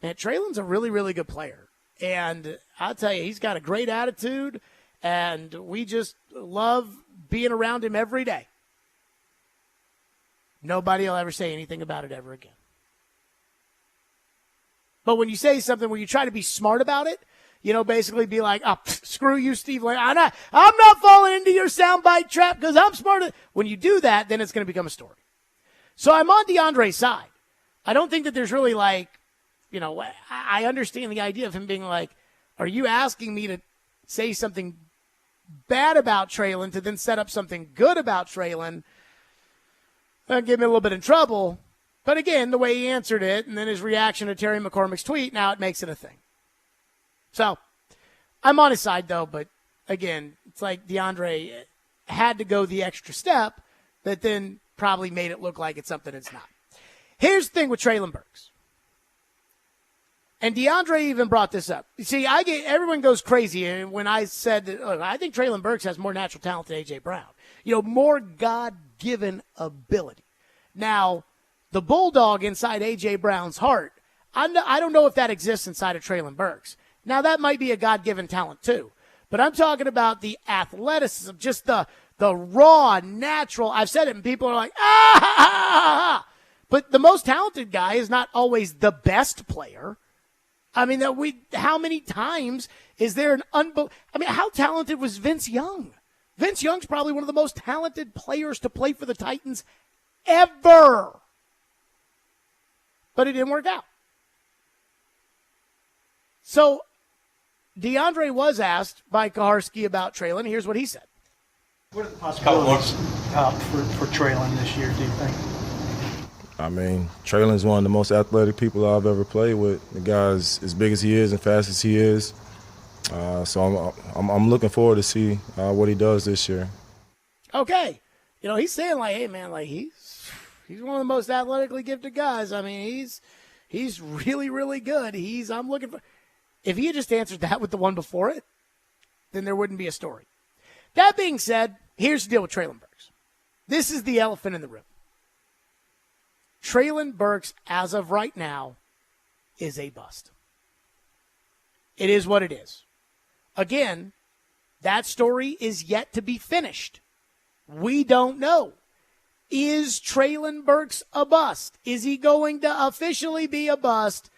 man, Traylon's a really, really good player. And I'll tell you, he's got a great attitude, and we just love being around him every day. Nobody will ever say anything about it ever again. But when you say something where you try to be smart about it, you know, basically be like, oh, screw you, Steve Lehman. I'm not falling into your soundbite trap because I'm smarter. When you do that, then it's going to become a story. So I'm on DeAndre's side. I don't think that there's really like, you know, I understand the idea of him being like, are you asking me to say something bad about Traylon to then set up something good about Traylon? That'll get me a little bit in trouble. But again, the way he answered it and then his reaction to Terry McCormick's tweet, now it makes it a thing. So I'm on his side, though. But again, it's like DeAndre had to go the extra step that then probably made it look like it's something it's not. Here's the thing with Traylon Burks. And DeAndre even brought this up. You see, everyone goes crazy when I said that, look, I think Traylon Burks has more natural talent than A.J. Brown. You know, more God-given ability. Now, the bulldog inside A.J. Brown's heart, I don't know if that exists inside of Traylon Burks. Now, that might be a God-given talent, too. But I'm talking about the athleticism, just the raw, natural. I've said it, and people are like, ah! But the most talented guy is not always the best player. I mean, how many times is there how talented was Vince Young? Vince Young's probably one of the most talented players to play for the Titans ever. But it didn't work out. So DeAndre was asked by Kaharski about Traylon. Here's what he said. What are the possibilities for Traylon this year, do you think? I mean, Traylon's one of the most athletic people I've ever played with. The guy's as big as he is and fast as he is. So I'm looking forward to see what he does this year. Okay. He's saying like, hey man, like he's one of the most athletically gifted guys. I mean, he's really, really good. I'm looking for. If he had just answered that with the one before it, then there wouldn't be a story. That being said, here's the deal with Traylon Burks. This is the elephant in the room. Traylon Burks, as of right now, is a bust. It is what it is. Again, that story is yet to be finished. We don't know. Is Traylon Burks a bust? Is he going to officially be a bust?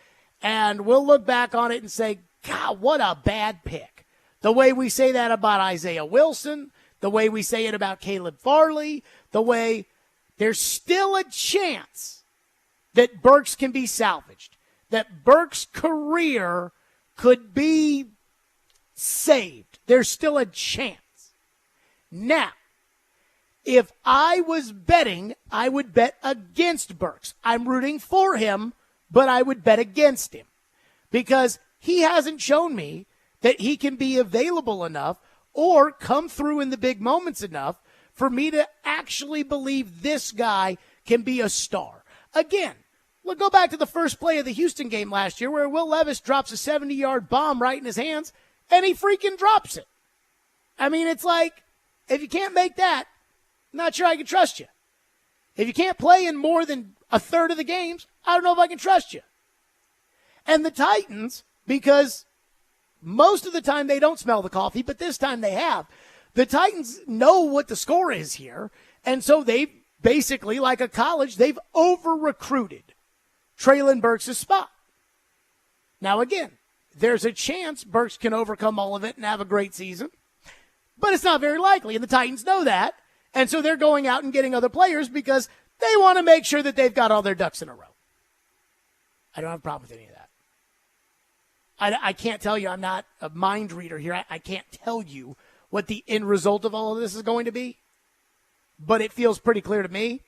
And we'll look back on it and say, God, what a bad pick. The way we say that about Isaiah Wilson, the way we say it about Caleb Farley, the way there's still a chance that Burks can be salvaged, that Burks' career could be saved. There's still a chance. Now, if I was betting, I would bet against Burks. I'm rooting for him, but I would bet against him because he hasn't shown me that he can be available enough or come through in the big moments enough for me to actually believe this guy can be a star. Again, we'll go back to the first play of the Houston game last year where Will Levis drops a 70-yard bomb right in his hands, and he freaking drops it. I mean, it's like, if you can't make that, I'm not sure I can trust you. If you can't play in more than a third of the games, I don't know if I can trust you. And the Titans, because most of the time they don't smell the coffee, but this time they have. The Titans know what the score is here, and so they basically, like a college, they've over-recruited Traylon Burks' spot. Now, again, there's a chance Burks can overcome all of it and have a great season, but it's not very likely, and the Titans know that, and so they're going out and getting other players because they want to make sure that they've got all their ducks in a row. I don't have a problem with any of that. I can't tell you, I'm not a mind reader here. I can't tell you what the end result of all of this is going to be. But it feels pretty clear to me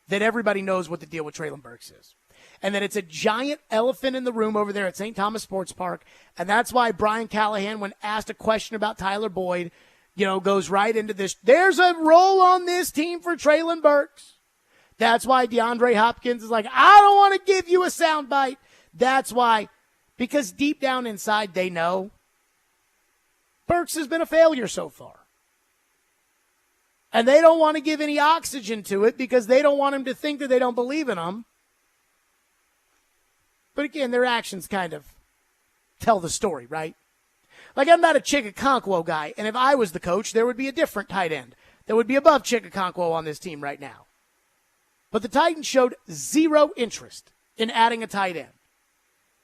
that everybody knows what the deal with Traylon Burks is. And that it's a giant elephant in the room over there at St. Thomas Sports Park. And that's why Brian Callahan, when asked a question about Tyler Boyd, goes right into this. There's a role on this team for Traylon Burks. That's why DeAndre Hopkins is like, I don't want to give you a soundbite. That's why. Because deep down inside, they know Burks has been a failure so far. And they don't want to give any oxygen to it because they don't want him to think that they don't believe in him. But again, their actions kind of tell the story, right? Like, I'm not a Chigakonkwo guy, and if I was the coach, there would be a different tight end that would be above Chigakonkwo on this team right now. But the Titans showed zero interest in adding a tight end.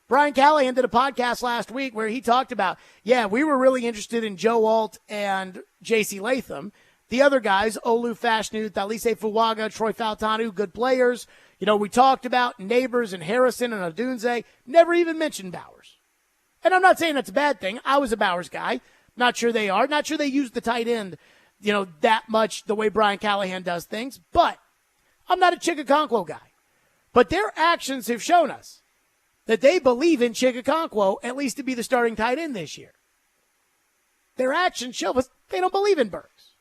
Brian Callahan did a podcast last week where he talked about, we were really interested in Joe Alt and J.C. Latham. The other guys, Olu Fashanu, Thalise Fuwaga, Troy Faltanu, good players. We talked about Neighbors and Harrison and Odunze. Never even mentioned Bowers. And I'm not saying that's a bad thing. I was a Bowers guy. Not sure they are. Not sure they use the tight end, that much the way Brian Callahan does things. But I'm not a Chigakonkwo guy. But their actions have shown us that they believe in Chigakonkwo, at least to be the starting tight end this year. Their actions show us they don't believe in Burks.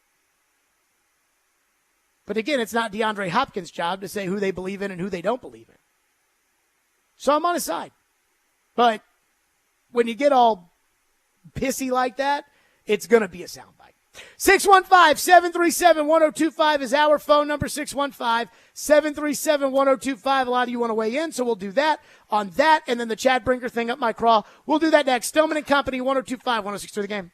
But again, it's not DeAndre Hopkins' job to say who they believe in and who they don't believe in. So I'm on his side. But when you get all pissy like that, it's going to be a soundbite. 615-737-1025 is our phone number, 615-737-1025. A lot of you want to weigh in, so we'll do that on that, and then the Chad Brinker thing up my craw. We'll do that next. Stillman and Company, 1025, 106 through the game.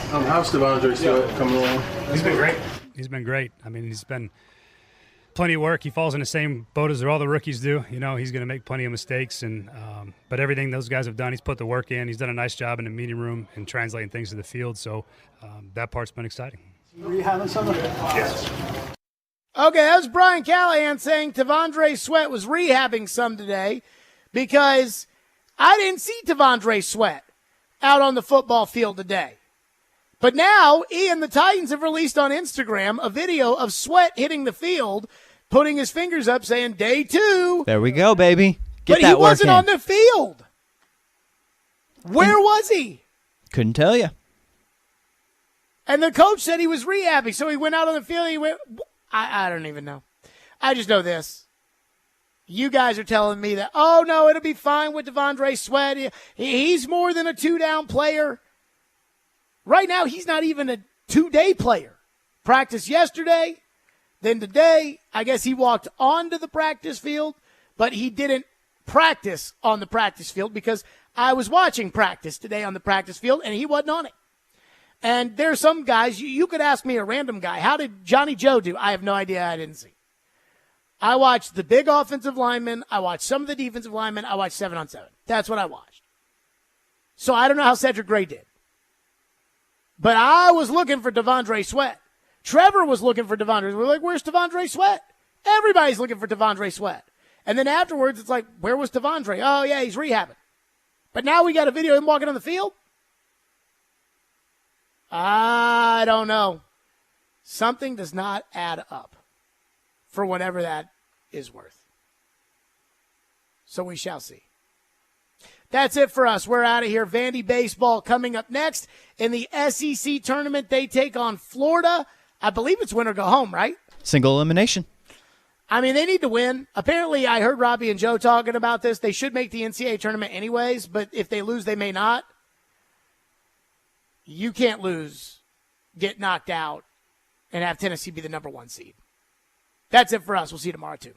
How's Devondre Sweat coming along? He's been great. He's been great. I mean, he's been plenty of work. He falls in the same boat as all the rookies do. You know, he's going to make plenty of mistakes, and but everything those guys have done, he's put the work in. He's done a nice job in the meeting room and translating things to the field. So that part's been exciting. Rehabbing some of it? Yes. Okay, that was Brian Callahan saying Devondre Sweat was rehabbing some today because I didn't see Devondre Sweat out on the football field today. But now, Ian, the Titans have released on Instagram a video of Sweat hitting the field, putting his fingers up, saying, day 2. There we go, baby. Get but that he wasn't work on the field. Where was he? Couldn't tell you. And the coach said he was rehabbing, so he went out on the field. He went, I don't even know. I just know this. You guys are telling me that, oh, no, it'll be fine with Devondre Sweat. He's more than a 2-down player. Right now, he's not even a 2-day player. Practice yesterday, then today. I guess he walked onto the practice field, but he didn't practice on the practice field because I was watching practice today on the practice field, and he wasn't on it. And there's some guys, you could ask me a random guy, how did Johnny Joe do? I have no idea. I didn't see. I watched the big offensive linemen. I watched some of the defensive linemen. I watched 7-on-7. That's what I watched. So I don't know how Cedric Gray did. But I was looking for Devondre Sweat. Trevor was looking for Devondre. We're like, where's Devondre Sweat? Everybody's looking for Devondre Sweat. And then afterwards, it's like, where was Devondre? Oh, yeah, he's rehabbing. But now we got a video of him walking on the field? I don't know. Something does not add up for whatever that is worth. So we shall see. That's it for us. We're out of here. Vandy baseball coming up next. In the SEC tournament, they take on Florida. I believe it's win or go home, right? Single elimination. I mean, they need to win. Apparently, I heard Robbie and Joe talking about this. They should make the NCAA tournament anyways, but if they lose, they may not. You can't lose, get knocked out, and have Tennessee be the number 1 seed. That's it for us. We'll see you tomorrow, too.